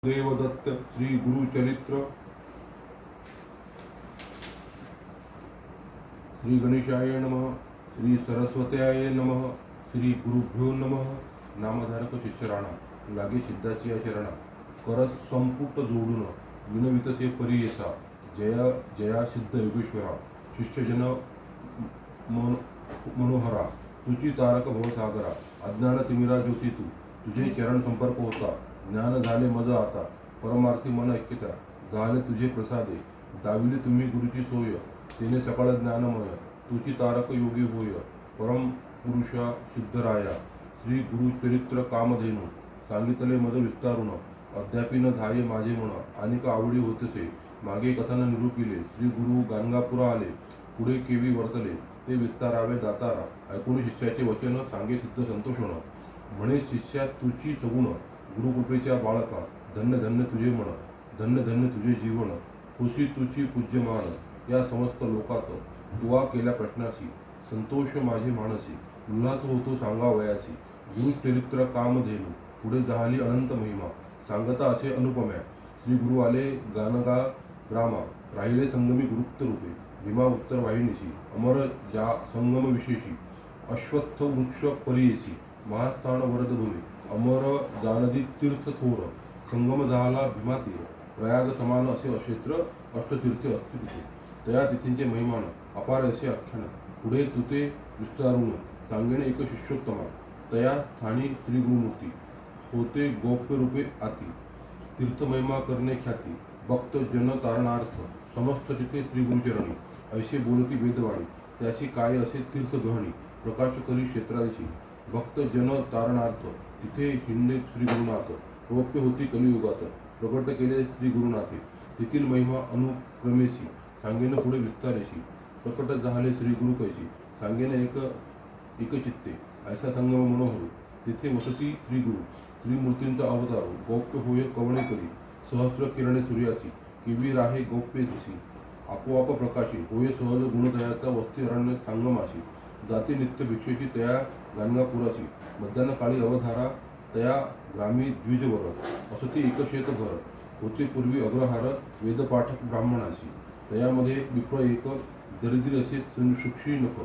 देवदत्त श्री गुरुचरित्र श्री गणेशाय नमः श्री सरस्वत्याय नमः श्री गुरुभ्यो नमः। नामधारक शिष्य राणा लागे सिद्धाची चरणा करस संपुट जोडून विनवितसे परियेसा जया जया सिद्ध योगेश्वरा शिष्यजन मनोहरा तुझी तारक भवसागरा अज्ञान तिमिरा ज्योती तुझे चरण संपर्क होता ज्ञान झाले मज आता परमार्थी मन ऐक्यता झाले तुझे प्रसादे दाविले तुम्ही गुरुची सोय तिने सकळ ज्ञानमय तुझी तारक योगी होय परम पुरुषा सिद्धराया श्री गुरुचरित्र कामधेनु सांगितले मद विस्तारून अद्यापि न धाये माझे मन अनेक आवडी होतसे मागे कथन निरूपिले श्री गुरु गाणगापुरा आले पुढे केवी वर्तले ते विस्तारावे दातारा ऐकून शिष्याचे वचन सांगे सिद्ध संतोषण म्हणे शिष्या तुझी सगुण गुरुकृपेच्या बाळका धन्य धन्य तुझे मन धन्य धन्य तुझे जीवन खुशी तुझी पूज्यमान या समस्त लोकात दुआ केल्या प्रश्नाशी संतोष माझे मानसी उल्हास होतो सांगा वयासी गुरुचरित्र कामधेनु पुढे झाली अनंत महिमा सांगता असे अनुपम्या श्री गुरु आले गानगा ग्रामा राहिले संगमी गुरुक्त रूपे भीमा उत्तर वाहिनीशी अमर जा संगम विशेषी अश्वत्थ वृक्ष परियेसी महास्थान वरदभूमी अमर जानदी तीर्थ थोर संगम झाला भीमातीर प्रयाग समान असे क्षेत्र अष्टतीर्थ अस्तित्व तया तिथींचे महिमान अपार असे आख्यान पुढे तुते विस्तारून सांगणे एक शिष्योत्तमा तया स्थानी श्री गुरुमूर्ती होते गोप्य रूपे आती तीर्थमहिमा करणे ख्याती भक्त जन तारणार्थ समस्त तिथे श्री गुरुचरणी ऐसे बोलती वेदवाणी त्याशी काय असे तीर्थ गहणी प्रकाश करी क्षेत्राशी भक्त जन तारणार्थ तिथे हिंडे श्री गुरुनाथ रोप्य होती कलियुगात प्रकट केले श्री गुरुनाथे तेथील महिमा अनुक्रमेशी सांगेन पुढे विस्तारेशी प्रकट झाले श्री गुरु कैशी सांगेन एक चित्ते ऐसा संगम मनोहर तिथे वसती श्री गुरु श्रीमूर्तींचा अवतार गोप्य होय कवणे करी सहस्र किरणे सूर्याची केवी राहे गोप्य दिसी आपोआप प्रकाशी होय सहज गुणदयाचा वस्ती अरण्य सांगमाशी जाती नित्य भिक्षेची तया गाणगापुराची मध्यान्ह काळी अवधारा तया ग्रामी द्विजवर असती एक शेत घर होते पूर्वी अग्रहार वेदपाठक ब्राह्मणाशी तयामध्ये विप्र एक दरिद्री असे सुक्षी नक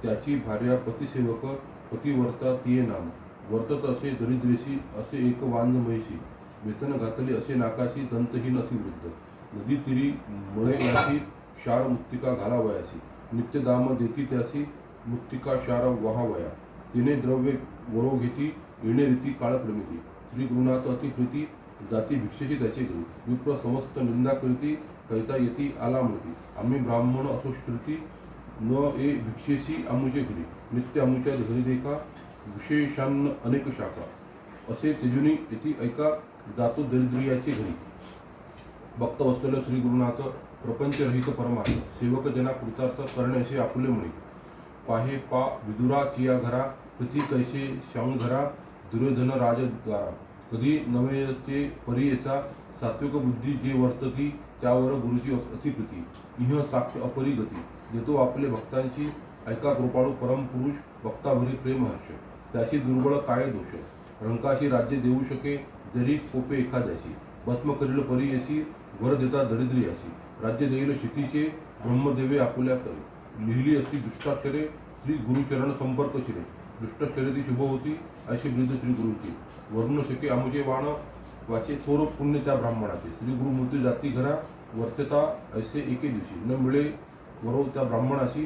त्याची भार्या पतिसेवक पतिवर्ता तिये नाम वर्तत असे दरिद्रेशी असे एक वांज म्हैशी व्यसन घातले असे नाकाशी दंतहीन अतिवृद्ध नदी तिरी मळे याची शार मुक्तिका घालावयासी नित्यदाम देती त्यासी मुक्तिका शार वहावया तिने द्रव्य वरो घेती येणे रीती काळप्रमिती श्री गुरुनाथ अतिप्रीती जाती भिक्षेची त्याचे घरी विप्र समस्त निंदा करीती कैसा येती आला म्हणती आम्ही ब्राह्मण असो श्रुती न ए भिक्षेशी आमुचे घरी नित्य आमुच्या घरी देखा विशेषान्न अनेक शाखा असे तेजुनी येती ऐका जातो दरिद्रियाचे घरी भक्त वत्सल श्री गुरुनाथ प्रपंचरहित परमार्थ सेवक जना कृतार्थ करण्याचे आपुले म्हणे पाहे पा विदुरा चिया घरा कधी कैसे शांघरा दुर्योधन राजद्वारा कधी नवेचे परियेचा सात्विक बुद्धी जे वर्तती त्यावर गुरुची अतिप्रीती इह साक्ष अपरिगती देतो आपले भक्तांची ऐका कृपाळू परमपुरुष भक्ताभरी प्रेम हर्ष त्याशी दुर्बळ काय दोष रंकाशी राज्य देऊ शके जरी कोपे एखाद्याशी भस्म करील परियेसी वर देता दरिद्रियाशी राज्य देईल शितीचे ब्रह्मदेवे आपुल्या करे लिहिली असती दुष्टाक्षरे श्री गुरुचरण संपर्क शिरे दुष्टाक्षरे ती शुभ होती अशी वृद्ध श्री गुरुची वर्ण शके आमुचे वाण वाचे थोर पुण्य त्या ब्राह्मणाचे श्री गुरुमूर्ती जाती घरा वर्तता ऐसे एके दिवशी न मिळे वरो त्या ब्राह्मणाशी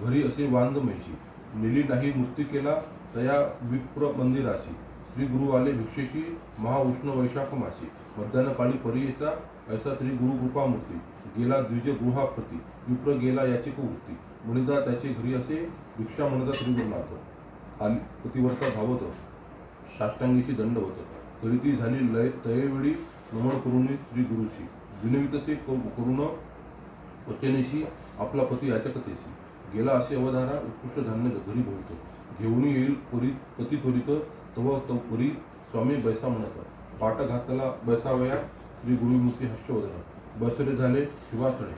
घरी असे वांद म्हैशी नेली नाही मूर्ती केला तया विप्र मंदिराशी श्री गुरु आले भिक्षेशी महाउष्ण वैशाख मासी मध्यान्ह काळी परियेचा ऐसा श्री गुरु कृपामूर्ती गेला द्विज गृहाप्रती विप्र गेला याची कुवृत्ती मुनिदा त्याचे घरी असे भिक्षा म्हणता श्री गुरुनाथ आली पतिवर्ता धावत साष्टांगीची दंडवत तरी ती झाली लय तयेवेळी नमन करून श्री गुरुशी विनवितसे करुण वचनेशी आपला पती याचकतेशी गेला असे अवधारा उत्कृष्ट धान्य घरी भोवतो घेऊन येईल पती त्वरित तव परी स्वामी बैसा म्हणत पाट घातला बैसावया श्री गुरुमूर्ती हर्षवदन बसरे झाले शिवासणे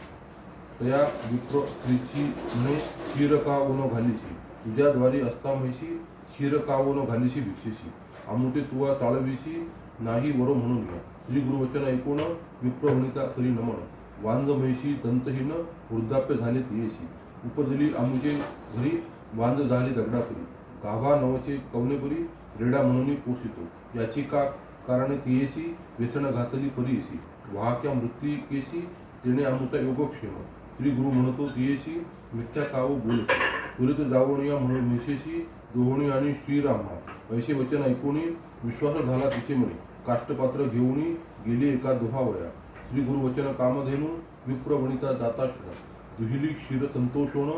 तया विप्र स्त्रीची म्हणे क्षीरकावनो घालीशी तुझ्याद्वारी असता म्हैशी क्षीरकावनो घालीशी भिक्षेशी आमुटे तुवा चाळवीशी नाही वरो म्हणून घ्या श्री गुरुवचन ऐकून विप्रवणिता करी नमन. वांज म्हैशी दंतहीन वृद्धाप्य झाले तियेशी. उपजली आमुचे घरी वांज झाली दगडापुरी. गाभा नवचे कवनेपुरी रेडा म्हणून पोसितो. याची का कारणे तियेशी व्यसन घातली परीयशी. वाहक्या मृत्तिकेशी तिने आमुचा योगक्षेम. श्री गुरु म्हणतो तियेशी मिथ्या काव बोलतो. त्वरित जावणिया म्हणून म्हैशेशी दोहणी आणि श्रीरामा. ऐसे वचन ऐकून विश्वास झाला तिचे म्हणे. काष्टपात्र घेऊन गेली एका दोहावया. श्री गुरुवचन कामधेनू विप्रवणिता जाता श्रद्धा. दुहिली क्षीर संतोषोण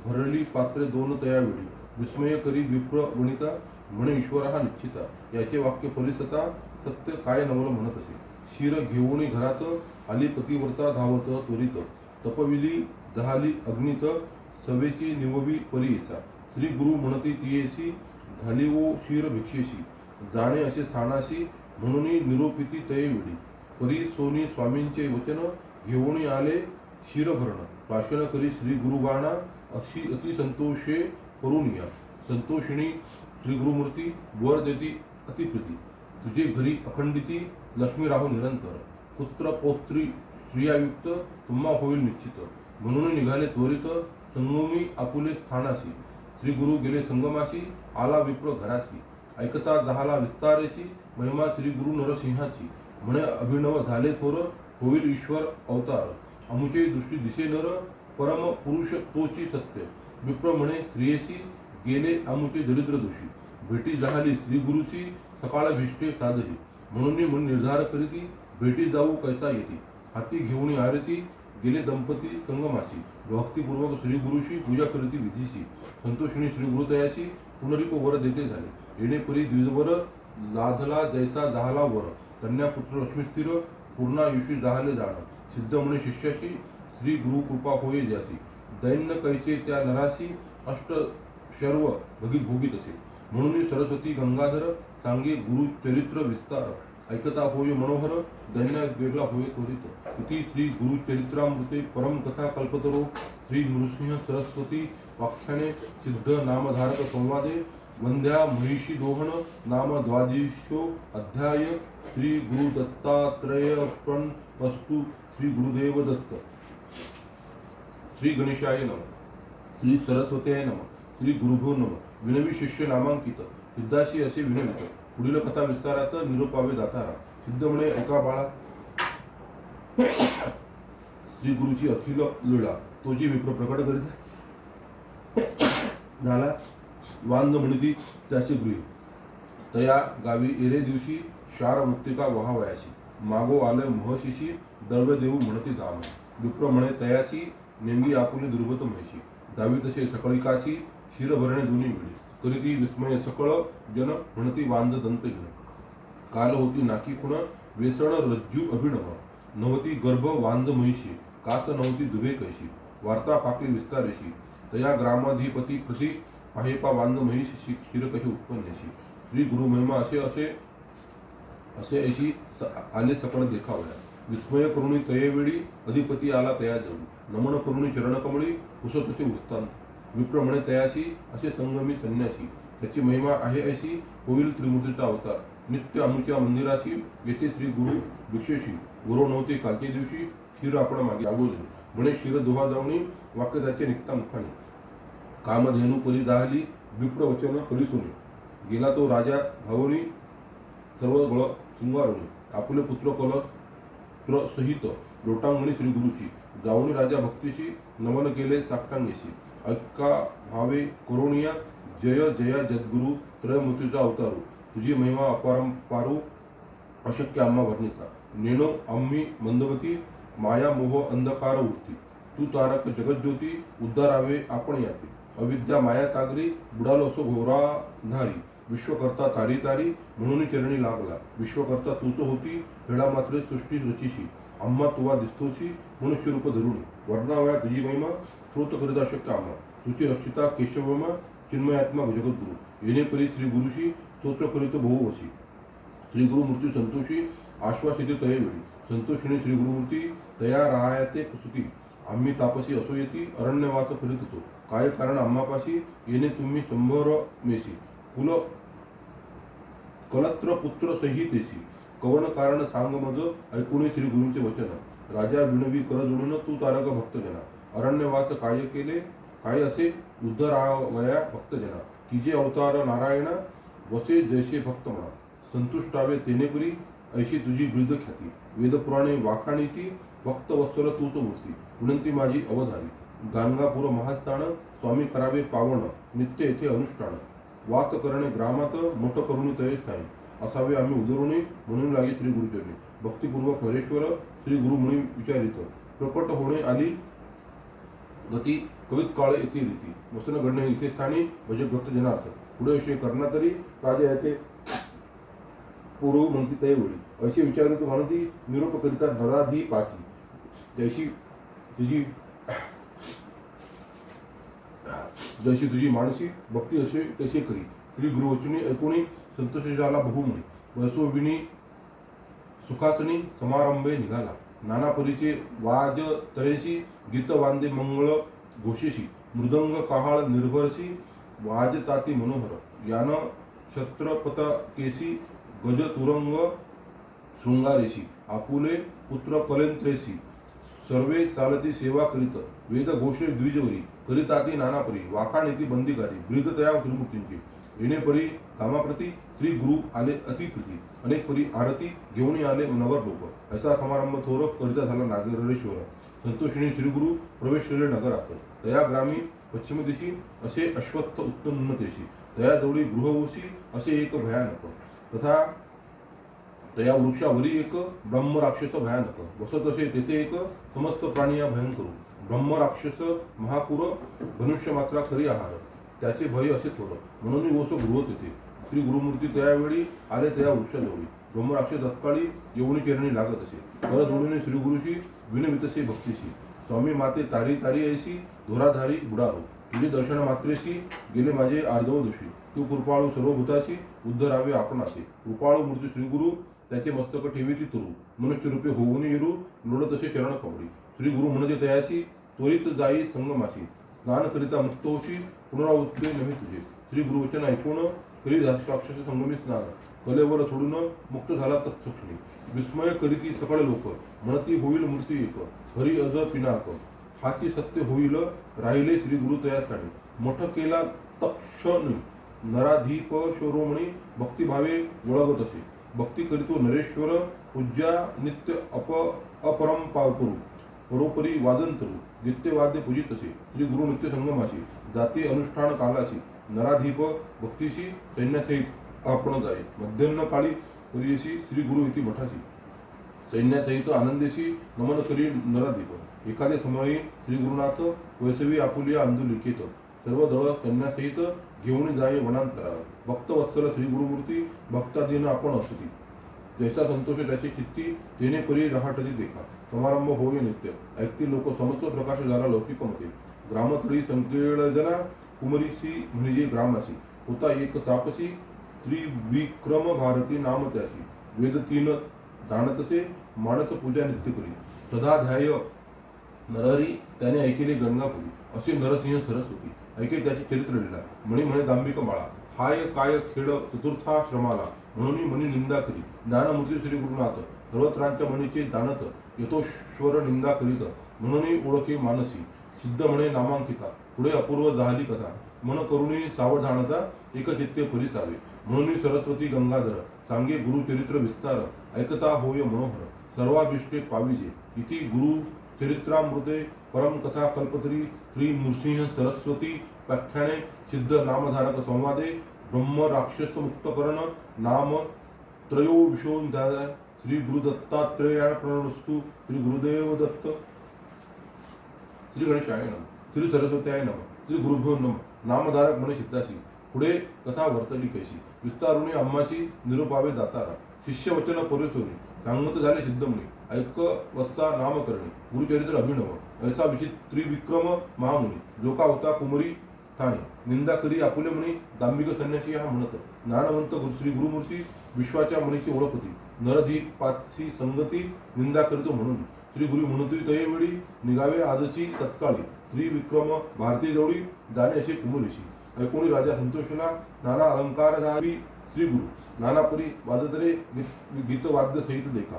भरली पात्रे दोन तयावेळी. विस्मय करी विप्रवणिता म्हणे ईश्वर हा निश्चिता. याचे वाक्य परिसता सत्य काय नवल म्हणत असे. क्षीर घेऊन घरात आली पतिव्रता धावत त्वरित. तपविली जहाली अग्नित सवेची निववी परीयसा. श्री गुरु म्हणती तियेशी घाली ओ क्षीर भिक्षेशी. जाणे असे स्थानाशी म्हणून निरोपिती तये वेळी. परी सोनी स्वामींचे वचन घेऊन आले क्षीरभरण. प्राशन करी श्री गुरुगाणा अशी अति संतोषे करून या. संतोषिणी श्री गुरुमूर्ती वर देती अतिप्रीती. तुझे घरी अखंडिती लक्ष्मी राहो निरंतर. पुत्र पौत्री स्त्रियायुक्त तुम्हा होईल निश्चित. म्हणून निघाले त्वरित संगमी आपुले स्थानाशी. श्री गुरु गेले संगमाशी आला विप्र घराशी. ऐकता जहाला विस्तारेशी महिमा श्री गुरु नरसिंहाची. म्हणे अभिनव झाले थोर होईल ईश्वर अवतार. अमुचे दृष्टी दिसे नर परम पुरुष तोची सत्य. विप्र म्हणे स्त्रियेशी गेले आमुचे दरिद्र दोषी. भेटी जहाली श्री गुरुशी सकाळ भिष्टे साधली. म्हणून मन निर्धार करीती भेटी जाऊ कैसा येती. हाती घेऊन आरती गेले दंपती संगमाशी. भक्तिपूर्वक श्री गुरुशी पूजा करीती विधीशी. संतोषिणी श्री गुरुतयाशी पुनरिप वर देते झाले. येणेपरी द्विजवर लाधला जैसा जहाला वर. कन्यापुत्र लक्ष्मी स्थिर पूर्णायुषी जहाले जाण. सिद्ध म्हणे शिष्याशी श्री गुरु कृपा होय ज्यासी. दैन्य कैचे त्या नराशी अष्ट शर्व भगीत भोगीत असे. म्हणून सरस्वती गंगाधर सांगे गुरु चरित्र विस्तार. ऐकता होय मनोहर दैन्य वेगळा होय त्वरित. इति श्री गुरु चरित्रामृते परम कथा कल्पतरो श्री नृसिंह सरस्वती वाख्याने सिद्ध नामधारक संवादे वंद्या महिषी दोहन नाम द्वादशो अध्याय. श्री गुरु दत्तात्रय प्रण वस्तु. श्री गुरुदेव दत्त. श्री गणेशाय नमः. श्री सरस्वत्याय नमः. श्री गुरुभो नमः. विनवी शिष्य नामांकित सिद्धाशी असे विनवित. पुढील कथा विस्तारात निरोपावे दातारा. सिद्ध म्हणे एका बाळा श्री गुरुची अखिल लीळा. तो जी विप्र प्रकट करीत झाला. वांद म्हणती त्याचे गृही. तया गावी एरे दिवशी शार मुक्तिका वहावयाशी. मागो आलय महर्षीशी दळवे देऊ म्हणती धाम. विप्र म्हणे तयाशी नेंदी आपुली दुर्गत म्हैशी. दावी तसे सकळिकाशी क्षीर भरणे दोन्ही वेळी. करीती विस्मय सकळ जन म्हणती वांद दंत घेण. काल होती नाकी खुण वेसण रज्जू अभिनव. नवती गर्भ वांद म्हैशी काच नवती दुभे कैशी. वार्ता पाकली विस्तारेशी तया ग्रामाधिपती प्रती. पाहेपा वांद म्हैशी क्षीर कशी उत्पन्नेशी. श्री गुरु महिमा असे ऐशी आले सकळ देखावया. विस्मय करुणी तये वेळी अधिपती आला तया जवळी. नमन करुणी चरणकमळी कुसतसे उत्तान. विप्र म्हणे तयाशी असे संगमी संन्यासी. त्याची महिमा आहे ऐशी होईल त्रिमूर्तीचा अवतार. नित्य अमुच्या मंदिराशी येथे श्री गुरु भिक्षेशी. गुरु नव्हते कालच्या दिवशी क्षीर आपण मागे अगोदर. म्हणे क्षीर दोहा जावणी वाक्य त्याचे निघता मुखाने. कामधेनू परी दाहली विप्र वचन परिसुनी. गेला तो राजा भावनी सर्व गळ शृंगारुनी. आपुले पुत्र कलत्र सहित लोटांगणी श्री गुरुशी. जाऊनी राजा भक्तीशी नमन केले साष्टांगेशी. ऐका भावे करोनिया जय जया जद्गुरु त्रयमूर्तीचा अवतारू. तुझी महिमा अपरंपारू अशक्य आम्हा वर्णिता. नेणो आम्ही मंदमती माया मोह अंधकार वृत्ती. तू तारक जगज्योती उद्धारावे आपण याते. अविद्या माया सागरी बुडालो असो घोराधारी. विश्वकर्ता तारी तारी म्हणून चरणी लागला. विश्वकर्ता तूच होती वेळा मात्र सृष्टी रचिशी. आम्हा तुवा दिसतोशी मनुष्य रूप धरुणी. वर्णावया तुझी महिमा स्त्रोत करीत अशक्य आम्हा. तुझी रक्षिता केशवमा चिन्मयात्मा जगद्गुरु. येणेपरी श्री गुरुशी स्तोत्र करीत बहुवशी. श्री गुरुमूर्ती संतोषी आश्वासिते तये वेळी. संतोषिणी श्री गुरुमूर्ती तया राहायते सुखी. आम्ही तापसी असो येती अरण्यवास करीत असो. काय कारण आम्हापाशी येणे तुम्ही शंभर मेशी. कुल कलत्र पुत्र सहितेशी. कवन कारण सांग मज ऐकून श्री गुरूंचे वचन राजा विणवी कर जोडून तू तारक भक्तजना अरण्यवास काय केले काय असे उद्धरावया भक्तजना की जे अवतार नारायण वसे जैसे भक्त म्हणा संतुष्टावे तेनेपुरी ऐशी तुझी वृद्ध ख्याती वेदपुराणे वाखाणीती भक्त वत्सल तूच मूर्ती विनंती माझी अवधारी गाणगापूर महास्थान स्वामी करावे पावन नित्य येथे अनुष्ठान वास करणे ग्रामात मोठ करुणी तये स्थायी असावे आम्ही उदरुणी म्हणून लागे श्री गुरुचरणी भक्तिपूर्वक हरेश्वर श्री गुरु मुनी विचारित प्रकट होणे आली गती कवित काळ येथे रीती वसन घडणे इथे स्थानी भजक भक्त जनार्थ पुढे असे करना तरी राजा येथे पूर्व म्हणती तय वेळी असे विचारित म्हणती निरोप करिता नराधी पाची जैशी तुझी मानसी भक्ती असे तसे करी श्री गुरुवचनी ऐकुणी संतोष झाला बहुमुनी वर्षोबिनी सुखासनी समारंभे निघाला नाना परीचे वाज तरेशी गीत वांदे मंगळ घोषेशी मृदंग कहाळ निर्भरशी वाजताती मनोहर यान छत्रपत केसी गज तुरंग शृंगारेशी आपुले पुत्र कलेंत्रेशी सर्वे चालती सेवा करीत वेद घोषे द्विजवरी करिताती नानापरी वाखाणीती बंदीकारी ब्रीदतया त्रिमूर्तींची येणेपरी कामाप्रती श्री गुरु आले अतिप्रीती अनेक परी आरती घेऊन आले नगर लोक असा समारंभ थोर करिता झाला नागेश्वर संतोषिणी श्री गुरु प्रवेश केले नगरात तया ग्रामी पश्चिम दिशी असे अश्वत्थ उत्तन्नतेशी तया जवळी गृहवशी असे एक भयानक तथा तया वृक्षावरी एक ब्रह्मराक्षस भयानक बसत असे तेथे एक समस्त प्राणी या भयंकर ब्रह्मराक्षस महापुर धनुष्य मात्रा खरी आहार त्याचे भय असे थोर म्हणून ओसो गृहत येते श्री गुरुमूर्ती त्यावेळी आले त्या वृक्षाजवळी ब्रह्मराक्षस तत्काळी येऊनी चरणी लागत असे पर जोडून श्री गुरुशी विनवितसे भक्तीशी स्वामी माते तारी तारी ऐशी धोराधारी बुडारो तुझे दर्शन मात्रेशी गेले माझे आर्दव दोषी तू कृपाळू सर्वभूताशी उद्धरावे आपणासे कृपाळू मूर्ती श्री गुरु त्याचे मस्तक ठेवीती तुरू मनुष्य रूपे होऊन येरू लोडत असे चरण कवडी श्री गुरु म्हणते तयाशी त्वरित जाई संगमाशी स्नान करिता मुक्तोशी पुनरावृत्ते नव्हे तुझे श्री गुरुवचन ऐकून करी राक्षस संगमी स्नान कलेवर सोडून मुक्त झाला तत्सुक्षणी विस्मय करीती सकळ लोक म्हणती होईल मूर्ती एक हरी अज पिनाक हाची सत्य होईल राहिले श्री गुरु तयास्थानी मोठ केला तक्षणी नराधीप शोरोमणी भक्तिभावे वळगत असे भक्ती करीतो नरेश्वर पूज्या नित्य अपरंपारू परोपरी वादन करू नित्यवाद्य पूजित असे श्री गुरु नित्य संगमाशी जाती अनुष्ठान कालाशी नराधीप भक्तीशी सैन्यासहित आपण जाई मध्यान्ह काळी करीशी श्री गुरु इति मठाशी सैन्यासहित आनंदेशी नमन करी नराधीप एखादे समयी श्री गुरुनाथ वैसवी आपुलिया अंदुलिखित सर्व दळ सैन्यासहित घेऊन जाई वनांतरा भक्त वत्सल श्री गुरुमूर्ती भक्तादीन आपण असती जैसा संतोष त्याची चित्ती तेने परी रहाटती देखा समारंभ होय नित्य ऐकती लोक समस्त प्रकाश झाला लौकिकमध्ये ग्रामतळी संकेळजना कुमरीसी म्हणजे ग्रामासी होता एक तापसी त्रिविक्रम भारती नाम त्याची वेद तीन जाणतसे मानस पूजा नित्य करी सदा ध्याय नरहरी त्याने ऐकेले गंगापुरी असे नरसिंह सरस्वती ऐके त्याचे चरित्र लिहिला म्हणे दांभिक माळा हाय काय खेळ चतुर्थाश्रमाला म्हणून मनी निंदा करी ज्ञानमूर्ती श्री गुरुनाथ सर्वत्रांच्या मनीचे जाणत यथोश्वर निंदा करीत म्हणून ओळखे मानसी सिद्ध म्हणे नामांकिता पुढे अपूर्व झाली कथा मन करुणी सावधानता एकचित्ते परिसावे म्हणून सरस्वती गंगाधर सांगे गुरुचरित्र विस्तार ऐकता होय मनोहर सर्वाभिष्टे पाविजे इति गुरु चरित्रामृते परम कथा कल्पतरी श्री नृसिंह सरस्वती व्याख्याने सिद्ध नामधारक संवादे ब्रह्म राक्षस मुक्तकरण नाम त्रयोविंशोऽध्याय श्री गुरुदत्तात्रेयार्पणमस्तु श्री गुरुदेव दत्त श्री गणेशाय नमः श्री सरस्वत्याय नमः श्री गुरुभ्यो नमः नामधारक म्हणे सिद्धाशी पुढे कथा वर्तली कशी विस्तारुणी अम्माशी निरुपावे दातारा शिष्यवचन परेसोनी सांगत झाले सिद्धमुनी ऐक वस्ता नामकरणी गुरुचरित्र अभिनव ऐसा विचित्री विक्रम महामुनी जो का होता कुमरी ठाणे निंदा करी आपुले म्हणी दांभिक संन्यासी हा म्हणत ज्ञानवंत श्री गुरुमूर्ती विश्वाच्या मनीची ओळख होती नरधीप पाचशी संगती निंदा करीतो म्हणून श्री गुरु म्हणतोय तयेवेळी निघावे आजची तत्काळी श्री विक्रम भारती जवळी जाणे असे कुमरीशी ऐकोणी राजा संतोषला नाना अलंकार गावी श्री गुरु नानापरी वाजतरे गीतवाद्य सहित देखा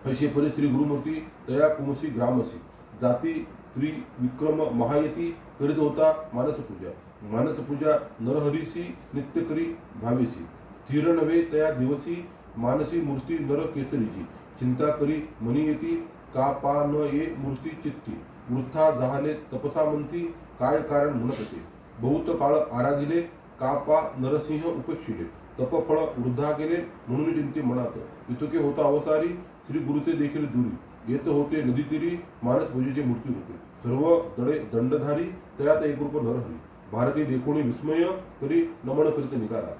ऐसे परी श्री गुरुमूर्ती तया कुमसी ग्रामसी जाती त्रिविक्रम महायती करीत होता मानसपूजा नरहरीसी नित्य करी भावेसी स्थिर नव्हे तया दिवसी मानसी मूर्ती नर केसरीची चिंता करी मनी येती का पा न ये मूर्ती चित्ती वृथा जाहले तपसा म्हणती काय कारण म्हणत असे बहुत काळ आराधिले का पा नरसिंह उपेक्षिले तपफळ वृद्धा केले म्हणून चिंते मनात इतुके होता अवसारी श्री गुरुते देखील दुरी येत होते नदी तीरी मानस पूजेचे मूर्ती रूपे सर्व दडे दंडधारी तयात एक रूप नरहरी भारती देखोणी विस्मय करी नमन करीत निघाला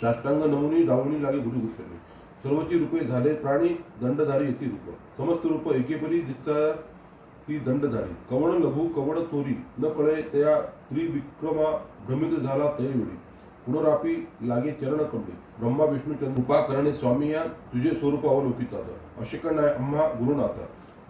साष्टांग नमुनी दावणी लागे गुरु गुरुसरले सर्वची रूपे झाले प्राणी दंडधारी येती रूप समस्त रूप एकेपरी दिसता ती दंडधारी कवण लघु कवण थोरी न कळे त्या त्रिविक्रमा भ्रमित झाला तयवेळी पुनरापी लागे चरण कमले ब्रह्मा विष्णू चंद्र कृपा करणे स्वामी या तुझे स्वरूप अवलोकितात अशक नाही आम्हा गुरुनाथ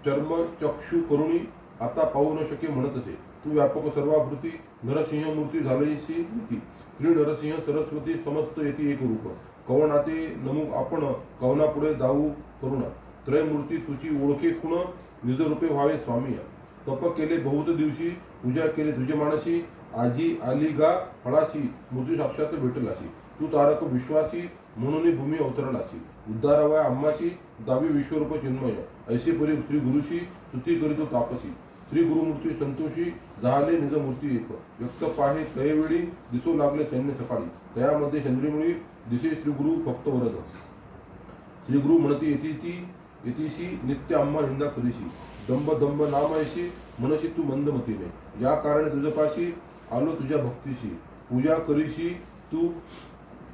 चर्म चक्षु करुणी आता पाहू न शके म्हणत असे तू व्यापक सर्वाभृती नरसिंह मूर्ती झालेशी नीती श्री नरसिंह सरस्वती समस्त येती एक रूप कवनाते नमू आपण कवना पुढे दाऊ करुणा त्रयमूर्ती तुझी ओळखे खुण निज रूपे व्हावे स्वामी या तप केले बहुत दिवशी पूजा केली तुझे मानसी आजी आली गा फळाशी मूर्ती साक्षात भेटलाशी तू तारक विश्वासी म्हणून भूमी अवतरलाशी उद्धारवाय आम्हाशी दावी विश्वरूप चिन्मय ऐसे परी श्री गुरुशी स्तुती करीतो तापसी श्री गुरुमूर्ती संतोषी झाले निज मूर्ती एक व्यक्त पाहे तयवेळी दिसू लागले सैन्य सकाळी तयामध्ये चंद्रिमुळी दिसे श्री गुरु फक्त वरद श्री गुरु म्हणती येतीशी नित्य आम्हा निंदा करीशी दंब दंब नामयशी मनशी तू मंदमतीने या कारणे तुझपाशी आलो तुझ्या भक्तीशी पूजा करीशी तू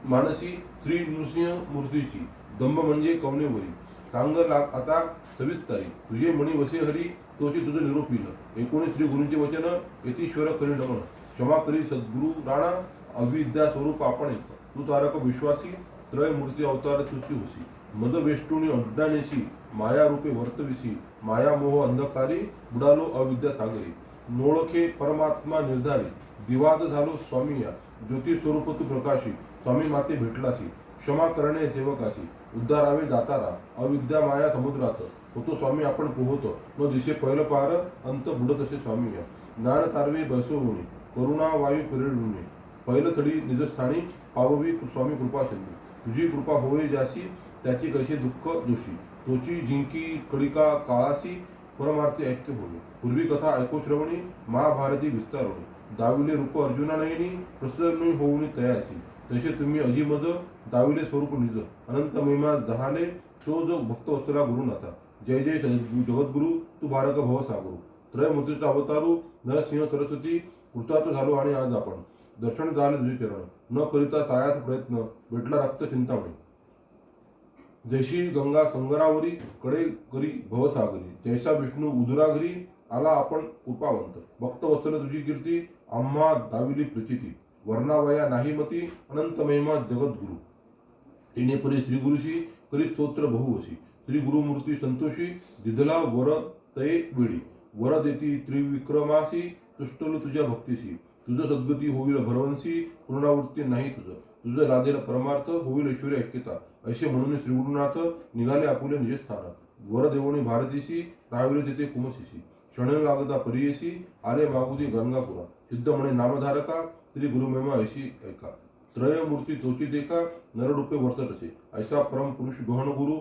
मानसी श्री नृसिंह मूर्तीची दंब म्हणजे कवनेवरी सांग लाग आता सविस्तारी तुझे मणी वसे हरी तोची तुझं निरोपील एकूण श्री गुरूंचे वचन यतीश्वर करी नमन क्षमा करी सद्गुरु राणा अविद्या स्वरूप आपण एक तू तारक विश्वासी त्रय मूर्ती अवतार तुझी होसी मद वेष्टुनी अज्ञानेशी माया रूपे वर्तविसी माया मोह अंधकारी बुडालो अविद्या सागरी नोळखे परमात्मा निर्धारी दिवाद झालो स्वामी या ज्योती स्वरूप तू प्रकाशी स्वामी माते भेटलासी क्षमा करणे सेवकाशी उद्धारावे दातारा अविद्या माया समुद्रात होतो स्वामी आपण पोहतो न दिशे पहिलं पार अंत बुडत असे स्वामी या ज्ञान तारवे बसवणे करुणा वायू प्रेरणे पहिलं थडी निजस्थानी पाववी स्वामी कृपा सिंधू तुझी कृपा होय जाशी त्याची कैसे दुःख दोषी तोची जिंकी कळिका काळासी परमार्थी ऐक्य होणे पूर्वी कथा ऐको श्रवणी महाभारती विस्तारवणी दाविले रूप अर्जुना नयनी प्रसन्न होऊनी तयासी तसे तुम्ही अजिमज दाविले स्वरूप निज अनंत महिमा जहाले तो जो भक्त वत्सला गुरुनाथा जय जय जगद्गुरु तू बारक भव सागरू त्रयमूर्तीचा अवतारू नरसिंह सरस्वती कृतार्थ झालो आणि आज आपण दर्शन झाले तुझे चरण न करिता सायास प्रयत्न भेटला रक्त चिंतामणी जैशी गंगा संगरावरी कडे करी भवसागरी जैसा विष्णू उदरागरी आला आपण कृपावंत भक्त वत्सल तुझी कीर्ती आम्हा दाविली प्रचिती वर्णावया नाही मती अनंत महिमा जगद्गुरु येणेपरी श्री गुरुशी करी स्तोत्र बहुवशी श्री गुरुमूर्ती संतोषी दिदला वर तये वेळी वर देती त्रिविक्रमासी तुष्टलो तुझ्या भक्तीशी तुझं सद्गती होईल भरवंशी पुनरावृत्ती नाही तुझं लादेल परमार्थ होईल ऐश्वर्य ऐक्यता असे म्हणून श्री गुरुनाथ निघाले आपुले निज स्थानात वर देवणी भारतीशी राहिली तिथे कुमशीशी क्षण लागता परियशी आले मागुदी गंगापुरा सिद्ध म्हणे नामधारका श्री गुरुमहिमा ऐशी ऐका त्रयमूर्ती तोची देखा नररूपे वर्तत असे ऐसा परम पुरुष गहन गुरु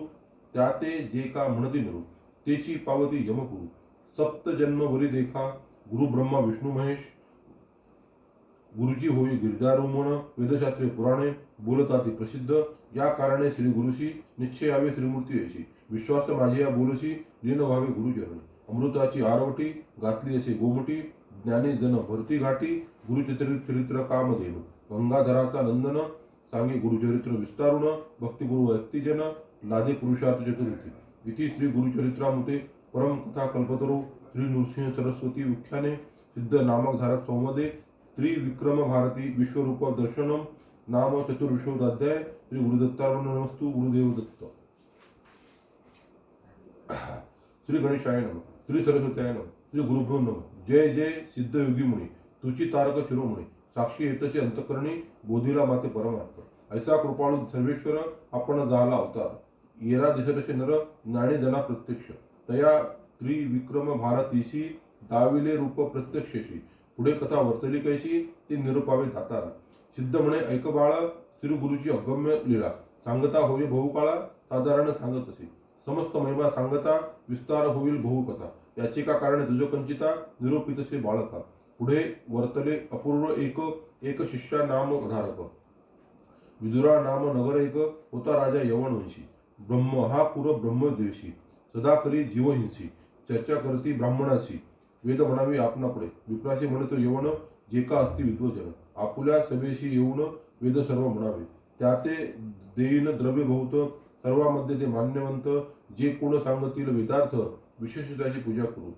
त्याते जे का म्हणती नरू तेची पावती यमपुरू सप्त जन्म वरी देखा गुरु ब्रह्मा विष्णू महेश गुरुजी होई गिरजारोमण वेदशास्त्रे पुराणे बोलताती प्रसिद्ध या कारणे श्री गुरुशी निश्चय यावे श्रीमूर्ती यशी विश्वास माझे या बोलशी लीन व्हावे गुरुचरण अमृताची आरवटी घातली असे गोमटी ज्ञानी जन भरती घाटी गुरुचरित्र कामधेनु गंगाधराचा नंदन सांगे गुरुचरित्र विस्तारुण भक्तिगुरु व्यक्तिजन लादे पुरुषार्थ चतुर्थी इति श्री गुरुचरित्रामुते परम कथा कल्पतरू श्री नृसिंह सरस्वती व्याख्याने सिद्ध नामक धारक संवादे त्रिविक्रम भारती विश्वरूप दर्शनम नाम चतुर्विशोधाध्याय श्री गुरुदत्तार्पणमस्तु गुरुदेव दत्त श्री गणेशाय नमः श्री सरस्वत्याय नमः श्री गुरुभ्यो नमः जय जय सिद्ध योगी मुनी तुची तारक शिरोमणी साक्षी येतसे अंतकरणी बोधिला माते परमार्थ ऐसा कृपाळू सर्वेश्वर आपण झाला अवतार. येरा दिसतसे नर नाणे जना प्रत्यक्ष. तया त्रिविक्रम भारतीशी दाविले रूप प्रत्यक्षशी. पुढे कथा वर्तली कैशी ते निरुपावे दातारा. सिद्ध म्हणे ऐक बाळा श्री गुरुची अगम्य लीला. सांगता होय बहुकाळा साधारण सांगत असे. समस्त महिमा सांगता विस्तार होईल बहुकथा. याचे का कारण तुझ कंचिता निरूपितसे बाळका. पुढे वर्तले अपूर्व एक एक शिष्या नाम धारक. विदुरा नाम नगर एक होता राजा यवनवंशी. ब्रह्म हा पुर ब्रह्मदेशी. सदा करी जीवहिंसी. चर्चा करती ब्राह्मणाशी. वेद म्हणावी आपणापुढे. विप्राशी म्हणतो यवन जे का असती विद्वजन. आपुल्या सभेशी येऊन वेद सर्व म्हणावे. त्याते देईन द्रव्य बहुत. सर्वामध्ये ते मान्यवंत. जे कोण सांगतील वेदार्थ विशेष त्याची पूजा करू.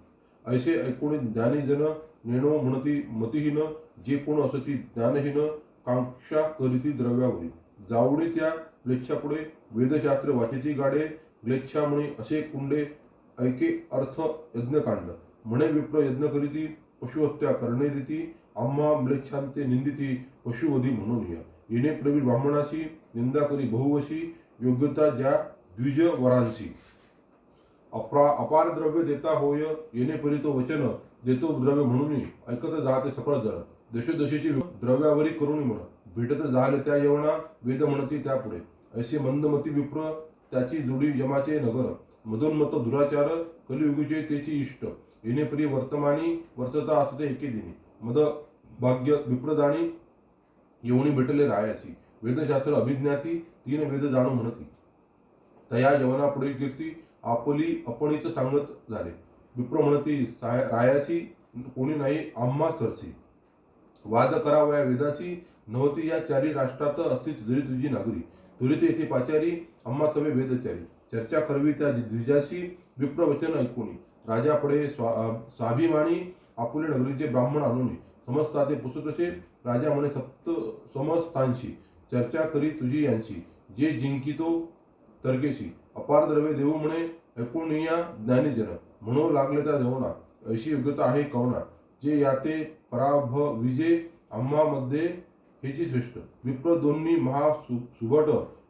ऐसे ऐकून ज्ञानी जन नेणो म्हणती मतिहीन. जे कोण असती ज्ञानहीन कांक्षा करीती द्रव्यावरी. जावडी त्या म्लेच्छापुढे वेदशास्त्र वाचेती गाडे. म्लेच्छा म्हणे असे कुंडे ऐके अर्थ यज्ञकांड. म्हणे विप्र यज्ञ करीती पशुहत्या करणे रीती. आम्हा म्लेच्छांते निंदिती पशुवधी म्हणून या. येणे प्रवीण ब्राह्मणाशी निंदा करी बहुवशी. योग्यता ज्या द्विज वरांशी. अपार द्रव्य देता होय येणे परी तो वचन. देतो द्रव्य म्हणून ऐकत जाते सकळ जण. दशोदशीची द्रव्यावरी करून म्हण. भेटत झाले त्या यवना वेद म्हणती त्यापुढे. ऐसे मंदमती विप्र त्याची जोडी यमाचे नगर. मधोन्मत दुराचार कलियुगीचे तेची इष्ट. येणे परी वर्तमानी वर्तता असते एके दिनी. मद भाग्य विप्रदानी येऊनी भेटले रायासी. वेदशास्त्र अभिज्ञाती तीन वेद जाणू म्हणती. तया यवना पुढे कीर्ती आपली आपणीच सांगत झाले. विप्र म्हणती रायासी कोणी नाही आम्हा सरसी. वाद करावया वेदासी नव्हती या चारी राष्ट्रात असती जरी तुझी नागरी. तुरीत येथे पाचारी आम्हा सवे वेदचारी. चर्चा करवी त्या द्विजाशी विप्र वचन ऐकूनी. राजा पुढे स्वाभिमानी आपुले नगरीचे ब्राह्मण आणून समजता ते पुसतसे. राजा म्हणे सप्त समस्तांशी चर्चा करी तुझी यांची. जे जिंकितो तर्केशी अपार द्रव्य देऊ म्हणे ऐकून या ज्ञानीजन. म्हणू लागले त्या जवना अशी योग्यता आहे कवना. जे याते पराभविजे आम्हा मध्ये हेची श्रेष्ठ. विप्र दोन्ही महा सुभट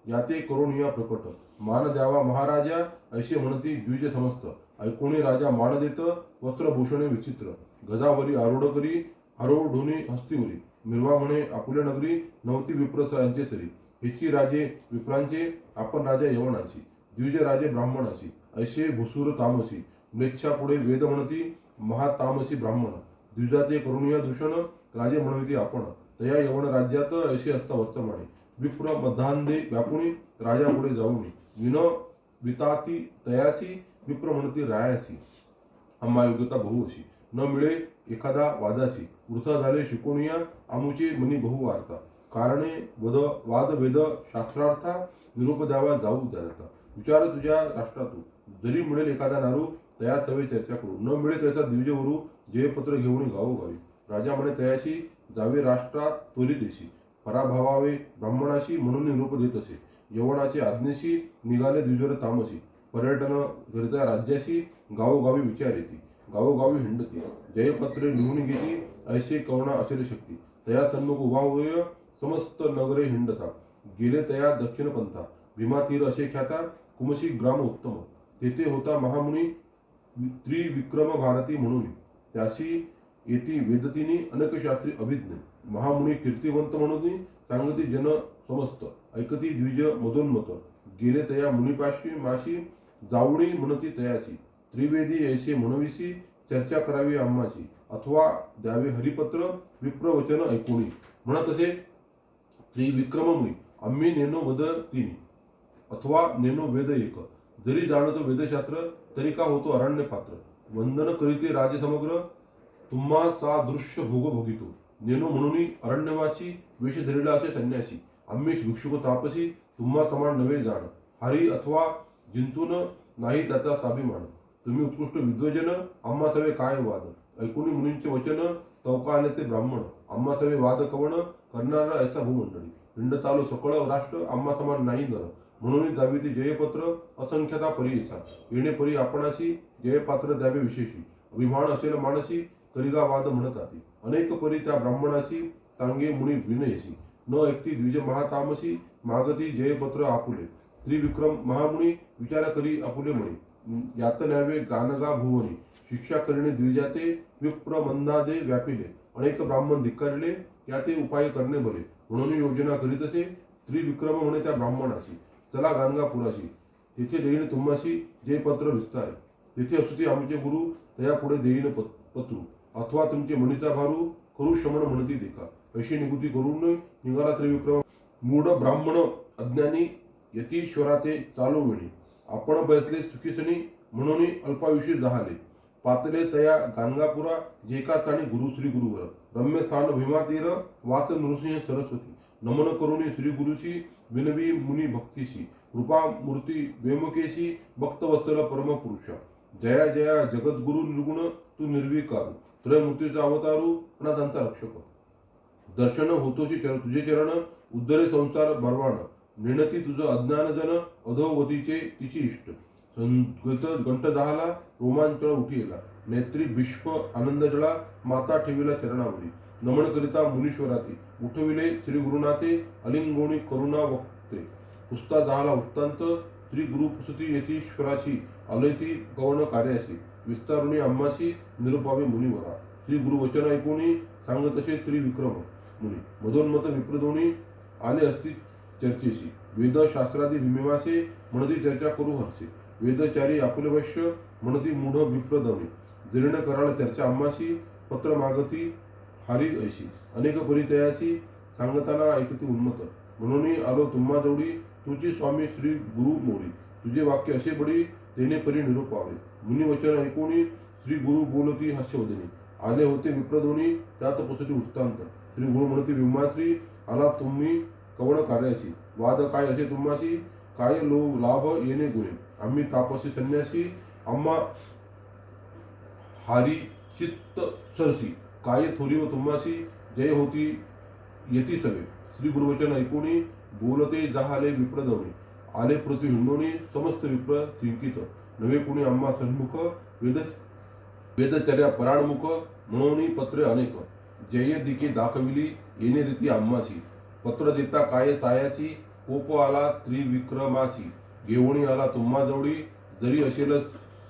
याते करून या प्रकट. मान द्यावा महाराजा ऐसे म्हणती द्विज समस्त. ऐकोणी राजा मान देत वस्त्रभूषणे विचित्र. गजावरी आरूढ करी आरोढुनी हस्तीवरी. मिरवा म्हणे आपुल्या नगरी नवती विप्र यांचे सरी. हेची राजे विप्रांचे आपण राजा यवनाची. द्विज राजे ब्राह्मणाची ऐसे भुसूर तामसी. म्लेच्छा पुढे वेद म्हणती महातामसी ब्राह्मण. द्विजाचे करुणिया दूषण राजे म्हणविती आपण. तया यवन राज्यात ऐसे असता वर्तमाने. विप्र मधांदे व्यापुणी राजा पुढे जाऊनी. विन विताती तयासी विप्र म्हणती रायासी. आम्हा योग्यता बहुअशी. न मिळे एखादा वादासी. वृथा झाले शिकोनिया आमुचे मनी बहु वार्ता. कारणे वाद वेद शास्त्रार्था निरूप द्यावा जाऊ द्याता. विचार तुझ्या राष्ट्रातू जरी मिळेल एखादा नारू तया सवे चर्चा करू. न मिळे त्याचा द्विजवरू जयपत्र घेऊन गावोगावी. राजा म्हणे तयाशी जावे राष्ट्रात त्वरितेशी. पराभवावे ब्राह्मणाशी म्हणून निरूप देत असे. यवनाचे आज्ञेशी निघाले द्विजर तामसी. पर्यटन करिता राज्याशी गावोगावी विचार येते. गावोगावी हिंडती जयपत्रे लिहून घेती. ऐसे कवना अचल शक्ती. तया सन्मुख उभा होय समस्त नगरे हिंडता. गेले तया दक्षिण पंथा. भीमा तीर असे ख्याता कुमशी ग्राम उत्तम. तेथे होता महामुनी त्रिविक्रम भारती म्हणून. त्याशी येती वेदतिनी अनेक शास्त्री अभिज्ञ. महामुनी कीर्तिवंत म्हणून सांगती जन समस्त. ऐकती द्विज मधोन्मत. गेले तया मुनिपाशी माशी. जावडी म्हणती तयासी. त्रिवेदी ऐसे म्हणविसी चर्चा करावी आम्हाची. अथवा द्यावे हरिपत्र विप्र वचन ऐकोणी. म्हणत असे त्रिविक्रम मुनी आम्ही नेनो वद तिनी. अथवा नेनो वेद एक. जरी जाणतो वेदशास्त्र तरी का होतो अरण्य पात्र. वंदन करीते राजे समग्र तुम्हा सा दृश्य भोग भोगितो. नेनो म्हणून अरण्यवासी वेश धरिला असे संन्यासी. आम्ही भिक्षुक तापसी तुम्हा समान नवे जाण. हरी अथवा जिंतून नाही त्याचा स्वाभिमान. तुम्ही उत्कृष्ट विद्वजन आम्हा सवे काय वाद. ऐकुनी मुनींचे वचन तवका आले ते ब्राह्मण. आम्हा सवे वाद कवण करणारा ऐसा भूमंडळी. हिंडतालो सकळ राष्ट्र आम्हा समान नाही नर. म्हणून दाविती जयपत्र असंख्यता परीसा. येणे परी आपणाशी जयपात्र द्यावे विशेषी. अभिमान असेल मानसी करिगा वाद म्हणत आती. अनेक परी त्या ब्राह्मणाशी सांगे मुनी विनयसी. न ऐकती द्विज महातामसी मागती जयपत्र आपुले त्रिविक्रम महामुनी विचार करी आपुले म्हणे यातन्यावे गानगा भुवनी शिक्षा करिणे द्विजाते विप्र मंदादे व्यापिले अनेक ब्राह्मण धिक्कारिले याते उपाय करणे बरे म्हणून योजना करीत असे त्रिविक्रम म्हणे त्या ब्राह्मणाशी चला गाणगापुराशी तेथे देईन तुम्हाशी जे पत्र विस्तारे तेथे असुती आमचे गुरु त्या पुढे देईन पत्रू अथवा तुमचे मनीचा भारू करू शमन म्हणती देखा अशी निगुती करून निघाला त्रिविक्रम मूढ ब्राह्मण अज्ञानी यतीश्वराते चालू वेळी आपण बसले सुखीसनी म्हणून अल्पायुषी जहाले पातले तया गाणगापुरा जेका स्थानी गुरु श्री गुरुवर रम्य स्थान भीमातीर वाच नृसिंह सरस्वती नमन करुणी श्री गुरुशी विनवी मुनी भक्तीशी कृपा मूर्ती वेमुकेशी भक्तवत्सल परमपुरुषा जया जया जगद्गुरु निर्गुण तू निर्विकार त्रयमूर्तीचा अवतारू अनाथांचा रक्षक दर्शन होतोशी तुझे चरण उद्धरे संसार बर्वाण निर्णती तुझं अज्ञान जन अधोगतीचे तिची इष्ट घंट दहाला रोमांचळ उठिला नेत्री भीष्म आनंद जळा माता ठेविला चरणावरी नमन करिता मुनीश्वराती उठविले श्री गुरुनाथे अलिंगोणी करुणा वक्ते पुस्ता दहाला उत्तांत श्री गुरु पुसती यतीश्वराशी अलैती गवन कार्याशी विस्तारुणी आम्हाशी निरुपावे मुनिवरा श्री गुरु वचन ऐकुनी सांगत असे त्रिविक्रम मुनी मधोन्मत विप्रदोणी आले असती चर्चेशी वेद शास्त्रादी विमेवासे म्हणती चर्चा करू हरसे वेदचारी आपुले वैश्य म्हणती मूढ विप्रदवणी जीर्ण कराळ चर्चा आम्हाशी पत्र मागती हारी ऐशी अनेक परितयाशी सांगताना ऐकती उन्मत म्हणून आलो तुम्हा जवळी तुझी स्वामी श्री गुरु मोडी तुझे वाक्य असे बडी तेने परी निरोप पावे मुनी वचन ऐकूनी श्री गुरु बोलती हास्यवदनी आले होते विप्रदोनी त्यात पुसती उत्तांत श्री गुरु म्हणती विमाश्री आला तुम्ही कवण कार्याशी वाद काय असे तुम्हाशी काय लाभ येणे गुणे आम्ही तापसी संन्यासी आम्हा हारी चित्त सरसी काय थोरी व तुम्हाशी जय होती येती सवे श्री गुरुवचन ऐकुनी बोलते जहाले विप्रदवणी आले पृथ्वी हिंडोनी समस्त विप्र चिंकित नवे कुणी आम्हा सन्मुख वेदचर्या पराणमुख म्हणून पत्रे अनेक जय दिके दाखविली येणे रीती आम्हाशी पत्र देता काय सायासी कोप आला त्रिविक्रमासी घेऊणी आला तुम्हा जवळी जरी असेल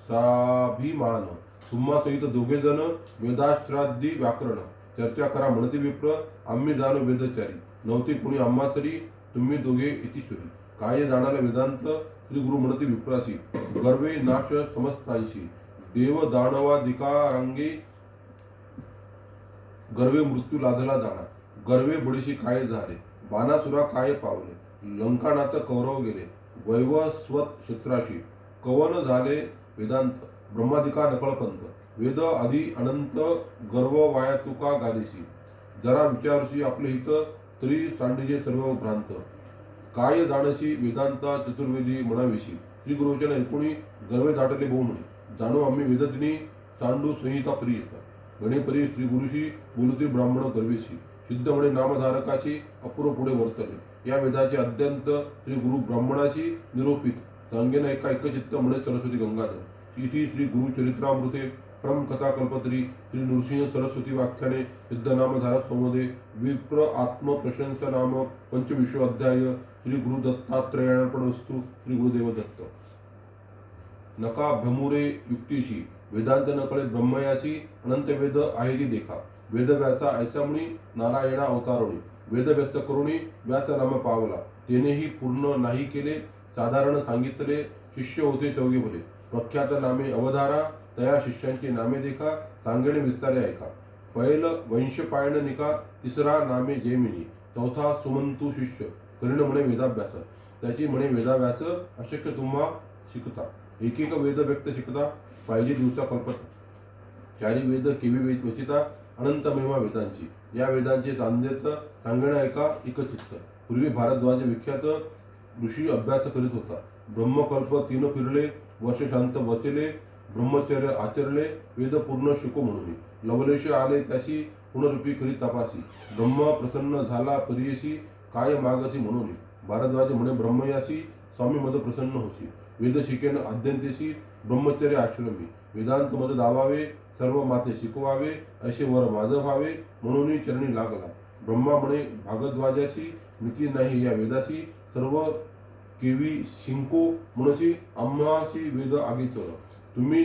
साभिमान तुम्हा सहित दोघे जण वेदाश्राद्दी व्याकरण चर्चा करा म्हणते विप्र आम्ही जाणो वेदचारी नव्हते कुणी आम्हा तरी तुम्ही दोघे इतिश्वरी काय जाणाला वेदांत श्री गुरु म्हणते विप्रासी गर्वे नाश समस्तांशी देव दानवाधिकारांगे गर्वे मृत्यू लादला जाणार गर्वे बडीशी काय झाले बाणासुरा काय पावले लंकानाथ कौरव गेले वैवस्वत क्षेत्राशी कवन झाले वेदांत ब्रह्माधिका नकळपंत वेद आदी अनंत गर्व वाया तुका गादिशी जरा विचारशी आपले हित तरी सांडीजे सर्व भ्रांत काय जाणशी वेदांता चतुर्वेदी म्हणाविशी श्री गुरुवचन ऐकुणी गर्वे दाटले बहु म्हणे जाणो आम्ही वेदतिनी सांडू संहिता प्रिय गणेपरी श्री गुरुशी बोलती ब्राह्मण गर्वेशी सिद्ध म्हणे नामधारकाशी अपूर्व पुढे वर्तले या वेदाचे अत्यंत श्री गुरु ब्राह्मणाशी निरोपित सांगेन एका एकचित्त म्हणे सरस्वती गंगाधर इथे श्री गुरु चरित्रामृते परम कथा कल्पतरी श्री नृसिंह सरस्वती व्याख्याने सिद्ध नामधारक संवदे विप्र आत्म प्रशंसा नाम पंचविश्व अध्याय श्री गुरु दत्तात्रयार्पण वस्तु श्री गुरुदेव दत्त नका भ्रमुरे युक्तीशी वेदांत नकळे ब्रह्मयासी अनंत वेद आहेरी देखा वेद व्यासा ऐसा मुनी नारायणा अवतारुणी वेद व्यस्त करुणी व्यास नाम पावला तेनेही पूर्ण नाही केले साधारण सांगितले शिष्य होते चौघे भले प्रख्यात नामे अवधारा तया शिष्यांची नामे देखा सांगणे विस्तारे ऐका पैल वंशपायन निका तिसरा नामे जैमिनी चौथा सुमंतू शिष्य करीण म्हणे वेदाभ्यास त्याची म्हणे वेदाभ्यास अशक्य तुम्हा शिकता एक एक वेद व्यक्त शिकता पाहिजे दिवसा कल्पता चारी वेद केवी वेद वचिता अनंत महिमा वेदांची या वेदांचे सांगेत सांगणे ऐका एकचित्त पूर्वी भारद्वाज विख्यात ऋषी अभ्यास करीत होता ब्रह्मकल्प तीन फिरले वर्ष शांत वचले ब्रह्मचर्य आचरले वेद पूर्ण शिको म्हणून लवलेश आले त्याशी पुनरुपी करी तपासी ब्रह्म प्रसन्न झाला परियशी काय मागसी म्हणून भारद्वाज म्हणे ब्रह्मयाशी स्वामी मद प्रसन्न होशी वेद शिकेन आद्यंतेशी ब्रह्मचर्य आश्रमी वेदांत मद दावावे सर्व माते शिकवावे असे वर माझ व्हावे म्हणून चरणी लागला ब्रह्मा म्हणे भागद्वाजाशी मिती नाही या वेदाशी सर्व केवी शिंको म्हणशी आम्हाशी वेद आगी चल तुम्ही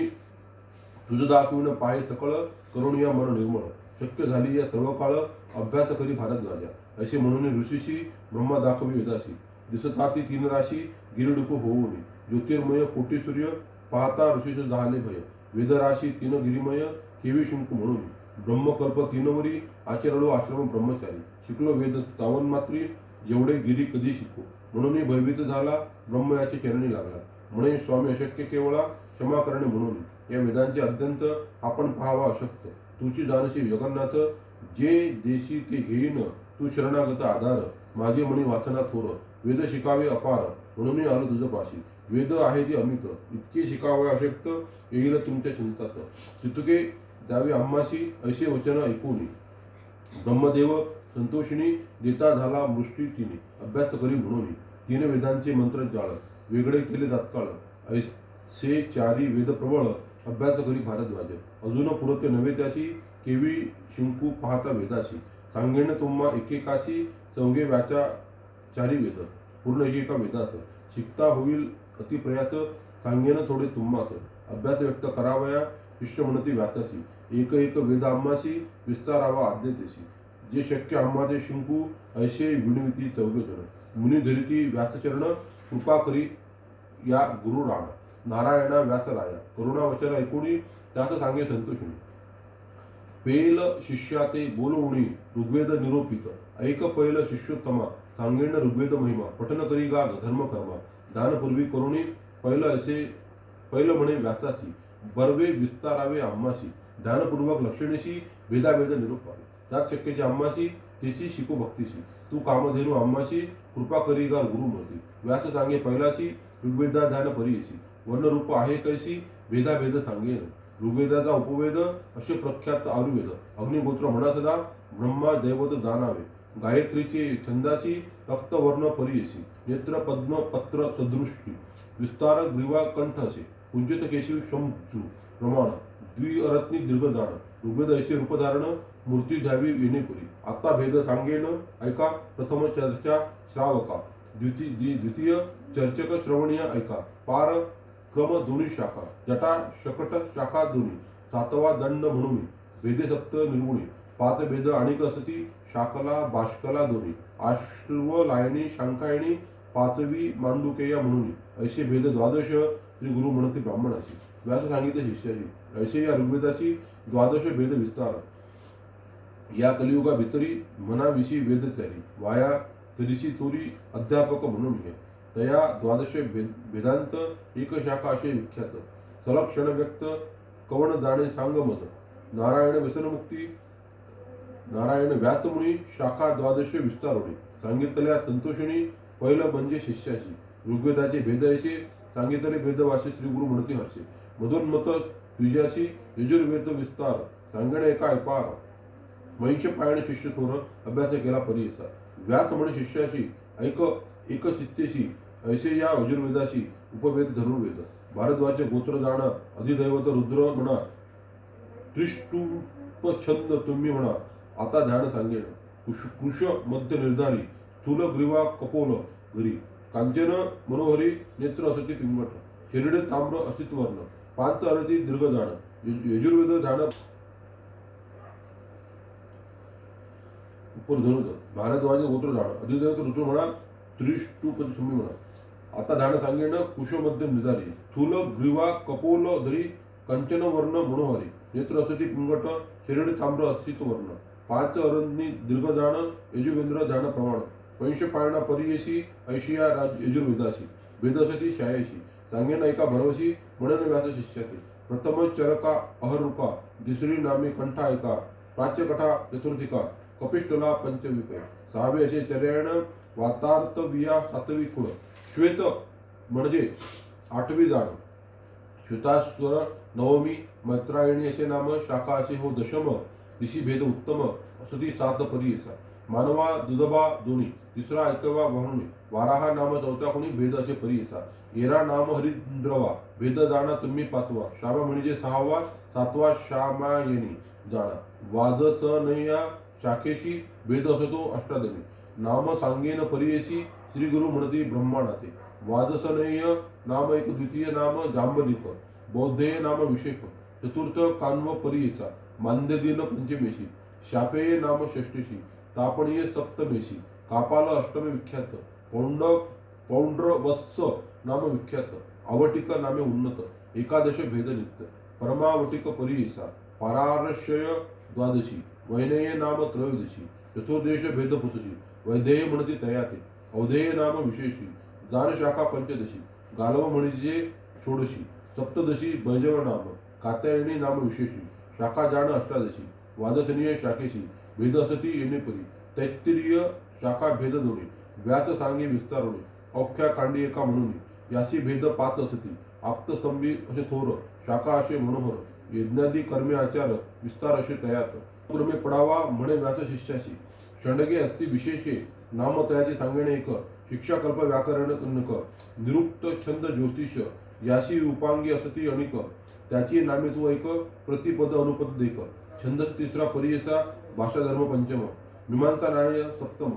तुझ दाखविण पाहे सकळ करून या मन निर्मळ शक्य झाली या सर्व काळ अभ्यास करी भारद्वाजा असे म्हणून ऋषीशी ब्रह्मा दाखवी वेदाशी दिसताती तीन राशी गिरिडुक होऊन ज्योतिर्मय कोटी सूर्य पाहता ऋषीच झाले भय वेदराशी तीन गिरिमय केवी शिंकू म्हणून ब्रह्मकल्प तीनवरी आचरलो आश्रम ब्रह्मचारी शिकलो वेद तावन मात्री एवढे गिरी कधी शिकू म्हणून भयभीत झाला ब्रह्म याचे चरणी लागला म्हणे स्वामी अशक्य केवळा क्षमा करणे म्हणून या वेदांचे अत्यंत आपण पाहावा अशक्य तुझी जानशी जगन्नाथ जे देशी ते घेईन तू शरणागत आधार माझे म्हणी वाचना थोर वेद शिकावे अपार म्हणून आलो तुझं पाशी वेद आहे ते अमित इतके शिकावे अशक्त येईल तुमच्या चिंतात चितुके द्यावे आम्हाशी असे वचन ऐकून ब्रह्मदेव संतोषिणी देता झाला मृष्टी तिने अभ्यास करी म्हणून तीन वेदांचे मंत्र जाळ वेगळे केले तात्काळ ऐसे चारी वेद प्रबळ अभ्यास करी भारद्वाज अजून पुरते नवे त्याशी केवी शिंकू पाहता वेदाशी सांगेन तुम्हा एकेकाशी चौघे व्याचा चारी वेद पूर्ण एकेका वेदास शिकता होईल अतिप्रयास सांगेन थोडे तुम्हास अभ्यास व्यक्त करावया शिष्य म्हणती व्यासाशी एक एक वेद आम्हाशी विस्तारावा आद्यतेशी जे शक्य आम्हाचे शिंकू ऐसे विणविती चौघे जण मुनी धरिती व्यासचरण कृपा करी या गुरु राणा नारायणा व्यासराया करुणा वचन ऐकुणी त्यास सांगे संतोषिणी पेल शिष्या ते बोलवणी ऋग्वेद निरोपित ऐक पैल शिष्योत्तमा सांगेन ऋग्वेद महिमा पठन करी गा धर्म कर्मा दानपूर्वी करुणी पैल म्हणे व्यासाशी बर्वे विस्तारावे आम्हाशी ध्यानपूर्वक लक्षणेशी वेदावेद निरोपावे त्यात शक्यची आम्हाशी तिची शिको भक्तीशी तू कामधेनु आम्हाशी कृपा करी गा गुरुमती व्यास सांगे पैलाशी ऋग्वेदा ध्यान परियशी वर्णरूप आहे कैसी वेदावेद सांगेन ऋग्वेदाचा उपवेद असे प्रख्यात आयुर्वेद अग्निगोत्र म्हणा सदा ब्रह्मा दैवत जाणावे गायत्रीचे छंदाशी रक्तवर्ण परियशी नेत्र पद्म पत्र सदृष्टी विस्तार ग्रीवा कंठ असे कुंचित केशवी शंभू प्रमाण द्विअरत्नी दीर्घ जाण ऋग्वेद ऐसे रूपधारण मूर्ती द्यावी येणेपुरी आता भेद सांगेन ऐका प्रथम चर्चा श्रावका द्वितीय चर्चक श्रवणीय ऐका पार क्रम दोन्ही शाखा जटा शकट शाखा दोन्ही सातवा दंड म्हणून भेदे सप्त निर्गुणी पाच भेद आणिक असती शाकला बाष्कला दोन्ही आश्व लायणी शांकायणी पाचवी मांडुकेया म्हणून ऐसे भेद द्वादश श्री गुरु म्हणते ब्राह्मणाची व्यास सांगितले शिष्याची ऐसे या ऋग्वेदाची द्वादश भेद विस्तार या कलियुगा भितरी मनाविषयी वेद त्यारी वाया तरीशी तोरी अध्यापक म्हणून घ्या तया द्वादश वेदांत एक शाखा असे विख्यात सलक्षण व्यक्त कवण जाणे सांग मत नारायण व्यसनमुक्ती नारायण व्यासमुनी शाखा द्वादश विस्तारोडी सांगितल्या संतोषिणी पहिलं म्हणजे शिष्याची ऋग्वेदाचे भेद ऐसे सांगितले भेदवाशी श्री गुरु म्हणती हर्षे मधोन्मत तुझ्याशी यजुर्वेद विस्तार सांगणे एका अपार वैंश पायण शिष्य थोर अभ्यास केला परियसा व्यास म्हणे शिष्याशी ऐक एक चित्तेशी ऐसे या यजुर्वेदाशी उपवेद धनुर्वेद भारद्वाज गोत्र जाण अधिदैवत रुद्र म्हणा त्रिष्टुपछंद तुम्ही म्हणा आता ध्यान सांगेन कृश मध्य निर्धारी स्थूल ग्रीवा कपोल घरी कांचन मनोहरी नेत्र असती पिंगट शरीर ताम्र असित वर्ण पांच अरती दीर्घ जाण यजुर्वेद ध्यान उपर धनुद भारद्वाज गोत्र जाण अधिदैवत रुद्र म्हणा त्रिष्टुपछंदी म्हणा आता ध्यान सांगेन कुश मध्य निर्धारी स्थूल ग्रीवा कपोल धरी कंचन वर्ण मनोहरी नेत्र असती पिंगट शरीर ताम्र असित वर्ण पांच अरंनी दीर्घ जाण यजुवेंद्र ध्यान प्रमाण वैंश पायणा परियशी ऐशिया यजुर्वेदाशी वेदसती शायेशी सांगेन ऐका भरवशी म्हणन व्यास शिष्याचे प्रथम चरका अहरूपा दुसरी नामे कंठा ऐका प्राच्यकठा चतुर्थिका कपिष्टला पंचविपय सहावे असे चर्यायण वातार्थ विया सातवी खुळ श्वेत म्हणजे आठवी जाण श्वेतास्वर नवमी मैत्रायणी असे नाम शाखा असे हो दशम दिशी भेद उत्तम असती सात परियसा मानवा दुदबा दोन्ही तिसरा ऐकवा वहनुनी वाराहा नाम चौथा कोणी भेद असे परियसा येरा नाम हरिद्रवा भेद जाणा तुम्ही पाचवा श्यामा म्हणजे सहावा सातवा श्यामायणी जाणा वाज स नया शाखेशी भेद असतो अष्टादमी. नाम सांगेन परियेशी श्री गुरु म्हणती ब्रह्माणाते. वादसनेय नाम एक द्वितीय नाम जांबलिक. बौद्धेय नाम विशेष. चतुर्थ कान्व परियेसा. मांद्यदीन पंचमेशी. शापेय नाम षष्ठेशी. तापणीय सप्तमेशी. कापाल अष्टमे विख्यात. पौंड्रवत्स नाम विख्यात. अवटिक नामे उन्नत. एकादश भेद नित्य. परमावटिक परियेसा. पारारशय द्वादशी. वैनेय नाम त्रयोदशी. चतुर्देश भेद पुसशी. वैधेय म्हणती तयाते. अवधेय नाम विशेषी. जान शाखा पंचदशी. गालव म्हणजे षोडशी. सप्तदशी बैजव नाम. कात्यायनी नाम विशेषी. शाखा जाण अष्टादशी. वादसनीय शाखेशी भेद असती येणेपरी. तैत्तिरीय शाखा भेद दोन्ही. व्यास सांगे विस्तारोणे. औख्या कांडी एका म्हणून. यासी भेद पाच असती. आप्तस्तंभी असे थोर. शाखा असे मनोहर. यज्ञादी कर्मे आचार विस्तार असे तयात. क्रमे पडावा म्हणे व्यास शिष्याशी. षंडगे असती विशेषे. नाम तयाची सांगणे एक. शिक्षाकल्प व्याकरण नक. निरुक्त छंद ज्योतिष. याशी उपांगी असती अनिक. त्याची नामे तू ऐक. प्रतिपद अनुपद देख. छंद तिसरा परियेसा. भाषा धर्म पंचम. मीमांसा न्याय सप्तम.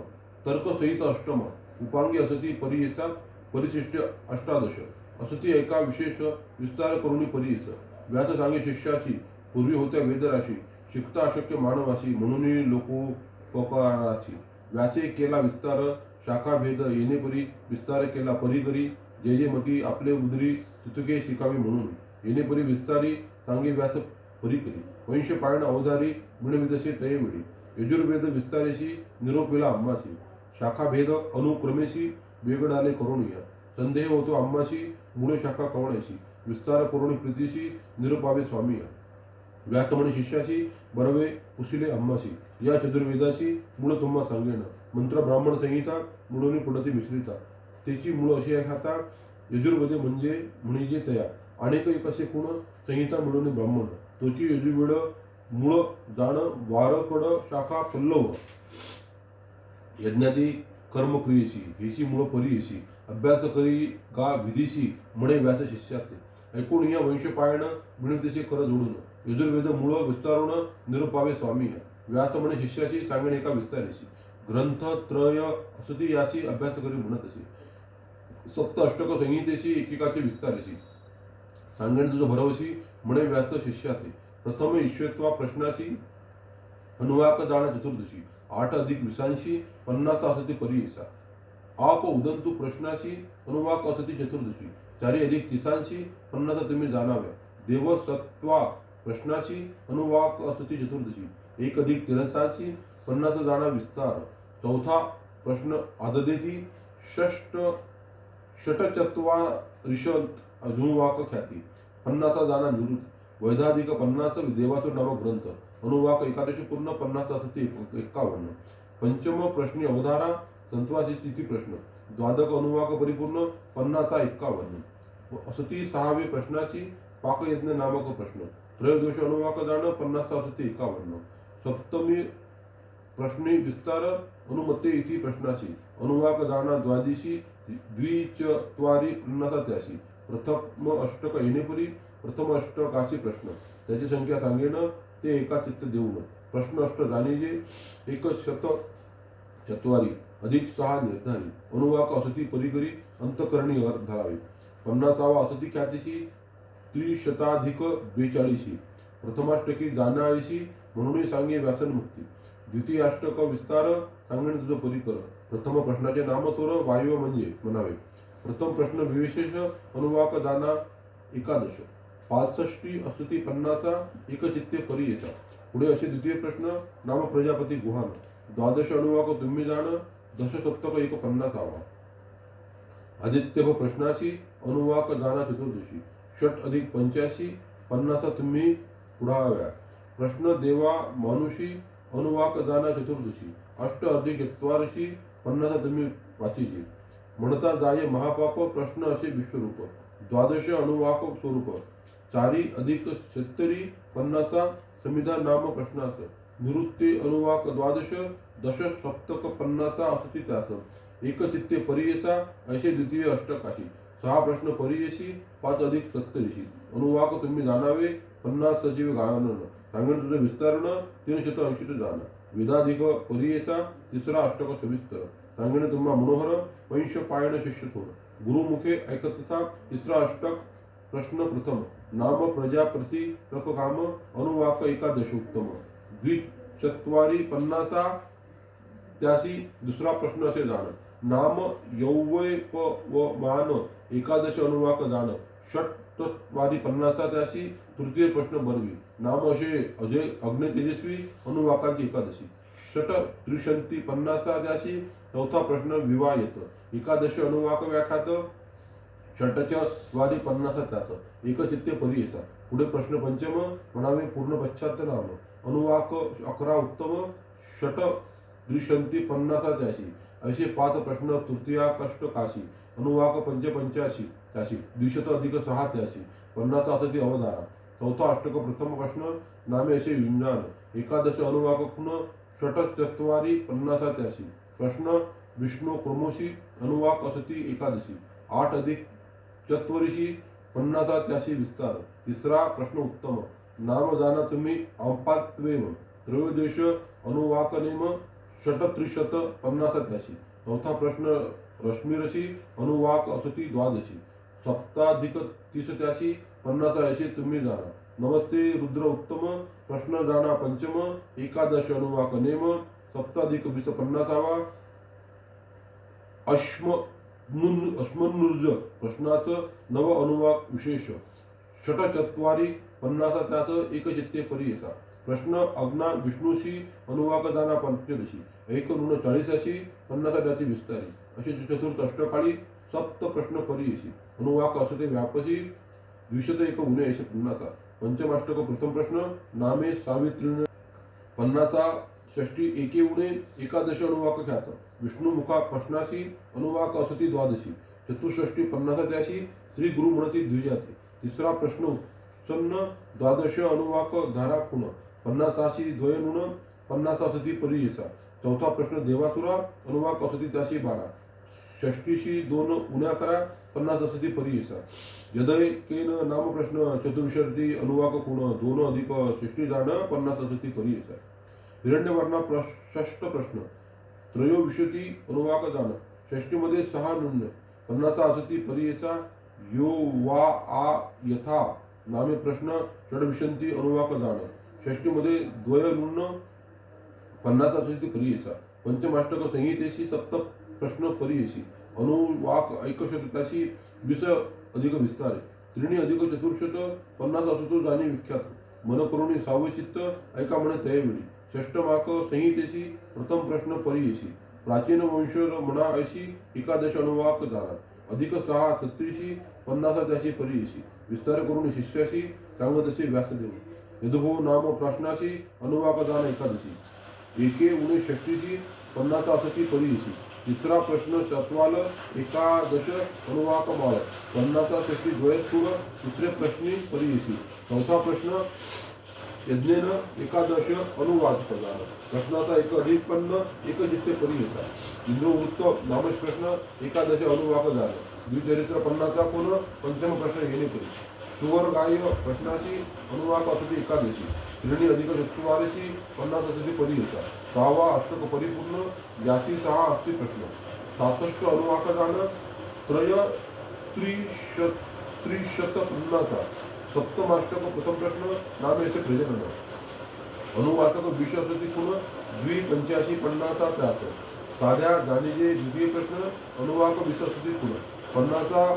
तर्क सहित अष्टम. उपांगी असती परियेसा. परिशिष्ट अष्टादश. असती एका विशेष. विस्तार करुणी परियेस. व्यास सांगे शिष्याशी. पूर्वी होत्या वेदराशी. शिकता अशक्य मानवाशी. म्हणून लोकोपकाराशी. व्यासे केला विस्तार. शाखा भेद येणेपरी. विस्तार केला परिकरी. जे जे मती आपले उदरी. तुतके शिकावे म्हणून. येणेपरी विस्तारी. सांगे व्यास परिकरी. वंश पायण अवधारी. मिळविदसे तये वेळी. यजुर्वेद विस्तारेशी. निरोपेला आम्हाशी. शाखा भेद अनुक्रमेशी. वेगडाले करुणीय. संदेह होतो आम्हाशी. मुळे शाखा कवण्याशी. विस्तार करुणी प्रीतीशी. निरोपावे स्वामी. व्यास म्हणे शिष्याशी. बरवे पुसिले आम्हाशी. या चतुर्वेदाशी मूळ तुम्हा सांगेन. मंत्र ब्राह्मण संहिता. मुळोनी पडती मिश्रिता. त्याची मूळ अशी आहे खाता. यजुर्वेद म्हणजे तया. अनेक कसे कुण. संहिता मिळून ब्राह्मण. तोची यजुर्वेद मूळ जाण. वारकड शाखा पल्लव. यज्ञादी कर्मक्रियेशी. हेची मूळ परियेशी. अभ्यास करी गा विधीशी. म्हणे व्यास शिष्याते. ऐकून या वंश पायण. मिळवतेसे कर जोडून. यजुर्वेद मूळ विस्तारून. निरुपावे स्वामी. व्यास म्हणे शिष्याशी. सांगेन एका विस्तारेशी. ग्रंथ त्रय असती याशी. अभ्यास करी म्हणत असे. सप्त अष्टक संहितेशी. एकेकाचे विस्तारेशी. सांगेन तुझ भरवशी. म्हणे व्यास शिष्याते. प्रथम ईश्वत्वा प्रश्नाशी. अनुवाक जाण चतुर्दशी. 8 अधिक 20 50 असती परियेसा. आप उदंतु प्रश्नाशी. अनुवाक असती चतुर्दशी. 4 अधिक 30 50 तुम्ही जाणाव्या. देव सत्वा प्रश्नाशी. अनुवाक असती चतुर्दशी. 1 अधिक 83 50 जाणा विस्तार. चौथा प्रश्न आददेती. षटचत्वारिश अनुवाक ख्याती. 50 जाणा निवृत्त. वैधाधिक 50 देवासुर नामक ग्रंथ. अनुवाक एकादशी पूर्ण 50 असते 51. पंचम प्रश्नी अवधारा. संतवासी स्थिती प्रश्न. द्वादक अनुवाक परिपूर्ण 50 51. असती 6वे प्रश्नाची. पाकयज्ञ नामक प्रश्न. त्रयोदश अनुवाक जाण 50 असते 51. सप्तमी प्रश्नी विस्तार. अनुमते इति प्रश्नाशी. अनुवाक जाणा द्वादशी. द्विचत्वारी 50 त्याशी. प्रथम अष्टक येणेपरी. प्रथम अष्टकाशी प्रश्न. त्याची संख्या सांगेन. ते एका चित्त देऊन. प्रश्न अष्ट जाणीजे. 114 अधिक 6 निर्धारी. अनुवाक असती परिकरी. अंतकरणी धरावे. 50वा असती ख्यातीशी. त्रिशताधिक 42. प्रथमाष्टकी जाणावीशी. म्हणून सांगे व्यासन मुक्ती. द्वितीयाष्टक विस्तार. सांगणे तुझ परिकर. प्रथम प्रश्नाचे नाम तोर. वायव म्हणजे म्हणावे. प्रथम प्रश्न विशेष. अनुवाक जाणा एकादश. 65 असती 50 एकचित्ते परियेसा. पुढे असे द्वितीय प्रश्न. नाम प्रजापती गुहान. द्वादश अनुवाक तुम्ही जाण. दशसप्तक 150वा. आदित्य प्रश्नाशी. अनुवाक जाणा चतुर्दशी. षट अधिक 85 50 तुम्ही पुढाव्या. प्रश्न देवा मानुषी. अनुवाक जाणा चतुर्दशी. 8 अधिक 41 50 तुम्ही वाचिजे. म्हणता जाये महापाप. प्रश्न असे विश्वरूप. द्वादश अनुवाक स्वरूप. 4 अधिक 70 50 समिधा नाम प्रश्नास. निवृत्ती अनुवाक द्वादश. दश सप्तक 50 असती त्यास. एकचित्ते परियेसा. ऐसे द्वितीय अष्टकाशी. 6 प्रश्न परियेशी. 5 अधिक 70 अनुवाक तुम्ही जाणावे. 50 सजीव गायन. सांगण तुझं विस्तारण. 380 जाणा. वेदाधिक परियेसा तिसरा अष्टक सविस्तर सांगणे तुम्हा मनोहर पंश पायन शिष्य थोर गुरुमुखे ऐकतसा तिसरा अष्टक प्रश्न प्रथम नाम प्रजाप्रती काम अनुवाक एकादश उत्तम द्विचत्वारी पन्नासा त्यासी दुसरा प्रश्न असे जाण नाम यौवय प व मान एकादश अनुवाक जाण षटवारी पन्नासा त्यासी तृतीय प्रश्न बरवी नाम असे अजय अग्नि तेजस्वी अनुवाकांची एकादशी षट त्रिशंती पन्नासा त्यासी चौथा प्रश्न विवाह येत एकादशी अनुवाक व्याख्यात षटच्या वारी पन्नासा त्यात एकचित्ते परियेसा पुढे प्रश्न पंचम म्हणावे पूर्ण पश्चात नाम अनुवाक 11 उत्तम षट द्विशंती पन्नासा त्याशी असे 5 प्रश्न तृतीया कष्ट काशी अनुवाक पंचपंचाशी त्याशी द्विशत अधिक 6 त्याशी 50 असती अवधारा चौथा अष्टक प्रथम प्रश्न नामे असे विंजान एकादश अनुवाक खुण षट चत्वारी पन्नासा त्याशी प्रश्न विष्णू क्रमोशी अनुवाक असती एकादशी 8 अधिक चत्वरीशी पन्नासा त्याशी विस्तार तिसरा प्रश्न उत्तम नाम जाना तुम्ही अंपात्वेम त्रयोदश अनुवाकनेम षट त्रिशत पन्नासा त्याशी चौथा प्रश्न रश्मिरशी अनुवाक असती द्वादशी सप्ताधिक 30 त्याशी 50 असे तुम्ही जाणा नमस्ते रुद्र उत्तम प्रश्न जाणा पंचम एकादश अनुवाक नेम सप्ताधिक 20 50 अस्मन्नुर्ज प्रश्नास नव अनुवाक विशेष षटचत्वारी 50 त्यास एकचित्ते परियेसा प्रश्न अग्ना विष्णूशी अनुवाक जाना पंचदशी एक ऋण 40 अशी 50 त्याची विस्तारी असे चतुर्थ अष्टकाळी सप्त प्रश्न परियेशी अनुवाक असते व्यापसी द्विशत एक उणे 50 पंचमाष्टक प्रथम प्रश्न नामे सावित्री 50 षष्टी एके उणे एकादश अनुवाक ख्यात विष्णुमुखा प्रश्नाशी अनुवाक असती द्वादशी चतुष्षष्टी 50 त्याशी श्री गुरु म्हणती द्विजाती तिसरा प्रश्न उत्सन्न द्वादश अनुवाक धारा खुण 50 द्वयनुण 50 असती परियेसा चौथा प्रश्न देवासुरा अनुवाक असती त्याशी 12 षष्टीशी 2 उण्या करा 50 असती परियेसा यदय केन नाम प्रश्न चतुर्षष्टी अनुवाक खुण 2 अधिक षष्टी जाण 50 असती परियेसा हिरण्यवर्णा षष्ठ प्रश्न त्रयोविशती अनुवाक जाण षष्टीमध्ये 6 नुण्य 50 असती परियेसा यो वा आ यथा नामे प्रश्न षडविशंती अनुवाक जाण षष्टीमध्ये द्वय नुण्य 50 असती परियेसा पंचमाष्टक संहितेशी सप्त प्रश्न परियेशी अनुवाक ऐकशताशी 20 अधिक विस्तारे त्रिणी अधिक चतुर्शत 50 असतो जाणी विख्यात मन करुणी सावचित्त ऐका म्हणे तयवेळी षष्टमाक संहितेशी प्रथम प्रश्न परियेशी प्राचीन वंश म्हणा अशी एकादश अनुवाक जाणार अधिक 6 सत्रीशी 50 त्याशी परियेशी विस्तार करून शिष्याशी सांगत असे व्यासदेव यदुभो नाम प्रश्नाशी अनुवाक जाण एकादशी एके उणे षष्टीशी 50 असती परियेशी तिसरा प्रश्न चत्वाल एकादश अनुवाक माळ 50 षष्टी द्वयस्थूळ तिसरे प्रश्नी परियेशी चौथा प्रश्न यज्ञेन एकादश अनुवाद प्रदान प्रश्नाचा एक अधिक पन्न एकचित्ते परियेसा इंद्रवृत्त नामश प्रश्न एकादश अनुवाक झाला द्विचरित्र 50 कोण पंचम प्रश्न येणे करी सुवर गाय प्रश्नाची अनुवाक असती एकादशी त्रिणी अधिक चतुर्वारशी 50 असती परियेसा 6वा अष्टक परिपूर्ण यासी 6 असती प्रश्न 67 अनुवाक जाण त्रय त्रिशत 50 सप्तमाष्टक प्रथम प्रश्न नामे असे प्रजनन अनुवाचक विष असती खुण 285 50 त्यास साध्या जाणीजे द्वितीय प्रश्न अनुवाक विष असती खुण 50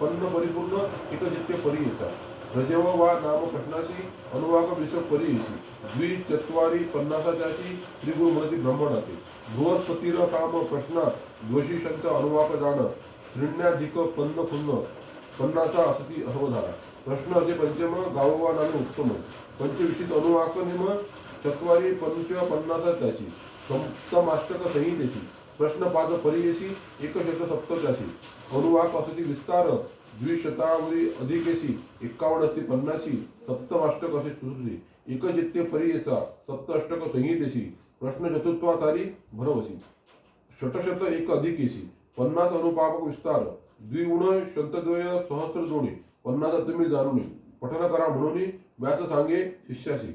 पन्न परिपूर्ण एकचित्ते परियेसा प्रजव वा नाम प्रश्नाशी अनुवाक विष परियेशी द्विचत्वारी 50 त्याशी श्रीगुरु म्हणती ब्रह्मणाते बृहस्पतीर काम प्रश्नात द्वशीशंत अनुवाक जाण त्रिण्याधिक पन्न खुन्न 50 असती अवधारा प्रश्न असे पंचम गावोवा नामे उत्तम पंचविशित अनुवाक नेम चत्वारी पंच 50 त्याशी सप्तमाष्टक संहितेशी प्रश्न 5 परियेशी एकशत 70 त्याशी अनुवाक असती विस्तार द्विशतावरी अधिकेशी 51 असती 50 सप्तमाष्टक असे सुश्री एकचित्ते परियेसा सप्ताष्टक संहितेशी प्रश्न चतुर्थाधारी भरवशी षटशत एक अधिकेशी 50 अनुपापक विस्तार द्विगुण शंतद्वय सहस्र जोडी 50 तुम्ही जाणून पठन करा म्हणून व्यास सांगे शिष्याशी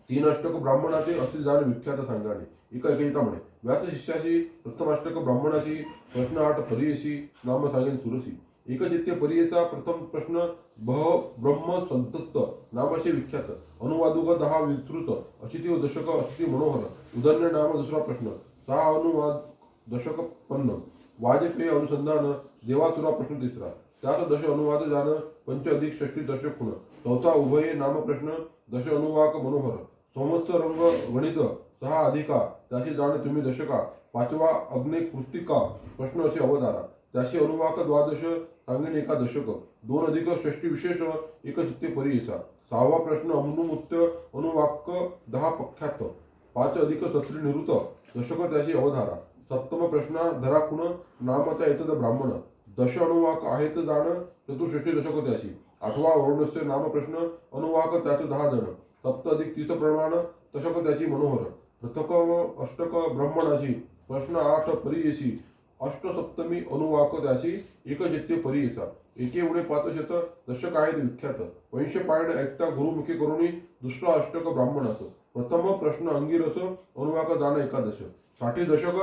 तीन अष्टक ब्राह्मणाचे असे जाण विख्यात सांगाणे एका म्हणे व्यास शिष्याशी प्रथम अष्टक ब्राह्मणाशी प्रश्न 8 परियशी नाम सांगेन सुरसी एकचित्ते परियेचा प्रथम प्रश्न बह ब्रह्म संतत्त नामाशे विख्यात अनुवादुक 10 विस्तृत अशिती दशक अशिती मनोहर उदन्य नाम दुसरा प्रश्न 6 अनुवाद दशक 50 वाजपेय अनुसंधान देवासुरा प्रश्न तिसरा त्यात दश अनुवाद जाण पंच अधिक षष्टी दशक खुण चौथा उभये नाम प्रश्न दश अनुवाक मनोहर संवत्सर रंग गणित 6 अधिका त्याची जाण तुम्ही दशका पाचवा अग्ने कृतिका प्रश्न असे अवधारा त्याशी अनुवाक द्वादश सांगेन एका दशक 2 अधिक षष्टी विशेष एक चित्ते परियेसा सहावा प्रश्न अनुमुत्य अनुवाक 10 पख्यात 5 अधिक सत्री निरुत दशक त्याची अवधारा सप्तम प्रश्न धरा खुण नामता येतद ब्राह्मण दश अनुवाक आहेत जाण चतुर्षष्टी दशक त्याची आठवा वरुणस्य नाम प्रश्न अनुवाक त्याचे 10 जण सप्त अधिक 30 प्रमाण दशक त्याची मनोहर प्रथम अष्टक ब्राह्मणाची प्रश्न 8 परियेशी अष्टसप्तमी अनुवाक त्याची एकचित्ते परियेसा एके उणे 500 दशक आहेत विख्यात वंश पायण ऐकता गुरुमुखी करुणी दुसरा अष्टक ब्राह्मणास प्रथम प्रश्न अंगिरस अनुवाक जाण एकादश 60 दशक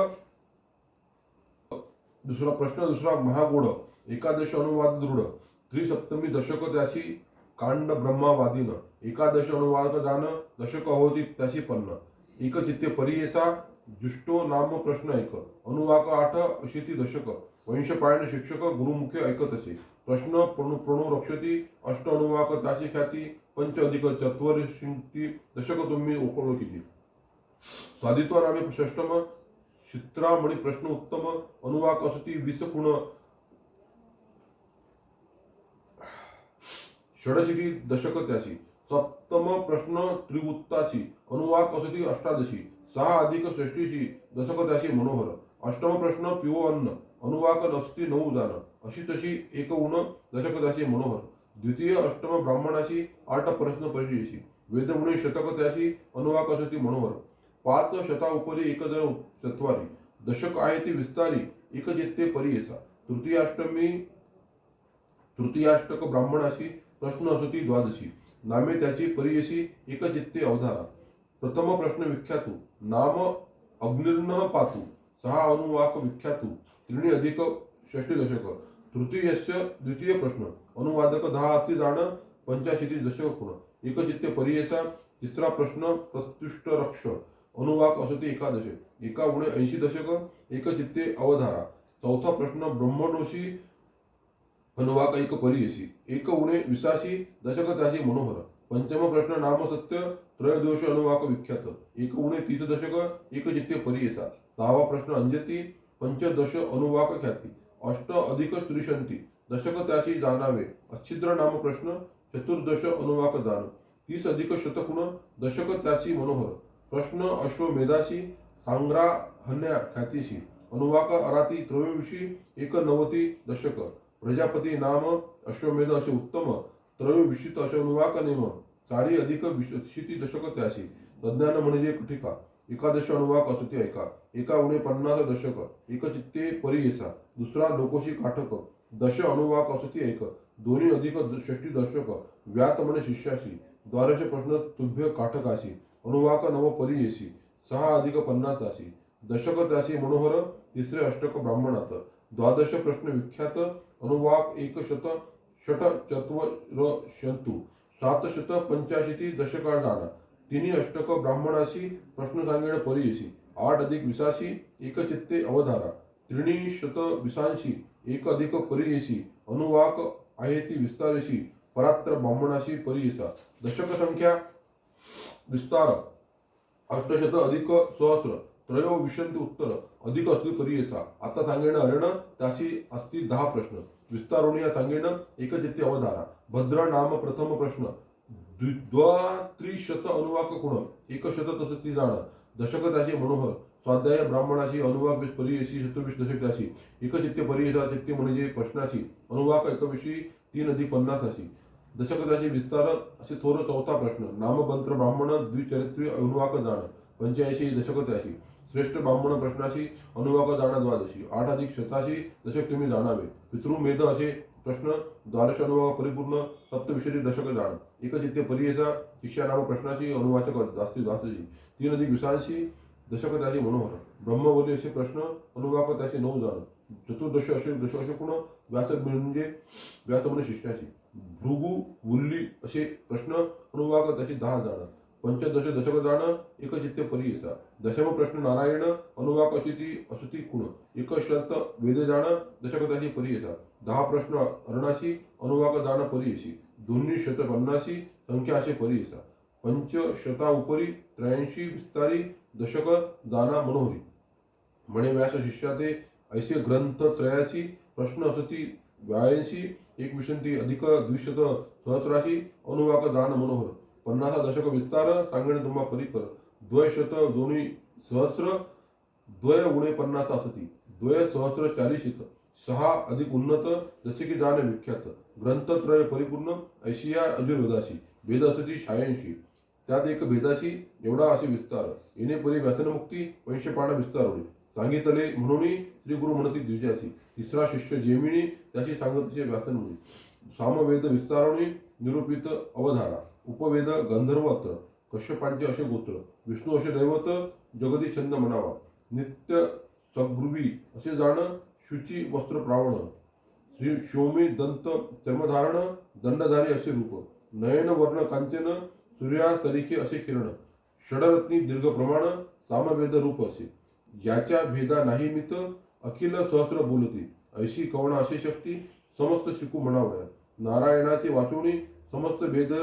दुसरा प्रश्न दुसरा महागुढ एकादश अनुवाद दृढ त्रिसप्तमी दशक त्याशी कांड ब्रह्मावादीन एकादश अनुवाद जाण दशक होती त्याशी 50 एकचित्ते परियेसा जुष्टो नाम प्रश्न ऐक अनुवाक 8 अशिती दशक वंशपायण शिक्षक गुरुमुखे ऐकत असे प्रश्न प्रणो रक्षती अष्ट अनुवाक त्याची ख्याती पंच अधिक चत्वरिंशती दशक तुम्ही ओळखीची स्वादित्व नामे षष्टम चित्रामणी प्रश्न उत्तम अनुवाक असती 20 खुण षडशिती दशक त्याशी सप्तम प्रश्न त्रिवृत्ताशी अनुवाक असती अष्टादशी 6 अधिक षष्टीशी दशक त्याशी मनोहर अष्टम प्रश्न पिओ अन्न अनुवाक असती 9 जाण अशी तशी एक उण दशक त्याशी मनोहर द्वितीय अष्टम ब्राह्मणाशी 8 प्रश्न परियेशी वेद उणे शतक त्याशी अनुवाक असती मनोहर 5 शता उपरी एक जण चत्वारी दशक आहे ती विस्तारी एकचित्ते परियेसा तृतीयाष्टक ब्राह्मणाशी प्रश्न असती द्वादशी नामे त्याची परियेशी एकचित्ते अवधारा प्रथम प्रश्न विख्यातू नाम अग्निर्न पातू 6 अनुवाक विख्यातू त्रिणी अधिक षष्टी दशक तृतीयस्य द्वितीय प्रश्न अनुवादक 10 अस्ति जाण 85 दशक खुण एकचित्ते परियेसा तिसरा प्रश्न प्रत्युष्ट रक्ष अनुवाक असती एकादश एका उणे 80 दशक एकचित्ते अवधारा चौथा प्रश्न ब्रह्मणोशी अनुवाक एक परियेशी एक उणे 20 दशक त्याची मनोहर पंचम प्रश्न नाम सत्य त्रयोदश अनुवाक विख्यात एक उणे 30 दशक एकचित्ते परियेसा सहावा प्रश्न अंजती पंचदश अनुवाक ख्याती अष्ट अधिक त्रिशंती दशक त्याशी जाणावे अच्छिद्र नाम प्रश्न चतुर्दश अनुवाक जाण 30 अधिक शतकुण दशक त्याशी मनोहर प्रश्न अश्वमेधाशी सांग्राहण्या ख्यातीशी अनुवाक अराती त्रयोविशी 91 दशक प्रजापती नाम अश्वमेध असे उत्तम त्रयोविशित असे अनुवाक नेम 4 अधिक 20 दशक त्याशी तज्ञान म्हणजे कुठिका एकादश अनुवाक असती ऐका एका उणे 50 दशक एकचित्ते परियेसा दुसरा लोकोशी काठक दश अनुवाक असती ऐक दोन्ही अधिक षष्टी दशक व्यास म्हणे शिष्याशी द्वादश प्रश्न तुभ्य काठकाशी अनुवाक 9 परियेशी 6 अधिक 50 अशी दशक त्याशी मनोहर तिसरे अष्टक ब्राह्मणात द्वादश प्रश्न विख्यात अनुवाक 100 षट चत्वर शंतु 785 दशका जाणा तिन्ही अष्टक ब्राह्मणाशी प्रश्न सांगेण परियेशी 8 अधिक 20 एकचित्ते अवधारा त्रिणी शत 20 एक अधिक परियेशी अनुवाक आहे ती विस्तारेशी परात्र ब्राह्मणाशी परियेसा दशक संख्या विस्तार अष्टशत अधिक सहस्र त्रयो विशंती उत्तर अधिक असली परियेसा आता सांगेण अरण त्याशी असती 10 प्रश्न विस्तारोनिया सांगेण एकचित्ते अवधारा भद्र नाम प्रथम प्रश्न द्विशत अनुवाक गुण एकशत तसती जाण दशक त्याची मनोहर स्वाध्याय ब्राह्मणाशी अनुवाक परियेशी 27 दशक त्याशी एकचित्ते परियेसा चित्ते म्हणजे प्रश्नाशी अनुवाक 21 3 अधिक 50 अशी दशक त्याची विस्तार असे थोर चौथा प्रश्न नाममंत्र ब्राह्मण द्विचरित्री अनुवाक जाण 85 दशक त्याशी श्रेष्ठ ब्राह्मण प्रश्नाशी अनुवाक जाणा द्वादशी 8 अधिक 87 दशक तुम्ही जाणावे पितृमेध असे प्रश्न द्वादश अनुवाद परिपूर्ण सप्तविशेषी दशक जाण एकचित्ते परियेचा शिक्षा नाम प्रश्नाशी अनुवाचक दासजी 3 अधिक विसांशी दशक त्याचे मनोहर ब्रह्मवली असे प्रश्न अनुवाक त्याचे 9 जाण चतुर्दश असे दशकुण व्यास म्हणजे शिष्याशी भृगु वुल्ली असे प्रश्न अनुवाक त्याचे 10 जाण पंचदश दशक जाण एकचित्ते परियेचा दशम प्रश्न नारायण अनुवाक असुती कुण एक शर्त वेद जाण दशक त्याची परियेचा 10 प्रश्न अर्णाशी अनुवाक जाण परियेशी दोन्ही शत 50 संख्या असे परियेचा पंचशता उपरी 83 विस्तारी दशक जाना मनोहरी म्हणे व्यास शिष्याते ऐसे ग्रंथ 83 प्रश्न असती 82 एकविशंती अधिक द्विशत सहस्राशी अनुवाक जान मनोहर 50 दशक विस्तार सांगणे तुम्हा परिकर द्वयशत दोन्ही सहस्र द्वय उणे 50 असती द्वय सहस्र 40 6 अधिक उन्नत जसे की जाण विख्यात ग्रंथत्रय परिपूर्ण ऐशिया अजुर्वेदाशी भेद असती 86 त्यात एक भेदाशी एवढा असे विस्तार येणे परी व्यसनमुक्ती वंशपाण विस्तार होईल सांगितले म्हणून श्री गुरु म्हणती द्विजासी तिसरा शिष्य जेमिनी त्याची सांगतचे व्यासन मुनी सामवेद विस्तारणी निरूपित अवधारा उपवेद गंधर्व अत्र कश्यपांचे असे गोत्र विष्णू असे दैवत जगदी छंद म्हणावा नित्य सगृवी असे जाण शुची वस्त्र प्रावण श्री शोमी दंत चर्मधारण दंडधारी असे रूप नयन वर्ण कांचन सूर्या सरिखे असे किरण षडरत्नी दीर्घ प्रमाण सामवेद रूप असे याच्या भेदा नाही मित अखिल सहस्र बोलती ऐशी कवणा अशी शक्ती समस्त शिकू म्हणावया नारायणाचे वाचवणी समस्त भेद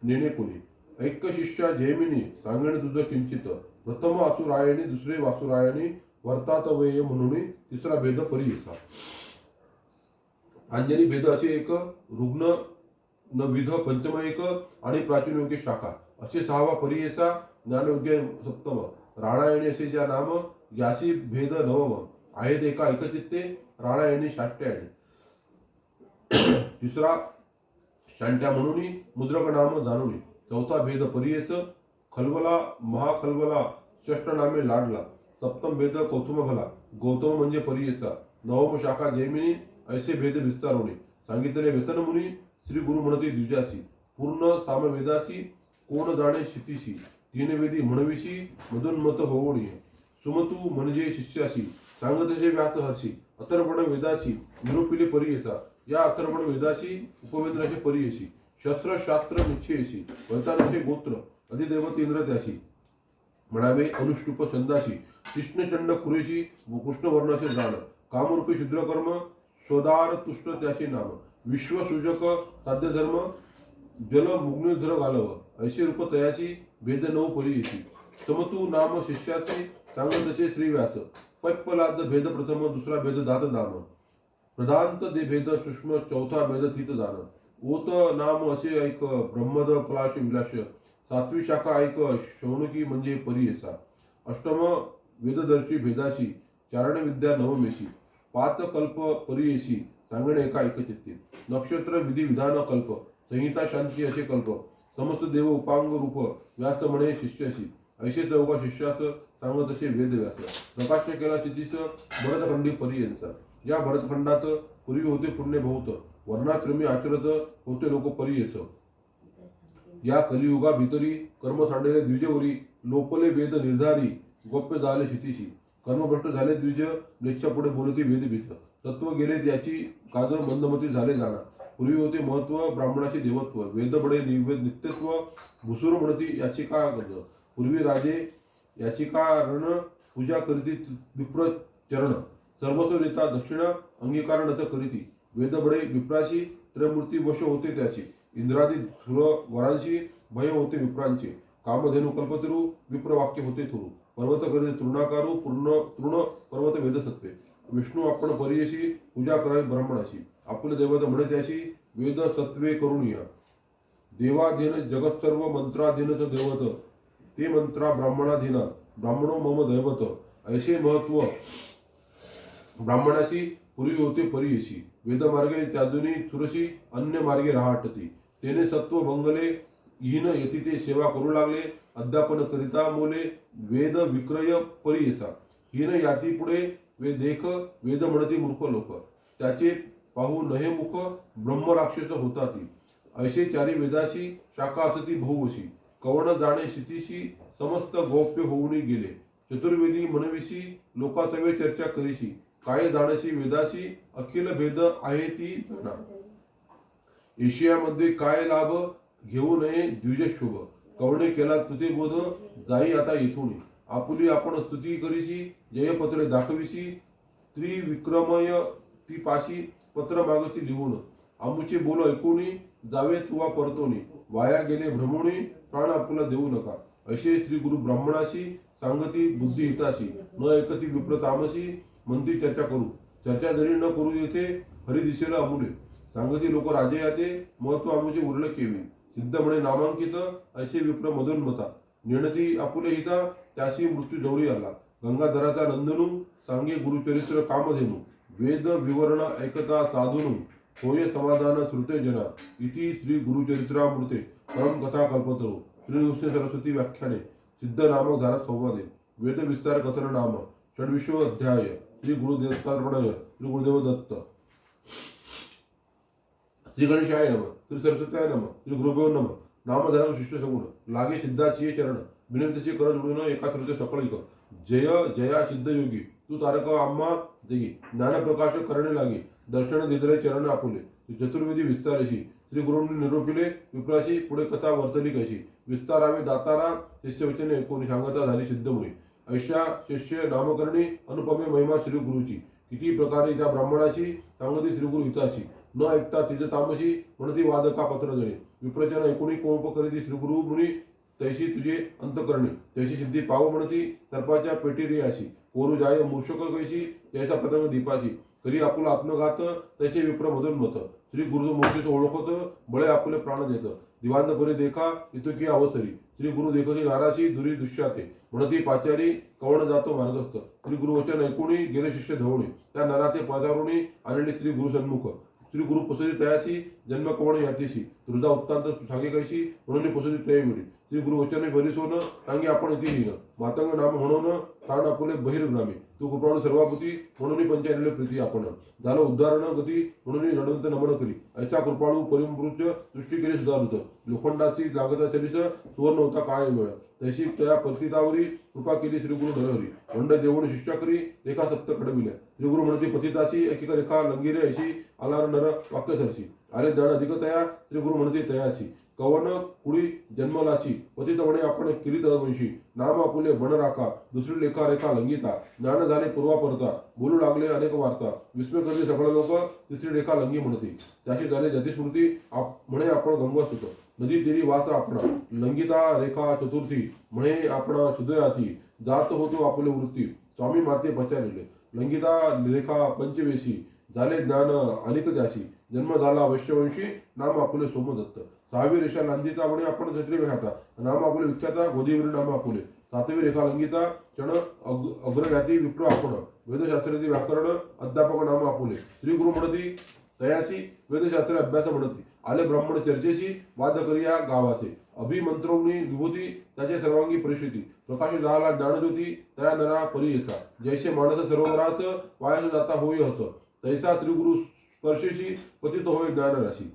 नेणे कोणी ऐक्य शिष्या जयमिनी सांगणे तुझं किंचित प्रथम आसुरायणी दुसरे वासुरायणी वर्तात वेय म्हणून तिसरा भेद परियेसा प्रांजली भेद असे एक रुग्ण विध पंचम एक आणि प्राचीन योग्य शाखा असे 6वा परियेसा ज्ञानयोग्य सप्तम राणायणी असे ज्या नाम यासी भेद नवम आहेत एका एकचित्ते राणायणी शाष्ट्यायणी तिसरा शांट्या म्हणून मुद्रक नाम जाणुनी चौथा भेद परियेस खलवला महाखलवला षष्ट नामे लाडला सप्तम भेद कौतुम भला गौतम म्हणजे परियेसा नवम शाखा जैमिनी ऐसे भेद विस्तारवणे सांगितले व्यसन मुनी श्री गुरु म्हणती द्विजासी पूर्ण सामवेदासी कोण जाणे क्षितिशी तीन वेदी म्हणविशी मधुन्मत होवणी सुमतू म्हणजे शिष्याशी सांगतचे व्यास हर्षी अथर्वण वेदाशी निरूपिले परियेसा या अथर्वण वेदाशी उपवेदनाचे परियेशी शस्त्र शास्त्र निश्चयशी वैतानाचे गोत्र अधिदेवत इंद्र त्याशी म्हणावे अनुष्टुप छंदाशी कृष्णचंड खुरेशी व कृष्णवर्णाचे जाण कामरूपी शुद्रकर्म स्वदार तुष्ट त्याचे नाम विश्वसृजक साध्य धर्म जल मुग्निधर घालव ऐशी रूप तयाशी भेद 9 परियेशी समतू नाम शिष्याचे सांगतसे श्रीव्यास पैप्पलाद भेद प्रथम दुसरा भेद दात दाम प्रधांत दे भेद सूक्ष्म चौथा भेद थित जाण ओत नाम असे ऐक ब्रह्मद पलाश विलास 7वी शाखा ऐक शौनकी म्हणजे परियेसा अष्टम वेददर्शी भेदाशी चारण विद्या नवमेशी 5 कल्प परियेशी सांगणे एका एकचित्ते नक्षत्र विधी विधान कल्प संहिता शांती असे कल्प समस्त देव उपांग रूप व्यास म्हणे शिष्याशी ऐसे चौका शिष्यास सांगत असे वेद व्यास प्रकाश केला क्षितीस भरतखंडी परियेचा या भरतखंडात पूर्वी होते पुण्य बहुत वर्णाश्रमी आचरत होते लोक परियेस या कलियुगा भीतरी कर्म सांडले द्विजवरी लोपले वेद निर्धारी गोप्य झाले क्षितीशी कर्मभ्रष्ट झाले द्विज लेच्छा पुढे बोलती वेद भीत तत्व गेले त्याची काज मंदमती झाले जाणा पूर्वी होते महत्व ब्राह्मणाचे देवत्व वेद बडे नित्यत्व भुसूर म्हणती याची का गज पूर्वी राजे याची कारण पूजा करीती विप्र चरण सर्वस्व देता दक्षिण अंगीकारण करीती वेद बडे विप्राशी त्रयमूर्ती वश होते त्याची इंद्रादी सुर वरांशी भय होते विप्रांचे कामधेनु कल्पतरू विप्र वाक्य होते थोरू पर्वत करीत तृणाकारू पूर्ण तृण पर्वत वेद सत्वे विष्णू आपण परियशी पूजा करावी ब्राह्मणाशी आपले दैवत म्हणे त्याशी वेद सत्वे करुणीय देवाधीन जगत सर्व मंत्राधीनच दैवत ते मंत्रा ब्राह्मणाधीन ब्राह्मणो मम दैवत ऐसे महत्व ब्राह्मणाशी पूर्वी होते परियशी वेद मार्गे त्याजुनी सुरशी अन्य मार्गे राहटती तेने सत्व भंगले हीन यती ते सेवा करू लागले अध्यापन करिता मोले वेद विक्रय परियसा हीन याती पुढे वे देख वेद म्हणती मूर्ख लोक त्याचे पाहू नहे मुख ब्रह्मराक्षस होता ती. ऐसे चारी वेदाशी शाखा असती बहुवशी. कवण जाणे क्षितीशी समस्त गौप्य होऊन गेले. चतुर्वेदी मनविशी लोकासवे चर्चा करीशी. काय जाणशी वेदाशी अखिल भेद आहे ती जाणा. एशियामध्ये काय लाभ घेऊ नये द्विजशोभ. कवणे केला तुते बोध जाई आता येथून. आपुली आपण स्तुती करीशी जयपत्रे दाखविशी. त्रिविक्रमय ती पाशी पत्र मागसी लिहून. आमुचे बोल ऐकूनी जावे तुवा परतोनी. वाया गेले भ्रमोनी प्राण आपुला देऊ नका. असे श्री गुरु ब्राह्मणाशी सांगती बुद्धी हिताशी. न ऐकती विप्र तामसी म्हणती चर्चा करू. चर्चा जरी न करू येथे हरी दिसेल अमुले. सांगती लोक राजे याते महत्व आमुचे उरले केवी. सिद्ध म्हणे नामांकित असे विप्र मधोन्मता. नेणती आपुले हिता त्याशी मृत्यू जवळी आला. गंगाधराचा नंदनू सांगे गुरुचरित्र कामधेनू. वेद विवरण ऐकता साधून होय समाधान श्रुते जना. इति श्री गुरुचरित्रामृते परम कथा कल्पतरू. श्री नृसिंह सरस्वती व्याख्याने सिद्ध नामक धारा संवादे. वेद विस्तार कथन नाम षड्विशो अध्याय. श्री गुरुदेवतार्पणय. श्री गुरुदेव दत्त. श्री गणेशाय नम. श्री सरस्वत्याय नम. श्री गुरुभ्यो नम. नामधारक शिष्य सगुण लागे सिद्धाची चरण. विनंतीशी कर जोडून एका श्रुते सकळिक. जय जया सिद्ध योगी तू तारक आम्हा जगी. ज्ञान प्रकाश करणे लागे दर्शन दिदरे चरण आपुले. चतुर्वेदी विस्तारशी श्री गुरूंनी निरोपिले विप्राशी. पुढे कथा वर्तली कशी. विस्तारावे दातारा शिष्यवचने ऐकून सांगता झाली सिद्धमुनी. ऐशा शिष्य नामकरणी अनुपमे महिमा श्री गुरुची. किती प्रकारे त्या ब्राह्मणाशी सांगती श्री गुरु हिताशी. न ऐकता तिज तामशी म्हणती वादका पत्र जणे. विप्रचन ऐकुणी कोप करीती श्री गुरु मुनी. तैशी तुझे अंतकरणी तैशी सिद्धी पाव म्हणती सर्पाच्या पेटी अशी. कोरू जाय मूर्षक कैशी जैसा पतंग दीपाशी. करी आपुला आत्मघात तैसे विप्र मधोन्मत. श्री गुरु मूर्तीचं ओळखत बळे आपुले प्राण देत. दिवांत परी देखा इतकी अवसरी. श्री गुरु देखती नाराशी दुरी दुष्याते. म्हणती पाचारी कवण जातो मार्गस्थ. श्री गुरुवचन ऐकुणी गेले शिष्य धवणे. त्या नराचे पाचारुणी आणले श्री गुरु सन्मुख. श्री गुरु पुसरी तयाशी जन्म कवण यातीशी. तुझा उत्तांत सांगे कैशी म्हणून पुसरी तय मिळी. श्री गुरु वचने बरीसोन सांगे आपण इथे लिहिणं. मातंग नाम म्हणून ताण आपुले बहिर्ग्रामी. तू कृपाळू सर्वाभूती म्हणून पंचायले प्रीती आपण. झालं उद्धारण गती म्हणून रडवंत नमन करी. ऐसा कृपाळू परिमृत सृष्टी केली सुधारत. लोखंडाची लागता शरीस सुवर्ण होता काय वेळ. तशी त्या पतितावरी कृपा केली श्री गुरु नरहरी. वंड देऊन शिष्याकरी रेखा सप्त कडविल्या. श्री गुरु म्हणते पतिताशी एकेका रेखा लंगिरे ऐशी आला नर वाक्य सरशी. अरे दण अधिक तया श्री गुरु म्हणते तयाशी. कवन कुळी जन्मलाशी पतित म्हणे आपण किरीत वंशी. नाम आपुले बन राखा दुसरी लेखा रेखा लंगिता. ज्ञान झाले पूर्वा परता बोलू लागले अनेक वार्ता. विस्मय करते सगळं लोक तिसरी रेखा लंगी म्हणते. त्याशी झाले जतिस्मृती म्हणे आपण गंगासुत. नदी तिरी वास आपणा लंगिता रेखा चतुर्थी म्हणे आपणा सुदयाती. जात होतो आपुले वृत्ती स्वामी माते पचारिले. लंगिता रेखा पंचवेशी झाले ज्ञान अनिक त्याशी. जन्म झाला वैश्यवंशी नाम आपुले सोमदत्त. सहावी रेषा लांदिता म्हणे आपण छत्री घाता. नाम आपुले विख्याता गोदीवरी नाम आपुले. सातवी रेखा लंगिता क्षण अग्रघाती विप्र आपण. वेदशास्त्राचे व्याकरण अध्यापक नाम आपुले. श्री गुरु म्हणती तयासी वेदशास्त्र अभ्यास म्हणती. आले ब्राह्मण चर्चेशी वाद करिया गावासे. अभिमंत्रवणी विभूती त्याचे सर्वांगी परिस्थिती. प्रकाश झाला ज्ञानज्योती तया नरा परियसा. जैसे मानस सरोवरास वायास जाता होय हस. तैसा श्री गुरु स्पर्शेशी पतित होय ज्ञानराशी.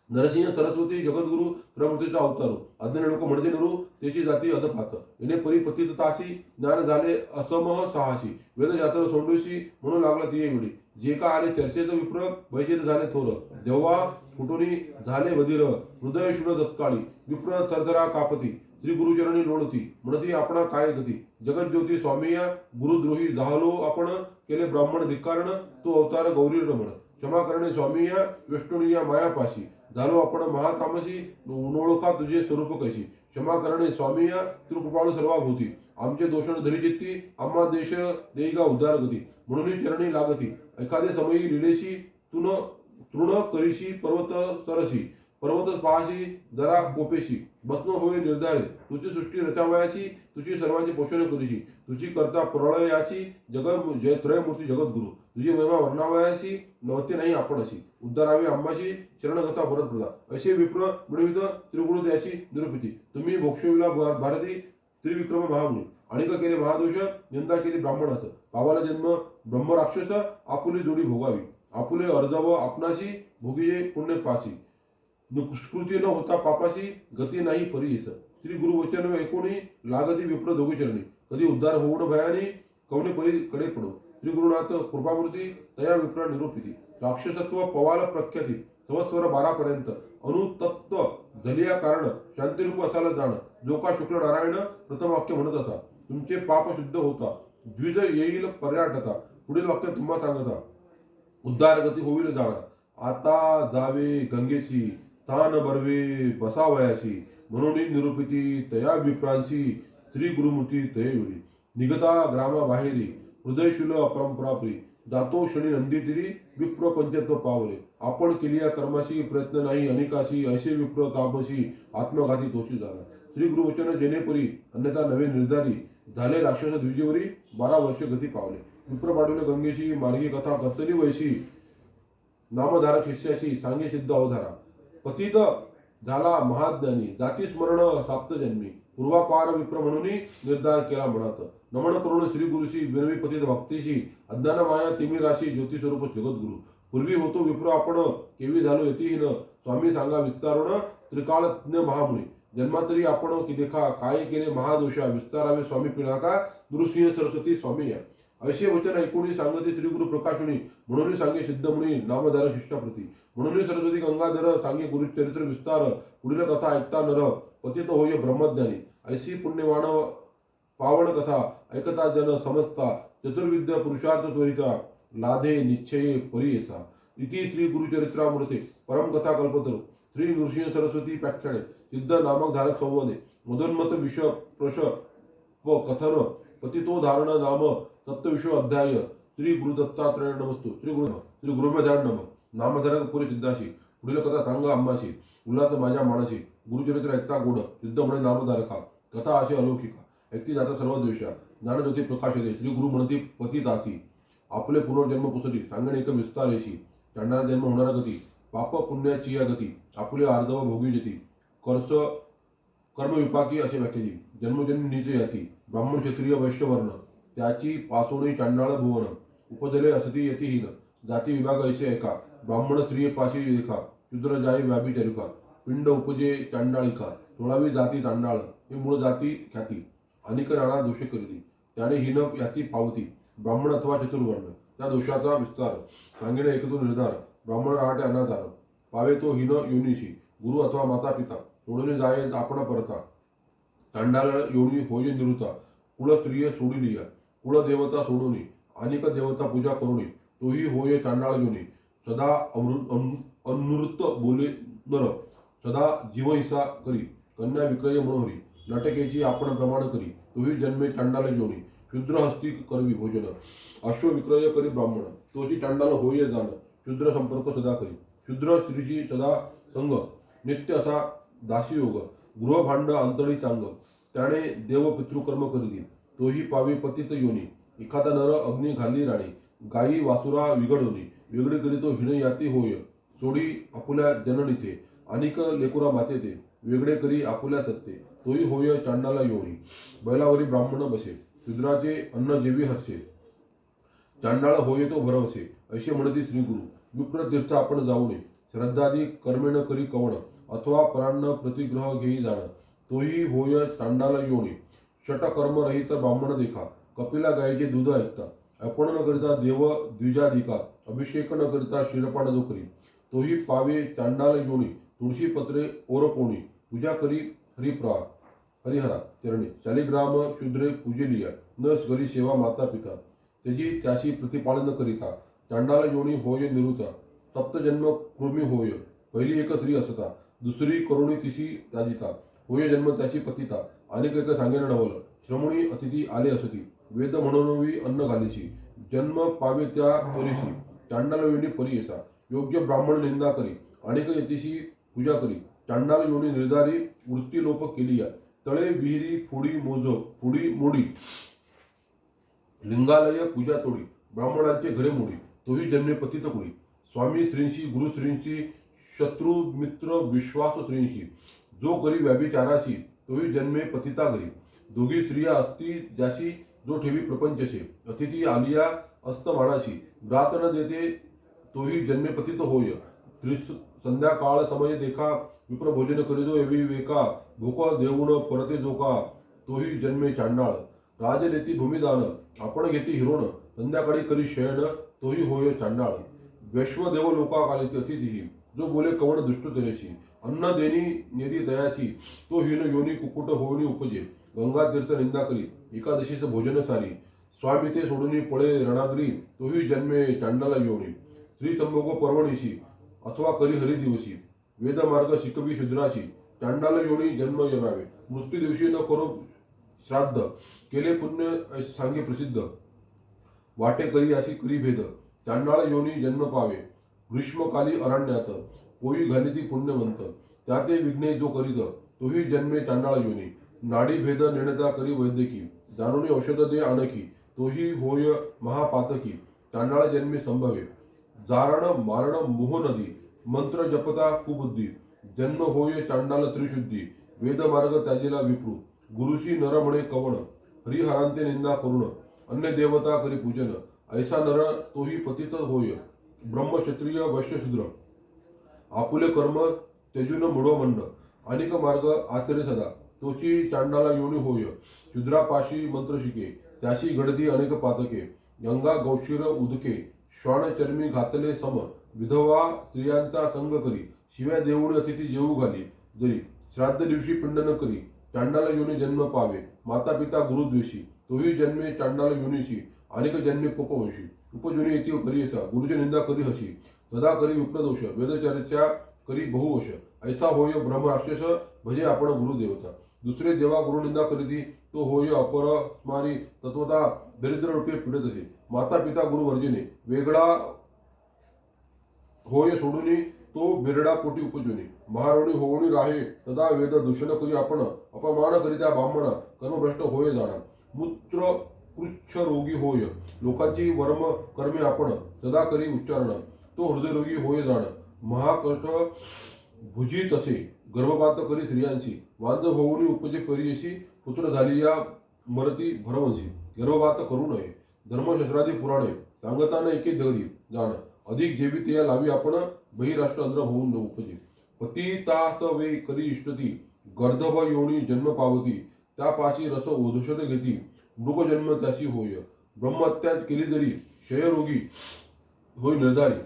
नरसिंह सरस्वती जगद्गुरु प्रमूर्तीचा अवतारू. अज्ञानी लोक म्हणते नरू त्याची जाती अधपात. येणे परी पतितताशी ज्ञान झाले असमह सहाशी. वेदशास्त्र सोंडूशी म्हणून लागला ती वेळी. जे का आले चर्चेत विप्र वैचित झाले थोर. जेव्हा फुटुनी झाले बधीर हृदय शुड तत्काळी. विप्र थरथरा कापती श्री गुरुचरणी लोळती. म्हणती आपणा काय गती. जगज्योती स्वामीया गुरुद्रोही झालो आपण. केले ब्राह्मण धिक्कारण तो अवतार गौरी रमण. क्षमा करणे स्वामीया वेष्टुनिया मायापाशी. झालो आपण महातामसी नोळखा तुझे स्वरूप कशी. क्षमा करणे स्वामीया तू कृपाळू सर्वाभूती. आमचे दोषण धरी चित्ती आम्हा देश देईगा उद्धार गती. म्हणून चरणी लागती एखादे समयी लिलेशी. तृण करीशी पर्वत सरशी. पर्वत पाहाशी जरा कोपेशी. भस्म होय निर्धारे तुझी सृष्टी रचावयाशी. तुझी सर्वांची पोषण करीशी. तुझी करता प्रळयाशी जय त्रयमूर्ती जगद्गुरु. तुझी महिमा वर्णावयाशी नवते नाही आपण अशी. उद्धारावे आम्हाशी शरणकथा भरत प्रदा. असे विप्र मिळवित श्रीगुरु त्याची निरूपिती. तुम्ही मोक्षविला भारती त्रिविक्रम महामुनी. अनेक केले महादोष निंदा केली ब्राह्मणास. पावाला जन्म ब्रह्मराक्षस आपुली जोडी भोगावी. आपुले अर्जव आपणाशी भोगिये पुण्य पाशी निष्कृती न होता पापाशी गती नाही परीस. श्री गुरुवचन ऐकून लागती विप्र दोघी चरणी कधी उद्धार होऊन भयानी कवने परी कडे पडो. श्री गुरुनाथ कृपामूर्ती तया विप्र निरूपिती राक्षसत्व पवाल प्रख्याती संवत्सर 12 पर्यंत अनुतत्व झलिया कारण शांतिरूप असायला जाण जो का शुक्ल नारायण प्रथम वाक्य म्हणत असा. तुमचे पाप शुद्ध होता द्विज येईल पर्याटता पुढील वाक्य तुम्हा सांगता उद्धार गती होईल जाणा. आता जावे गंगेशी स्थान बरवे बसावयासी म्हणून निरूपिती तया विप्रांशी श्री गुरुमूर्ती तये वेळी निगता ग्रामा बाहेरी हृदयशूल अपरंपराप्री जातो क्षणी नंदीतिरी विप्र पंचत्व पावले. आपण केलिया कर्माशी प्रयत्न नाही अनेकाशी ऐसे विप्र तापशी आत्मघाती तोषी झाला. श्री गुरुवचन जेणेपरी अन्यथा नवे निर्धारी झाले राक्षस द्विजेवरी 12 वर्ष गती पावले. विप्र पाठवले गंगेशी मार्गी कथा कर्तरी वैशी नामधारक शिष्याशी सांगे सिद्ध अवधारा. पतित झाला महाज्ञानी जाती स्मरण साप्त जन्मी पूर्वापार विप्र म्हणून निर्धार केला म्हणत. नमन करून श्री गुरुशी विनवी पतित भक्तीशी अज्ञान माया तिमी राशी ज्योती स्वरूप जगद्गुरु. पूर्वी होतो विप्र आपण केवी झालो यतीहीन स्वामी सांगा विस्तारून त्रिकाळज्ञ महामुनी. जन्मांतरी आपण की देखा काय केले महादोषा विस्तारावे स्वामी पिणाका नृसिंह सरस्वती स्वामी या. असे वचन ऐकून सांगती श्री गुरु प्रकाशुनी म्हणून सांगे सिद्धमुनी नामधारक शिष्टाप्रती. म्हणून सरस्वती गंगाधर सांगे गुरुचरित्र विस्तार पुढील कथा ऐकता नर पतित होय ब्रह्मज्ञानी. ऐशी पुण्यवाण पावन कथा ऐकता जन समजता चतुर्विद्य पुरुषार्थ त्वरिता लाधे निश्चये परियसा. इति श्री गुरुचरित्रामृते परमकथा कल्पतरू श्री नृसिंह सरस्वती व्याख्याने सिद्ध नामक धारक संवादे मदोन्मत विश्व प्रश व कथन पतितो धारण नाम तत्वविश्व अध्याय. श्री गुरुदत्तात्रय नमस्तु. श्री गुरुमेधान नम. नामधारक पुरी सिद्धाशी पुढील कथा सांग आम्हाशी उल्हास माझ्या मानसी. गुरुचरित्र ऐकता गोड सिद्ध म्हणे नामधारका कथा अशी अलौकिका ऐकती जाता सर्व द्वेषा ज्ञानज्योती प्रकाशते. श्री गुरु म्हणती पती दासी आपले पुनर्जन्म पुसती सांगणे एक विस्तारेशी. चांडाला जन्म होणारा गती पाप पुण्याची या गती आपुले आर्धव भोगी जेती कर्स कर्मविपाकी असे व्याख्याची. जन्मजन्मी नीच याती ब्राह्मण क्षत्रिय वैश्य वर्ण त्याची पासोणी चांडाळ भुवन उपजले असती यतीहीन जाती विभाग ऐसे ऐका ब्राह्मण स्त्रिय पाशी देखा शूद्र जाई व्याभिचारिका पिंड उपजे चांडाळिका 16वी जाती चांडाळ हे मूळ जाती ख्याती अनिक नाना दोषे करीती त्याने हीन याती पावती ब्राह्मण अथवा चतुर्वर्ण त्या दोषाचा विस्तार सांगणे एकतो निर्धार ब्राह्मण राहते अनाधार पावे तो हीन योनीशी गुरु अथवा माता पिता सोडून जाये आपण परता चांडाळ योनी होय निरुता कुळ स्त्रिय सोडिलिया कुळ देवता सोडूनी अनिक देवता पूजा करुणी तोही होय चांडाळ योनी सदा अनृत बोले नर सदा जीवहिंसा करी कन्या विक्रय मनोहरी नाटकेची आपण प्रमाण करी तोही जन्मे चांडाळ योनी शूद्र हस्ती करवी भोजन अश्व विक्रय करी ब्राह्मण तोची चांडाळ होय जाण शूद्र संपर्क सदा करी शूद्र स्त्रीची सदा संग नित्य असा दासी योग गृहभांड अंतळी चांग त्याने देव पितृकर्म करी तोही पावे पतित योनी एखादा नर अग्नी घाली राणी गायी वासुरा विघडवली वेगळी करी तो हिण याती होय सोडी आपुल्या जननीते अनिक लेकुरा मातेते वेगळे करी आपुल्या सत्ते तोही होय चांडाला योनी बैलावरी ब्राह्मण बसे शूद्राचे अन्न जेवी हर्षे चांडाळ होय तो भरवसे असे म्हणती श्री गुरु. विप्र तीर्थ आपण जाऊ नये श्रद्धादी कर्मेण करी कवण अथवा परान्न प्रतिग्रह घेई जाण तोही होय चांडाला योनी षटकर्म रहित ब्राह्मण देखा कपिला गायीचे दूध ऐकता अर्पण न करिता देव द्विजाधिका अभिषेक न करिता शिरपान जो करी तोही पावे चांडाल योनी तुळशी पत्रे ओरपोणी पूजा करी हरिहरा चरणी शालिग्राम शूद्रे पूजलिया न करी सेवा माता पिता त्याची त्याशी प्रतिपालन करिता चांडाल योनी होय निरुता सप्तजन्म कृमी होय पहिली एक स्त्री असता दुसरी करुणी तिशी त्याजिता होय जन्म त्याची पतिता अनेक एक सांगेन नवल श्रमणी अतिथी आले असती वेद म्हणूनवी अन्न घालीशी जन्म पावे त्या तरीशी चांडाल योनी परियसा योग्य ब्राह्मण निंदा करी अनेक यतीशी पूजा करी चांडाल योनी निर्धारी वृत्ती लोप केलिया तळे विहिरी फोडी मोडी लिंगालय पूजा तोडी ब्राह्मणांचे घरे मोडी तोही जन्मे पतित कुळी स्वामी श्रींशी गुरु श्रींशी शत्रु मित्र विश्वास श्रींशी जो करी व्याभिचाराशी तोही जन्मे पतिता घरी दोघी स्त्रिया असती ज्याशी जो ठेवी प्रपंचशे अतिथी आलिया अस्तमानाशी ग्रास न देते तोही जन्मे पतित होय. संध्याकाळ समय देखा विप्र भोजन करीजो एवी वेका. भूक देऊन परते जोका तोही जन्मे चांडाळ. राजनेती भूमिदान आपण घेती हिरोण. संध्याकाळी करी शयन तोही होय चांडाळ. वैश्वदेव लोका कालित अतिथी जो बोले कवण दुष्ट तरेशी. अन्न देणी नेदी दयासी तो हीन योनी कुकुट होऊनी उपजे. गंगा तीर्थ निंदा करी एकादशीच भोजन सारी. स्वामी ते सोडून पळे रणाग्री तोही जन्मे चांडाला योनी. श्री संभोग पर्वणीशी अथवा करी हरी दिवशी. वेदमार्ग शिकवी शूद्राशी चांडाल योनी जन्म यमावे. मृत्यू दिवशी न करो श्राद्ध केले पुण्य सांगे प्रसिद्ध. वाटे करी अशी करी भेद चांडाळ योनी जन्म पावे. ग्रीष्मकाली अरण्यात पोई घालिती पुण्यवंत. त्याते विघ्ने जो करीत तोही जन्मे चांडाळ योनी. नाडी भेद नेणता करी वैद्यकी जाणून औषध दे आणखी तोही होय महापातकी. चांडाळ जन्मे संभवे जारण मारण मोह नदी. मंत्र जपता कुबुद्धी जन्म होय चांडाल त्रिशुद्धी. वेदमार्ग त्याजीला विप्रू गुरुशी नर म्हणे कवण. हरिहरांते निंदा करुण अन्य देवता करी पूजन. ऐसा नर तोही पतित होय. ब्रह्म क्षत्रिय वैश्य शूद्र आपुले कर्म त्यजून मुडो म्हणणं. अनेक मार्ग आचरे सदा तोची चांडाला योनी होय. शूद्रापाशी मंत्र शिके त्याशी घडती अनेक पातके. गंगा गौशीर उदके श्वान चर्मी घातले सम. विधवा स्त्रियांचा संग करी शिव्या देऊन अतिथी जेऊ घाली. जरी श्राद्ध दिवशी पिंड न करी चांडाला योनी जन्म पावे. माता पिता गुरुद्वेषी तोही जन्मे चांडाल योनीशी. अनेक जन्मे पोपवंशी उपजोनी येती करियसा. गुरुची निंदा करी हशी सदा करी विप्रदोष. वेदचर्चा करी बहुवश. ऐसा होय ब्रह्म राक्षस भजे आपण गुरुदेवता. दुसरे देवा गुरुनिंदा करीती तो होय अपर स्मारी. तत्वता दरिद्र रूपे पीडत असे. माता पिता गुरुवर्जिने वेगळा होय सोडून तो बिरडा पोटी उपजोनी. महारोणी होऊनी राहे तदा वेद दूषण करी आपण. अपमान करित्या ब्राह्मण कर्मभ्रष्ट होय जाणा. मूत्र कृच्छ रोगी होय लोकांची वर्म कर्मे आपण. सदा करी उच्चारण तो हृदयरोगी होय जाण. महाकष्ट भुजी तसे गर्भपात करी स्त्रियांची. वांज होऊनी उपजे परियशी पुत्र झाली या मरती भरवंशी. गर्भपात करू नये धर्मशास्त्रादी पुराणे सांगताना एके दगडी जाण. अधिक जेवी या लावी आपण बहिराष्ट्र अंध्र होऊन उपजे. पती तास वे करी इष्टती गर्दभ योनी जन्म पावती. त्यापाशी रस ओधुषध घेती मृगजन्म त्याची होय. ब्रह्मत्याज केली जरी क्षयरोगी होय निर्धारी.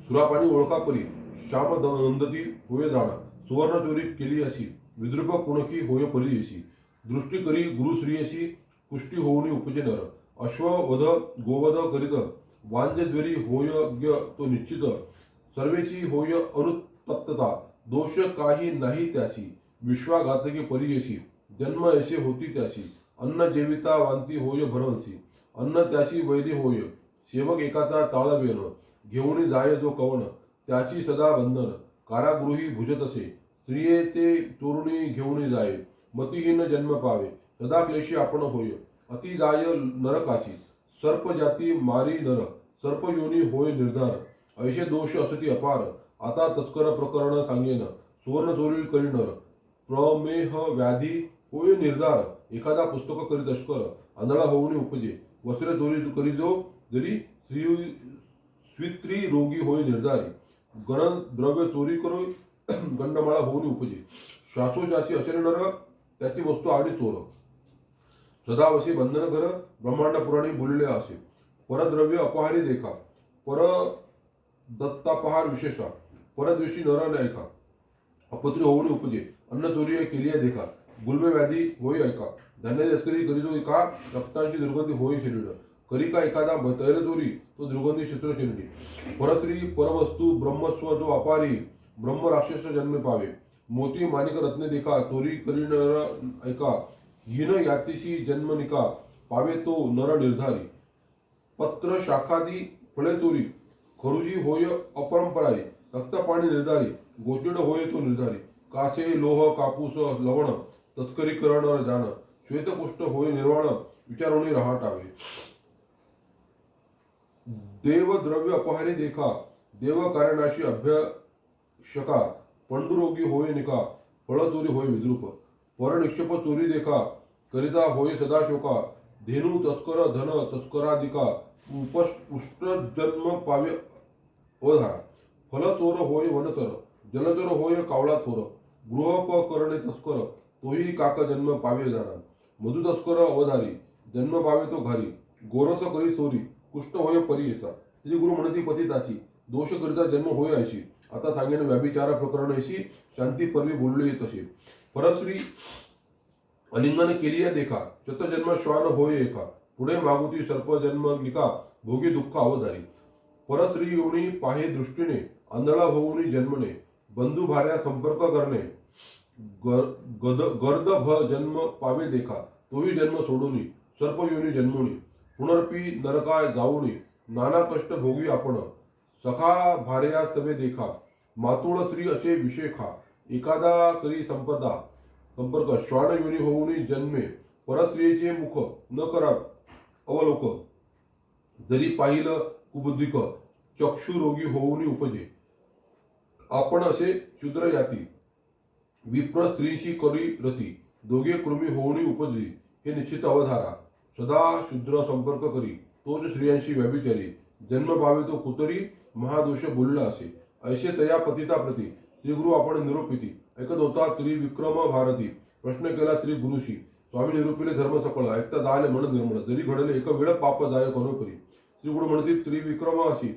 सुरापाणी ओळखा परी श्याम नंदती होय जाणा. सुवर्ण चोरी केली अशी विद्रुप कुणकी होय परियशी. दृष्टी करी गुरुश्रीयशी पुष्टी होऊनी उपजे नर. अश्ववध गोवध करीत वांजद्वेरी होय तो निश्चित. सर्वेची होय अनुत्पत्तता दोष काही नाही त्याशी. विश्वाघातकी परियशी जन्म ऐसे होती त्याशी. अन्न जेविता वांती होय भरवंशी. अन्न त्याशी वैदी होय. सेवक एकाचा चाळवेन घेऊन जाय जो कवण. त्याची सदा बंधन कारागृही भुजत असे. स्त्रिये ते चोरुणी घेऊन जाय. मतिहीन जन्म पावे सदा क्लेशी आपण होय. अति जाय नरकाशी सर्प जाती मारी नर. सर्प योनी होय निर्धार. ऐसे दोष असती अपार. आता तस्कर प्रकरण सांगेन. सुवर्ण चोरी करी नर. प्रमेह व्याधी होय निर्धार. एखादा पुस्तक करी तस्कर आंधळा होऊन उपजे. वस्त्र चोरी करी जो जरी स्वित्री रोगी होय निर्धारी. गण द्रव्य चोरी करू गंडमाळा होऊन उपजे. श्वासोश्वासी असेल नर त्याची वस्तू आणि चोर. सदावशी बंधन कर ब्रह्मांड पुराणी बोलले असे. परद्रव्य अपहारी देखा पर दत्तापहार विशेषा. परद्वेषी नरा ऐका अपत्री होऊन उपजे. अन्न चोरी केली देखा गुल्म व्याधी होय ऐका. धान्य तस्करी करीजो का रक्तांची दुर्गंधी होय शरीर. करी का एखादा तैल चोरी तो दुर्गंधी क्षेत्र शरीरी. परस्त्री परवस्तू ब्रह्मस्व जो अपारी ब्रह्म राक्षस जन्म पावे. मोती माणिक रत्ने देखा चोरी करी नर ऐका. हीन यातीशी जन्म निका पावे तो नर निर्धारी. पत्र शाखादी फळे चोरी खरुजी होय अपरंपरारी. रक्तपाणी निर्धारी गोचिड होय तो निर्धारी. कासे लोह कापूस लवण तस्करी करणार जाण. श्वेतपुष्ट होय निर्वाण विचारोणी रहाटावे. देव द्रव्य अपहारी देखा देव कारणाशी अभ्यशका. पंडुरोगी होय निका फळ चोरी होय विद्रूप. परनिक्षेप चोरी देखा करिता होय सदा शोका. धेनू तस्कर धन तस्कराधिका. पुष्ट जन्म पावे अवधारा. फलचोर होय वनचर, जलचर होय कावळा थोर. गृहपकरणे तस्कर, तोही काक जन्म पावे जाणार. मधु तस्कर अवधारी, जन्म पावे तो घारी. गोरस करी चोरी, कृष्ण होय परियेसा. श्री गुरु म्हणती पतिताशी, दोष करिता जन्म होय अशी. आता सांगेन व्याभिचार प्रकरण अशी, शांती पर्वी बोलले तसे. परश्री अलिंगन केली देखा, शतजन्म श्वान होय एका. पुढे मागुती सर्प जन्म निका, भोगी दुःख अवधारी. परश्री योनी पाहे दृष्टीने, आंधळा होऊनी जन्मने. बंधू भार्या संपर्क करणे, गर्द भ जन्म पावे देखा. तोही जन्म सोडूनी, सर्प योनी जन्मोनी. पुनर्पी नरका जाऊनी, नाना कष्ट भोगी आपण. सखा भार्या सवे देखा, मातुळ श्री असे विषय खा. एखादा करी संपर्क, श्वान योनी होऊनी जन्मे. परस्त्रियेचे मुख न करा अवलोक. जरी पाहिलं कुबुद्धिक, चक्षु रोगी होऊनी उपजे. आपण असे शूद्र जाती, विप्र स्त्रीशी करी रती. दोघे कृमी होऊनी उपजली, हे निश्चित अवधारा. सदा शूद्र संपर्क करी, तोच स्त्रियांशी व्याभिचारी. जन्म पावे तो कुतरी, महादोष बोलला असे. ऐसे तया पतिता प्रती, श्रीगुरु आपण निरूपिती. ऐकत होता त्रिविक्रम भारती. प्रश्न केला श्री गुरुशी, स्वामी निरूपिले धर्म सकळ. ऐकता जाले मन निर्मळ, जरी घडले एक वेळ पाप जाय करोपरी. श्री गुरु म्हणती त्रिविक्रम अशी,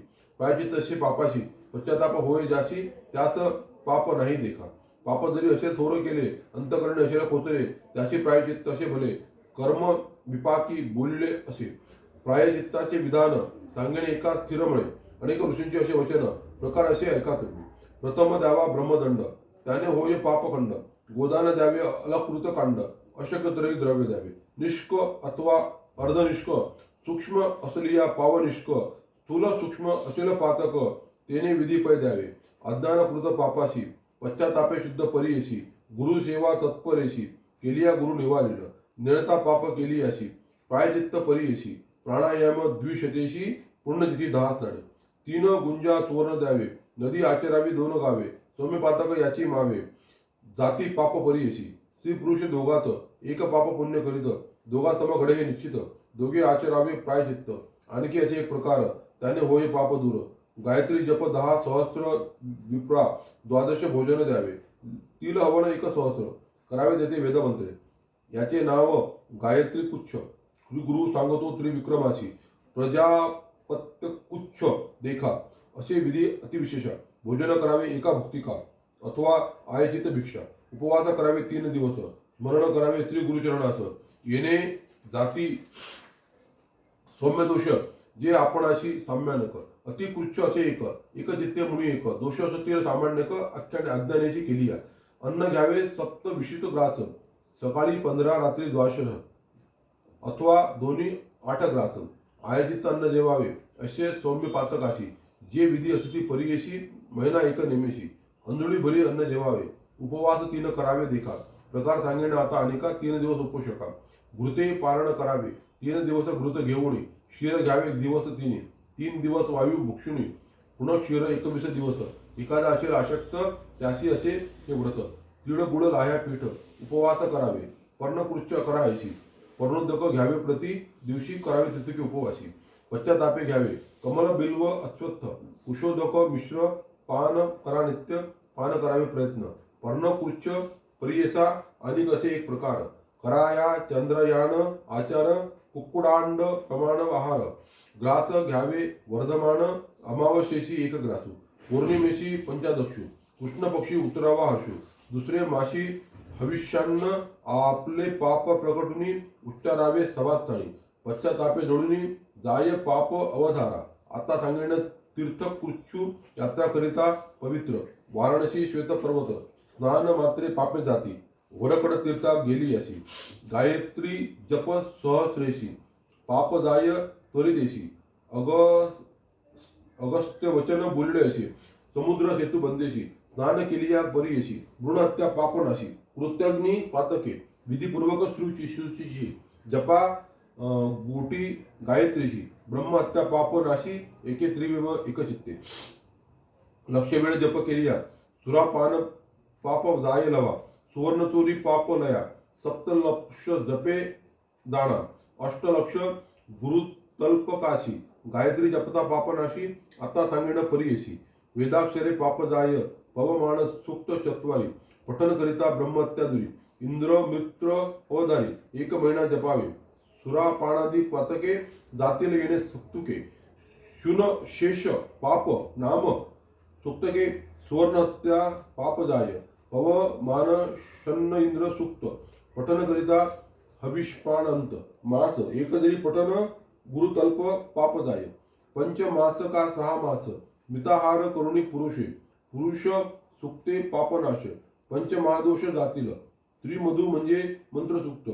प्रायचित तसे पापाशी. पश्चाताप होय जाशी, त्यास पाप नाही देखा. पाप जरी असे थोर केले, अंतकरणे असेल कोचले. त्याशी प्रायचित तसे भले, कर्म विपाकी बोलले असे. प्रायचित्ताचे विधान सांगणे एका स्थिरमळे. अनेक ऋषींचे असे वचन, प्रकार असे ऐका तुम्ही. प्रथम द्यावा ब्रह्मदंड, त्याने होय पापखंड. गोदान द्यावे अलकृत कांड, अशक्यत्रयी द्रव्य द्यावे. निष्क अथवा अर्धनिष्क, सूक्ष्म असलिया पावनिष्क. स्थूल सूक्ष्म असेल पातक, तेने विधी पै द्यावे. अज्ञानकृत पापाशी, पश्चातापे शुद्ध परियेशी. गुरु सेवा तत्परेशी, केलिया गुरु निवारिल. निळता पाप केली अशी, प्रायचित्त परियेशी. प्राणायाम द्विशतेशी, पुण्यतिथी 10 स्नाने. 3 गुंजा सुवर्ण द्यावे, नदी आचरावी 2 गावे. सौम्य पातक याची मावे, जाती पाप परियेशी. स्त्री पुरुष दोघात, एक पाप पुण्य करीत. दोघा सम घडे हे निश्चित, दोघे आचरावे प्रायचित्त. आणखी असे एक प्रकार, त्याने होय पाप दूर. गायत्री जप 10 सहस्त्र विप्रा, 12 भोजन द्यावे. तिल हवन 1 सहस्त्र, करावे देते वेदमंत्रे. याचे नाव गायत्री पुच्छ. गुरु सांगतो त्रिविक्रमाशी, प्रजापत्यकुच्छ देखा. असे विधी अतिविशेष. भोजन करावे एका भुक्तिका, अथवा आयचित भिक्षा. उपवास करावे 3 दिवस. स्मरण करावे श्री गुरुचरणास. येणे जाती सौम्यदोष, जे आपणाशी साम्यानक. अतिकृच्छ असे एक चित्ते मुळी एक. दोष असतील सामान्यक, अज्ञानाची केली. अन्न घ्यावे 7 विशिष्ट ग्रास. सकाळी 15, रात्री 12, अथवा दोन्ही 8 ग्रास. आयोजित अन्न जेवावे, असे सौम्य पातकाशी. जे विधी असती परियेशी, महिना 1 नेमेशी. अंजुळी भरी अन्न जेवावे. उपवास 3 करावे देखा. प्रकार सांगेन आता अनेका. 3 दिवस उपोषका. घृते पारण करावे, 3 दिवस घृत घेऊन. क्षीर घ्यावे 1 दिवस 3 दिवस वायू भुक्षुनी. पुन्हा क्षीर 21 दिवस. एखादा असेल अशक्त, त्याशी असे हे व्रत. तीळ गुळ लाह्या पीठ. उपवास करावे. पर्णकृच्छ करायची. पर्णोदक घ्यावे प्रति दिवशी. करावे तितके उपवासी. पश्चातापे घ्यावे कमल बिल्व अश्वत्थ. कुशोदक मिश्र पान करा नित्य. पान करावे प्रयत्न. पर्णकृच्छ परियेसा आणि असे एक प्रकार. कराया चंद्रयान आचार. कुक्कुडांड प्रमाण आहार. ग्रास घ्यावे वर्धमान. अमावस्येशी 1 ग्रासू. पौर्णिमेशी पंचादक्षू. कृष्ण पक्षी उतरावा हर्षू. दुसरे माशी हविष्यान्न. आपले पाप प्रकटुनी उच्चारावे सभास्थानी. पश्चातापे जोडुनी जाय पाप अवधारा. आता सांगेन तीर्थकृच्छू यात्रा करिता पवित्र. वाराणसी श्वेत पर्वत. स्नान मात्रे पापे जाती. वरकड तीर्था गेली अशी. गायत्री जप सहस्रेशी. पाप जाय त्वरिदेशी. अगस्त्य वचन बोलले असे. समुद्र सेतू बंदेशी. स्नान केलिया परियेशी. भ्रूणहत्या पापनाशी. कृत्यग्नी पातके. विधिपूर्वक शुचीशी. जपा गोटी गायत्रीशी. ब्रह्महत्या पापनाशी. एके त्रिविम एकचित्ते. लक्षवेळ जप केलिया. सुरापान पाप जाय लवा. सुवर्णचोरी पाप लया. 7 लक्ष जपे दाणा. 8 लक्ष गुरुतल्पकाशी. गायत्री जपता पापनाशी आता सांगेन परीयसी वेदाक्षरे पाप जाय पवमान सूक्त चत्वारी पठन करिता ब्रह्महत्या दुरी इंद्र मित्र अवधारी 1 महिना जपावे सुरापानादी पातके जातील येणे सुक्तुके शुन शेष पाप नाम सुक्तके सुवर्णहत्या पाप जाय पवमान शन्न इंद्र सुक्त पठन करिता हविष्पानंत मास एकदरी पठन गुरुतल्प पाप जाय पंच मास का 6 मास मिताहार करुणी पुरुष सुक्ते पापनाश पंच महादोष जातील त्रिमधु म्हणजे मंत्रसुक्त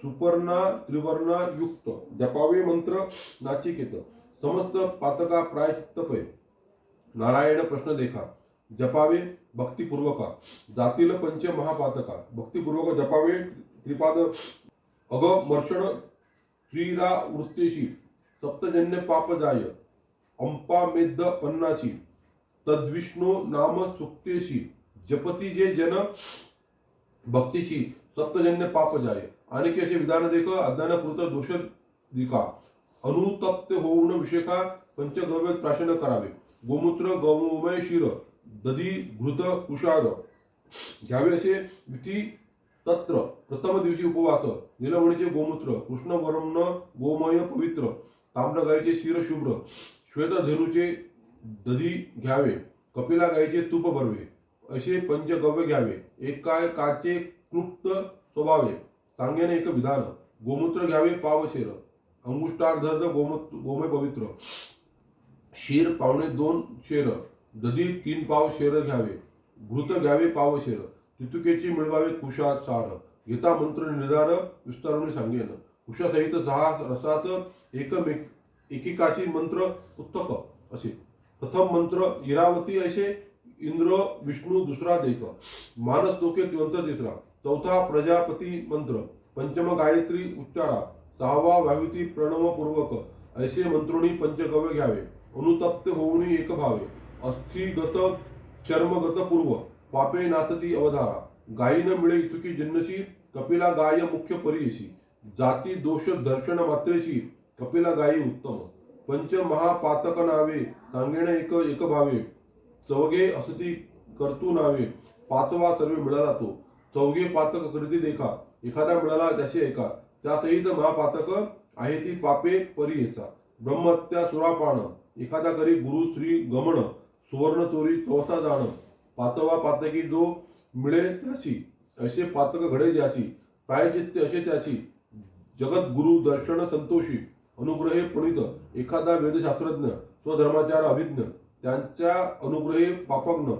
सुपर्णा त्रिवर्णा युक्त जपावे मंत्र नाचिकेत समस्त पातका प्रायचित्त पै नारायण प्रश्न देखा जपावे भक्तिपूर्वका जातील पंच महापातका भक्तिपूर्वक जपावे त्रिपाद अगमर्षण श्रीरा वृत्तेशी सप्तजन्य पाप जाय अंपामेद्ध पन्नाशी तद्विष्णू नाम सुक्तेशी जपती जे जन भक्तीशी सप्तजन्य पाप जाय आणि असे विधान देख अज्ञानकृत दोष दिका अनुतप्त होऊन विषेका पंचगव्य प्राशन करावे गोमूत्र गौमय शिर दधी घृत कुशार घ्यावे असे विधी तत्र प्रथम दिवशी उपवास निलवणीचे गोमूत्र कृष्णवर्ण गोमय पवित्र ताम्र गायीचे शिर शुभ्र श्वेत धेनूचे दधी घ्यावे कपिला गायीचे तूप भरवे असे पंचगव्य घ्यावे एकाचे क्लुप्त स्वभावे सांगेने एक विधान गोमूत्र घ्यावे पावशेर अंगुष्टार्ध गोमय पवित्र शीर 2.5 शेर दधी 3 पाव शेर घ्यावे घृत घ्यावे पावशेर तितुकेची मिळवावे कुशा सार गीता मंत्र निर्धार विस्तारून सांगेन कुशासहित 6 रसास एकेकाशी मंत्र पुस्तक असे प्रथम मंत्र इरावती असे इंद्र विष्णू दुसरा देख मानस लोके मंत्र तिसरा चौथा प्रजापती मंत्र पंचम गायत्री उच्चारा 6वा वायुती प्रणव पूर्वक ऐसे मंत्रोणी पंचगव्य घ्यावे अनुतप्त होऊनी एक भावे अस्थिगत चर्मगत पूर्व पापे नासती अवधारा गायी न मिळे इतुकी जिन्नशी कपिला गाय मुख्य परियशी जाती दोष दर्शन मात्रेशी कपिला गायी उत्तम पंच महापातक नावे सांगेण एक भावे चौघे असती कर्तू नावे 5वा सर्व मिळाला तो चौघे पातक करीती देखा एखादा मिळाला त्याशी ऐका त्यासहित महापातक आहे ती पापे परियेसा ब्रह्महत्या सुरापान एखादा करी गुरु श्री गमन सुवर्ण चोरी चौथा जाण 5वा पातकी जो मिळे त्याशी असे पातक घडे ज्याशी प्रायचित्य असे त्याशी जगत गुरु दर्शन संतोषी अनुग्रहे पुणित एखादा वेदशास्त्रज्ञ स्वधर्माचार अभिज्ञ त्यांच्या अनुग्रहे पापग्न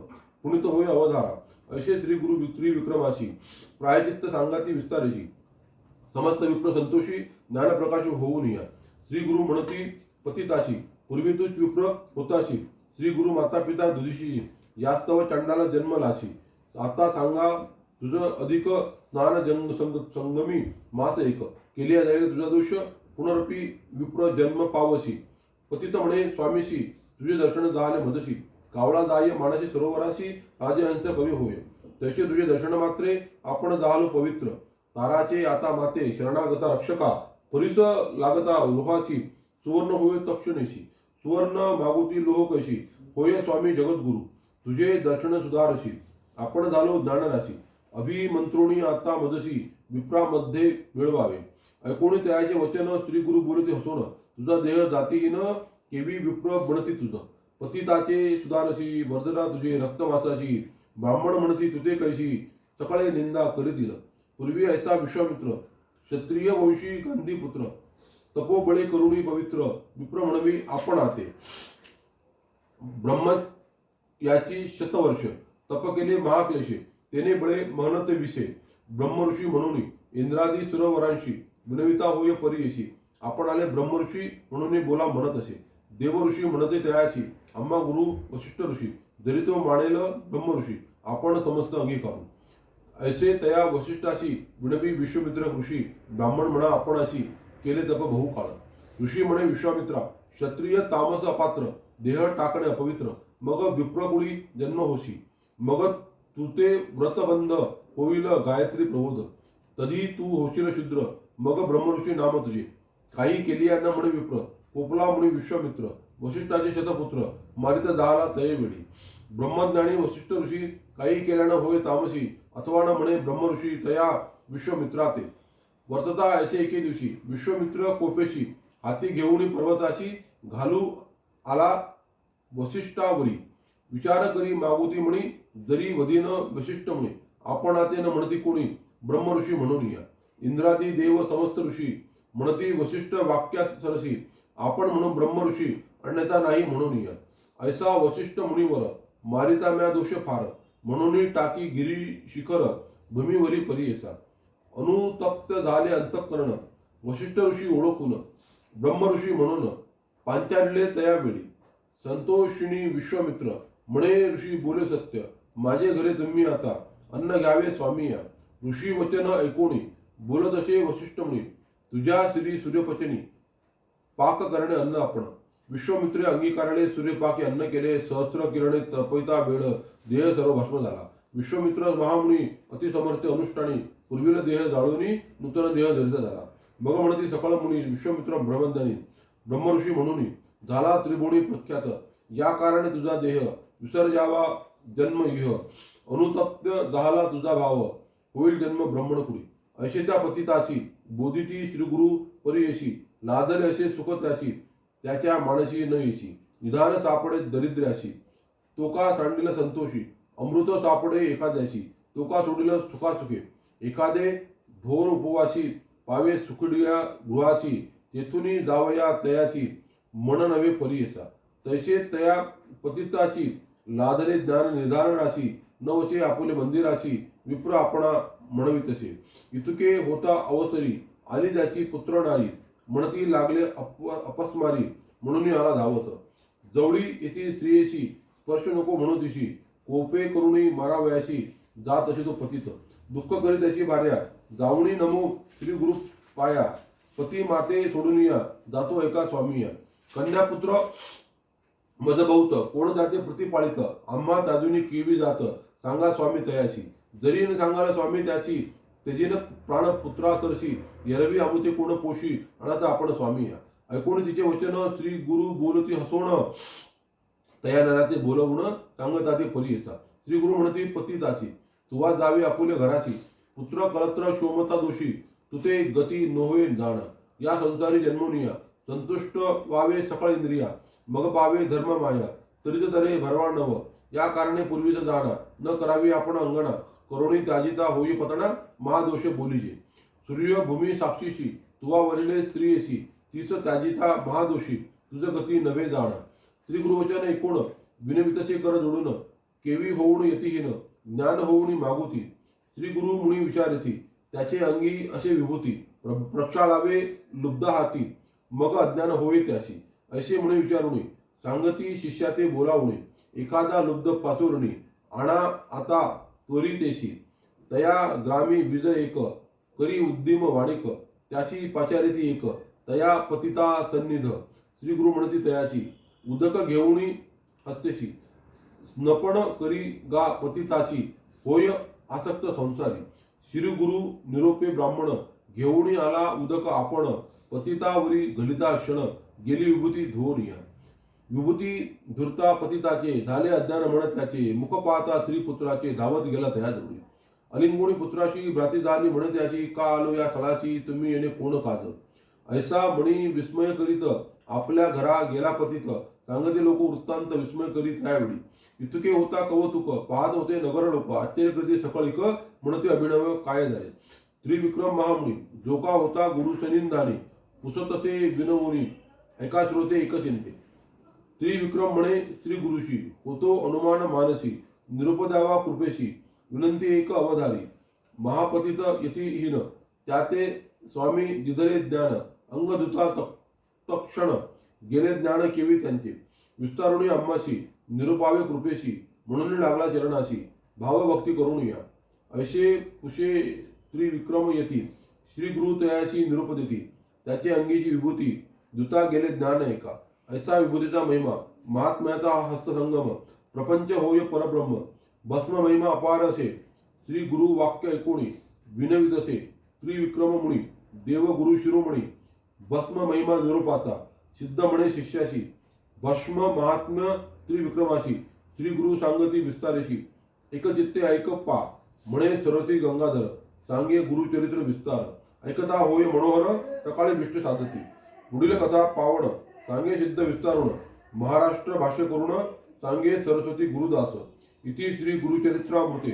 पुणित होय अवधारा असे श्री गुरु विक्रमाशी प्रायचित्त सांगाती विस्तारेशी समस्त विप्र संतोषी ज्ञानप्रकाश होऊन या श्री गुरु म्हणती पतिताशी पूर्वी तूच विप्र होताशी श्री गुरु माता पिता दुधिशी यास्तव चंडाला जन्मलाशी आता सांगा तुझं अधिक स्नान संगमी मास एक केलिया जाईल तुझा दोष पुनरपी विप्र जन्म पावशी पतित म्हणे स्वामीशी तुझे दर्शन झाले मदशी कावळा जाय मानसी सरोवराशी राजहंस कवी होय तसे तुझे दर्शन मात्रे आपण झालो पवित्र ताराचे आता माते शरणागता रक्षका परिस लागता लोहाची सुवर्ण होय तक्षणेशी सुवर्ण मागुती लोह कशी होय स्वामी जगद्गुरु तुझे दर्शन सुधारशी आपण झालो ज्ञानराशी अभिमंत्रोणी आता मदशी विप्रामध्ये मिळवावे ऐकोणी त्याचे वचन श्री गुरु बोलते हसोन तुझा देह जातीहीन केवी विप्र बनती तुझं पतिताचे सुधारशी वर्धना तुझे रक्तमासाशी ब्राह्मण म्हणती तुझे कैशी सकाळे निंदा करीतील पूर्वी ऐसा विश्वामित्र क्षत्रिय वंशी गांधी पुत्र तपोबळे करुणी पवित्र विप्र म्हणवी आपण आते ब्रह्म याची शतवर्ष तप केले महाक्लेशे तेने बळे महनत विषे ब्रह्मऋषी म्हणून इंद्रादी सुरवरांशी विनविता होय परियशी आपण आले ब्रह्मऋषी म्हणून बोला म्हणत असे देवऋषी म्हणते त्यायाशी आम्हा गुरु वशिष्ठ ऋषी जरी तो मानेल ब्रह्मऋषी आपण समस्त अंगीकारू ऐसे तया वशिष्ठाशी विनवी विश्वमित्र ऋषी ब्राह्मण म्हणा आपण अशी केले तप बहुकाळ ऋषी म्हणे विश्वामित्रा क्षत्रिय तामस अपात्र देह टाकणे अपवित्र मग विप्रकुळी जन्म होशी मग तुते व्रतबंध होईल गायत्री प्रबोध तधी तू होशील शूद्र मग ब्रह्मऋषी नाम तुझे काही केली न म्हणे विप्र कोपला मुनी विश्वामित्र वसिष्ठाचे शतपुत्र मारित जाहला तये वेळी. ब्रह्मज्ञानी वसिष्ठ ऋषी काही केल्यानं होय तामसी अथवा न म्हणे ब्रह्मऋषी तया विश्वामित्रा ते. वर्तता ऐसे एके दिवशी विश्वामित्र कोपेशी हाती घेऊन पर्वताशी घालू आला वसिष्ठावरी. विचार करी मागुती म्हणी जरी वधीन वसिष्ठ म्हणे आपण आते न म्हणती कोणी ब्रह्मऋषी म्हणून या. इंद्रादी देव समस्त ऋषी म्हणती वसिष्ठ वाक्या सरसी आपण म्हणून ब्रह्मऋषी अन्यथा नाही म्हणून या. ऐसा वसिष्ठ मुनीवर मारिता म्या दोष फार म्हणून टाकी गिरी शिखर भूमीवरी परियसा. अनुतप्त झाले अंतःकरण वसिष्ठ ऋषी ओळखून ब्रह्मऋषी म्हणून पांचाडले तया वेळी. संतोषिणी विश्वामित्र म्हणे ऋषी बोले सत्य माझे घरे तुम्ही आता अन्न घ्यावे स्वामी या. ऋषी वचन ऐकोणी बोलत असे वसिष्ठ मुनी तुझ्या श्री सूर्यपचनी पाक करणे अन्न आपण. विश्वामित्रे अंगीकारले सूर्यपाकी अन्न केले सहस्र किरणे तपैता वेळ देह सर्व भस्म झाला. विश्वामित्र महामुनी अतिसमर्थ अनुष्ठानी पूर्वीला देह जाळूनी नूतन देह धरित झाला. मग म्हणती सकळ मुनी विश्वामित्र ब्रह्मज्ञानी ब्रह्मऋषी म्हणून झाला त्रिभुवनी प्रख्यात. या कारणे तुझा देह विसर्जावा जन्म इह अनुतप्त झाला तुझा भाव होईल जन्म ब्रह्मणकुडी. असे त्या पतिताशी बोधिती श्रीगुरु परियशी लादले असे सुख त्याशी त्याच्या मानसी न येशी. निधान सापडे दरिद्र्याशी तो का सांडिल संतोषी अमृत सापडे एखाद्याशी तो का सोडिल सुखासुखे. एखादे भोर उपवासी पावे सुखडिया गृहासी तेथुनी जावया तयासी मन नवे परियसा. तैसे तया पतिताशी लादले ज्ञान निधान राशी नवचे आपुले मंदिराशी विप्र आपणा म्हणवितसे. इतुके होता अवसरी आली त्याची पुत्र नारी म्हणती लागले अपस्मारी म्हणून आला धावत. जवळी येथे स्त्रियेशी स्पर्श नको म्हणू दिशी कोपे करुणी मारावयाशी जात असे तो पतित. दुःख करी त्याची भार्या जावणी नमो श्री गुरु पाया पती माते सोडून या जातो एका स्वामी या. कन्यापुत्र मज बहुत कोण जाते प्रतिपाळित आम्हा ताजुनी केवी जात सांगा स्वामी तयाशी. जरी न सांगाल स्वामी त्याची तेजीन प्राण पुत्रासरशी यरवी आमुते कोण पोशी अनाथ आपण स्वामी या. ऐकून तिचे वचन श्री गुरु बोलती हसवण तया नराते बोलवून सांगता ते परियसा. श्री गुरु म्हणती पतिदासी तुवा जावे आपुले घराशी पुत्र कलत्र शोमता दोषी तुते गती नोहे जाण. या संसारी जन्मोनिया संतुष्ट व्हावे सकळ इंद्रिया मग पावे धर्म माया तरीच तरे भरवा नव. या कारणे पूर्वीच जाणा न करावी आपण अंगणा करुणी त्याजिता होई पतना महादोष बोलीजे. सूर्य भूमी साक्षीशी तुवा वरिले स्त्रियेशी तीस त्याजिता महादोषी तुझ गती नवे जाणा. श्री गुरुवचन ऐकून विनवितसे कर जोडून केवी होऊन यतिहीन ज्ञान होऊन मागुती. श्री गुरु मुनी विचारती त्याचे अंगी असे विभूती प्रक्षाळावे लुब्ध हाती मग अज्ञान होय त्याशी. ऐसे मुनी विचारुणी सांगती शिष्याते बोलावणे एखादा लुब्ध पाचोरणी आणा आता त्वरितेशी. तया ग्रामी बीज एक करी उद्दिम वाणिक त्याशी पाचारिती एक तया पतिता सन्निध. श्री गुरु म्हणती तयाशी उदक घेऊनी हस्तेशी स्नपन करी गा पतिताशी होय आसक्त संसारी. श्री गुरु निरोपे ब्राह्मण घेऊनी आला उदक आपण पतितावरी घलिता क्षण गेली विभूती धुवून या. विभूती धुरता पतिताचे झाले अज्ञान म्हणत त्याचे मुख पाहता श्रीपुत्राचे धावत गेला तया जोडी. अलिंगुणी पुत्राशी भ्राती झाली म्हणत त्याशी का आलो या स्थळाशी तुम्ही येणे कोण काज. ऐसा म्हणी विस्मय करीत आपल्या घरा गेला पतित सांगते लोक वृत्तांत विस्मय करीत त्यावेळी. इतके होता कवतुक पाहत होते नगर लोक आश्चर्य करीते सकळिक म्हणते अभिनव काय झाले. त्रिविक्रम महामुनी जो का होता गुरु सनिंदानी पुसतसे विनवुनी एका श्रोते एक चिंते. त्रिविक्रम म्हणे श्री गुरुशी होतो अनुमान मानसी निरोप द्यावा कृपेशी विनंती एक अवधारी. महापतित यतिहीन त्याते स्वामी दिदले ज्ञान अंग दुता तक्षण गेले ज्ञान केवी त्यांचे. विस्तारुणी आम्हाशी निरुपावे कृपेशी म्हणून लागला चरणाशी भावभक्ती करून या. ऐसे कुशे त्रिविक्रम यती श्री गुरु तयाशी निरोप देती त्याचे अंगीची विभूती दुता गेले ज्ञान एका. ऐसा विभूतीचा महिमा महात्म्याचा हस्तसंगम प्रपंच होय परब्रह्म भस्म महिमा अपार असे. श्री गुरु वाक्य ऐकोणी विनवित असे त्रिविक्रम मुनी देव गुरु शिरोमणी भस्म महिमा निरूपाचा सिद्ध म्हणे शिष्याशी, भस्म महात्म्य त्रिविक्रमाशी, श्री गुरु सांगती विस्तारेशी, एकचित्ते ऐक पा म्हणे सरसी गंगाधर, सांगे गुरुचरित्र विस्तार, ऐकता होय मनोहर सकाळी विष्ट साधती, पुढील कथा पावण सांगे सिद्ध विस्तारुण, महाराष्ट्र भाष्य करुण सांगे सरस्वती गुरुदास, इति श्री गुरुचरित्रामृते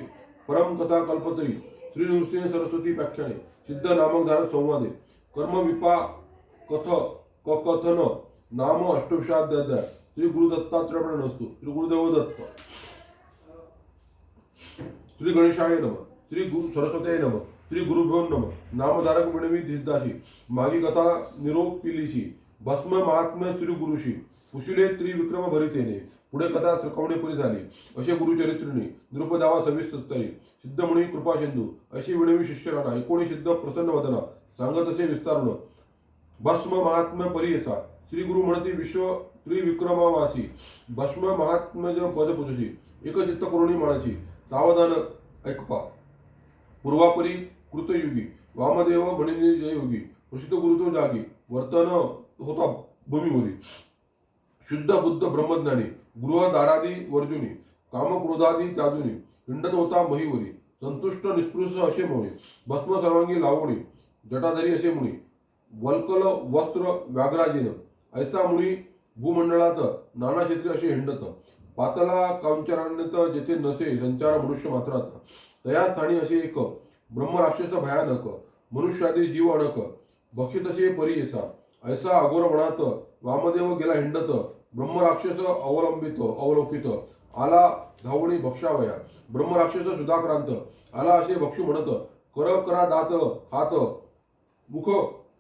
परम कथा कल्पतरी श्री नृसिंह सरस्वती व्याख्याने सिद्ध नामकधारक संवादे कर्म विपा कथ कथन नाम अष्टविशाध्याय श्री गुरुदत्तात्रय नसतो, श्री गुरुदेव दत्त, श्री गणेशाय नमः, श्री गुरु सरस्वती नमः, श्री गुरुभ्यो नमः. नामधारक मिळवी धिद्दाशी, मागी कथा निरोप पिलीशी, भस्म महात्म्य श्री गुरुशी, कुशिले त्रिविक्रम भरितेने, पुढे कथा श्रकवणेपरी झाली, असे गुरुचरित्रिणी निरुपदावा सविस्तरी, सिद्धमुनी कृपा सिंधू अशी विणवी शिष्यराणा, एकोणी सिद्ध प्रसन्न वदना, सांगत असे विस्तारुण, भस्म महात्म्य परियसा, श्री गुरु म्हणती विश्व त्रिविक्रमावासी, भस्म महात्म्य पदपुजशी, एकचित्त करुणी मानसी, सावधान ऐकपा, पूर्वापरी कृतयुगी, वामदेव म्हणिले जययोगी, प्रसिद्ध गुरुतो जागी, वर्तन होता भूमीवरी, शुद्ध बुद्ध ब्रह्मज्ञानी, गृह दारादी वर्जुनी, कामक्रोधादी त्याजुनी, हिंडत होता महीवरी, संतुष्ट निस्पृश असे मोहे, भस्म सर्वांगी लावणी, जटाधारी असे मुनी, वल्कल वस्त्र व्याघ्राजीन, ऐसा मुनी भूमंडळात नाना क्षेत्री असे हिंडत, पातला कांचरान्यत जेथे नसे संचार मनुष्य मात्राचा, तया स्थानी असे एक ब्रह्मराक्षस भयानक, मनुष्यादी जीव अणक, भक्षित असे परियसा, ऐसा अघोर मनात वामदेव गेला हिंडत, ब्रह्मराक्षस अवलोकित, आला धावणी भक्षावया, ब्रह्मराक्षस सुधाक्रांत, आला असे भक्षू म्हणत, कर करा दात हात मुख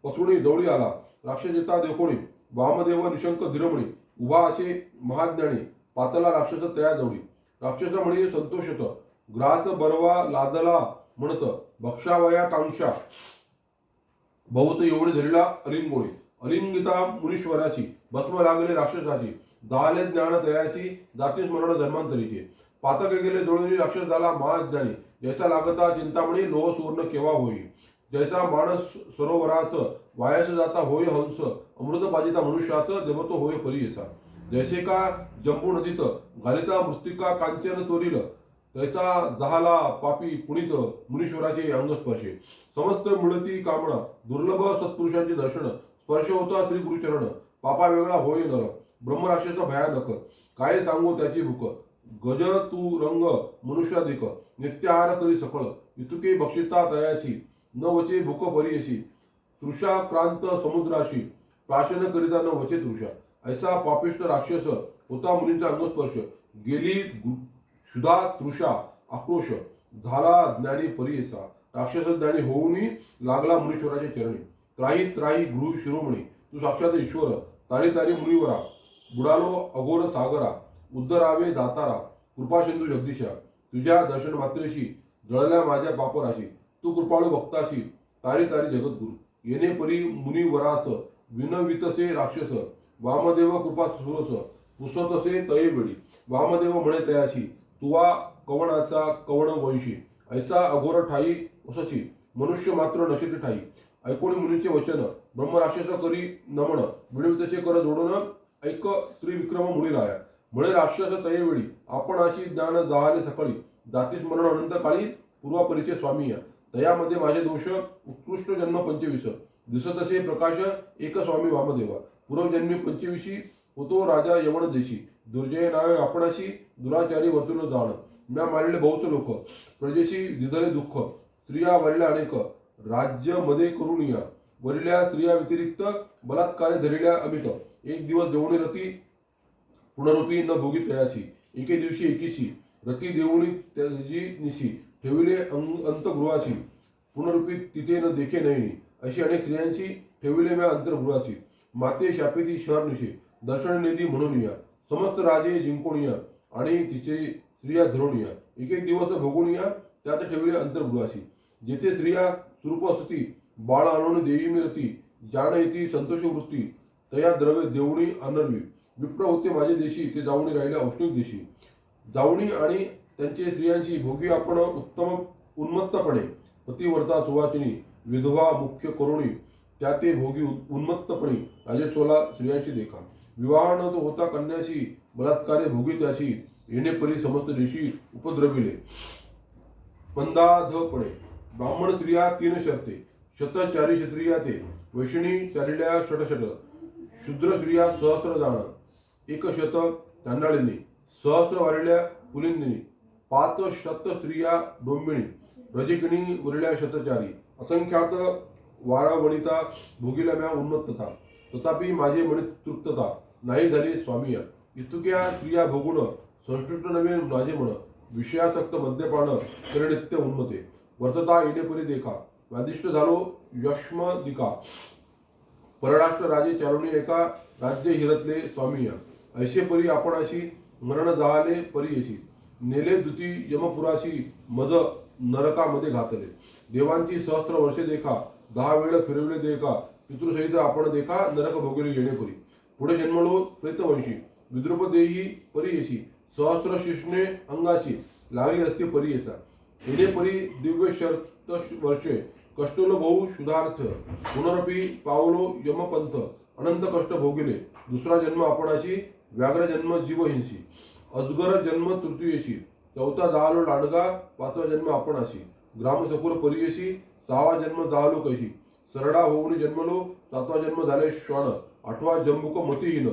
पसरुणी जवळी आला, राक्षस येता देखोणी, वामदेव निशंक धीरमणी, उभा असे महाज्ञानी, पातला राक्षस तया जवळी, राक्षस म्हणे संतोषत, ग्रास बरवा लादला म्हणत, भक्षावया कांक्षा, बहुत एवढी धरीला अलिंगोणी, अलिंगिता मुनीश्वराची, भस्म लागले राक्षसाची, झाले ज्ञान तयाशी, जाती स्मरण जन्मांतरीचे, पातक गेले जळूनी राक्षस झाला महाज्ञानी, जैसा लागता चिंतामणी लोह सुवर्ण केव्हा होई, जैसा मानस सरोवरास वायास जाता होय हंस, अमृत पाजिता मनुष्यास देवतो होय परियसा, जैसे का जंबू नदीत घालिता मृत्तिका कांचन त्वरिल, तैसा जहाला पापी पुनित मुनीश्वराचे अंगस्पर्शे, समस्त मिळती कामना, दुर्लभ सत्पुरुषांचे दर्शन, स्पर्श होता श्री गुरुचरण, पापा वेगळा होय नर, ब्रह्मराक्षस भयानक, काय सांगू त्याची भूक, गज तू रंग मनुष्याधिक, नित्याहार करी सकळ, इतुके भक्षिता तयाशी, न वचे भूक परियशी, तृषा क्रांत समुद्राशी, प्राशन करिता न वचे तृषा, ऐसा पापिष्ट राक्षस होता मुनींचा अंगस्पर्श, गेली क्षुधा तृषा आक्रोश, झाला ज्ञानी परियसा, राक्षस ज्ञानी होऊनी लागला मुनीश्वराच्या चरणी, त्राही त्राही गृह शिरोमणी, तू साक्षात ईश्वर, तारी तारी मुनीवरा, बुडालो अघोर सागरा, उद्धरावे दातारा, कृपा सिंधू जगदीशा, तुझ्या दर्शन मात्रेशी जळल्या माझ्या पापराशी, तू कृपाळू भक्ताशी, तारी तारी जगद्गुरु, येणे परी मुनीवरास, विनवितसे राक्षस, वामदेव कृपा सुरस, पुसतसे तये वेळी, वामदेव म्हणे तयाशी, तुवा कवणाचा कवण वंशी, ऐसा अघोर ठाई असशी, मनुष्य मात्र नशित ठाई, ऐकोणी मुनीचे वचन, ब्रह्मराक्षस करी नमन, विणवितसे कर जोडून ऐक त्रिविक्रम मुनी राया, म्हणे राक्षस तये वेळी, आपण अशी ज्ञान जाहले सकाळी, जाती स्मरण अनंत काळी, पूर्वापरीचे स्वामी या, तयामध्ये माझे दोष, उत्कृष्ट जन्म 25, दिसतसे प्रकाश एक स्वामी वामदेवा, पूर्वजन्मी 25 होतो राजा यवण देशी, दुर्जय नावे आपणाशी, दुराचारी वर्तुल जाण, म्या मारले बहुत लोक, प्रजेशी दिदले दुःख, स्त्रिया वरल्या अनेक, राज्य मध्ये करुणिया, वरल्या स्त्रिया व्यतिरिक्त बलात्कारे धरिल्या अमित, एक दिवस देवणी रती पुनरुपी न भोगी तयासी, एके दिवशी एकीशी, रती देवणी त्याची निशी, ठेविले अंतगृहाशी, पुनरुपी तिथे न देखे नयनी, अशी अनेक स्त्रियांशी ठेविले म्या अंतर्गृहाशी, माते शापेती शहर निशी, दर्शन निधी म्हणून या, समस्त राजे जिंकोनिया, आणि तिचे स्त्रिया धरोनिया, एक एक दिवस भोगुनिया, त्यात ठेविले अंतर्गृहाशी, जेथे स्त्रिया स्वरूप असती, बाळ आणून देवी मिळती, जाण येती संतोष वृत्ती, तया द्रव्य देवणी अनर्वी, विप्र होते माझे देशी, ते जाऊनी राहिले औष्णिक देशी, जाऊनी आणि त्यांचे स्त्रियांची भोगी आपण उत्तम उन्मत्तपणे, पतिव्रता सुवासिनी, विधवा मुख्य करुणी, त्या ते भोगी उन्मत्तपणे राजेश्वला स्त्रियांशी देखा. विवाह न तो होता कन्याशी बलात्कारे भोगी त्याशी येणे परी समस्त देशी उपद्रविले. मंदाधपणे ब्राह्मण स्त्रिया तीन शर्ते शतचारी क्षत्रिया ते वैष्णी चारिल्या षटशत शूद्र स्त्रिया सहस्र जाण एक शत चांडाळिनी सहस्र वारिल्या पुलिंदिनी पाच शत स्त्रिया डोंबिणी रजिकिणी उरल्या शतचारी असंख्यात वारवणिता भोगिल्या म्या उन्मत्तता तथापि माझे मनी तृप्तता नाही झाली स्वामिया. इतक्या स्त्रिया भोगुण संस्कृत नवे माझे मन विषयासक्त मद्यपान नित्य उन्मते वर्तता येणेपरी देखा वादिष्ट झालो यक्ष्मदिका परराष्ट्र राजे चारुणी एका राज्य हिरतले स्वामिया. ऐसे परी आपणाशी मरण जाहले परी येशी नेले दुती यमपुराशी मज नरकामध्ये घातले. देवांची सहस्र वर्षे देखा 10 वेळ फिरविले देखा पितृसहित आपण देखा नरक भोगले येणेपरी. पुढे जन्मलो प्रेतवंशी विद्रुप देही परी येशी सहस्र शिष्णे अंगाशी लागली असते परी येसा. येणेपरी दिव्य शर्त वर्षे कष्टलो बहु शुद्धार्थ पुनरपी पावलो यमपंथ अनंत कष्ट भोगिले. दुसरा जन्म आपणाशी व्याघ्र जन्म जीवहिंसी अजगर जन्म तृतीयेशी चौथा जाहलो लांडगा पाचवा जन्म आपणाशी ग्रामसकुर परियेशी सहावा जन्म जाहलो कशी सरडा होऊन जन्मलो सातवा जन्म झाले श्वान आठवा जंबुक मतिहीन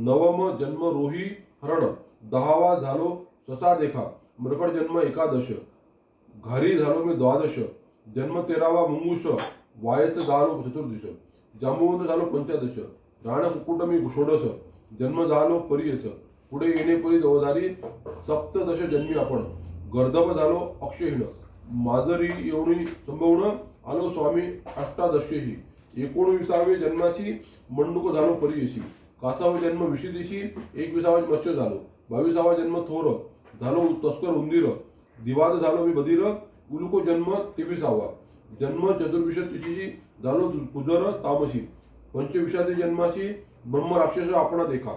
नवम जन्म रोही हरण 10वा झालो ससा देखा मृकट जन्म एकादश घारी झालो मी 12 जन्म 13वा मुंगूस वायस झालो चतुर्दश जांबुवंत झालो 15 राण कुकुट मी 16 जन्म झालो परियस पुढे येणे परी दवधारी सप्तदश जन्मी आपण गर्दभ झालो अक्षयहीन माजरी एवढी संभवण आलो स्वामी अष्टादशेही 19वे जन्माशी मंडूक झालो परियशी कासावा जन्म विषदिशी 21वा मत्स्य झालो 22वा जन्म थोर झालो तस्कर उंदीर दिवाद झालो मी बधीर उलुको जन्म 23वा जन्म चतुर्विशतीशी झालो कुजर तामसी 25व्या जन्माशी ब्रह्म राक्षस आपणा देखा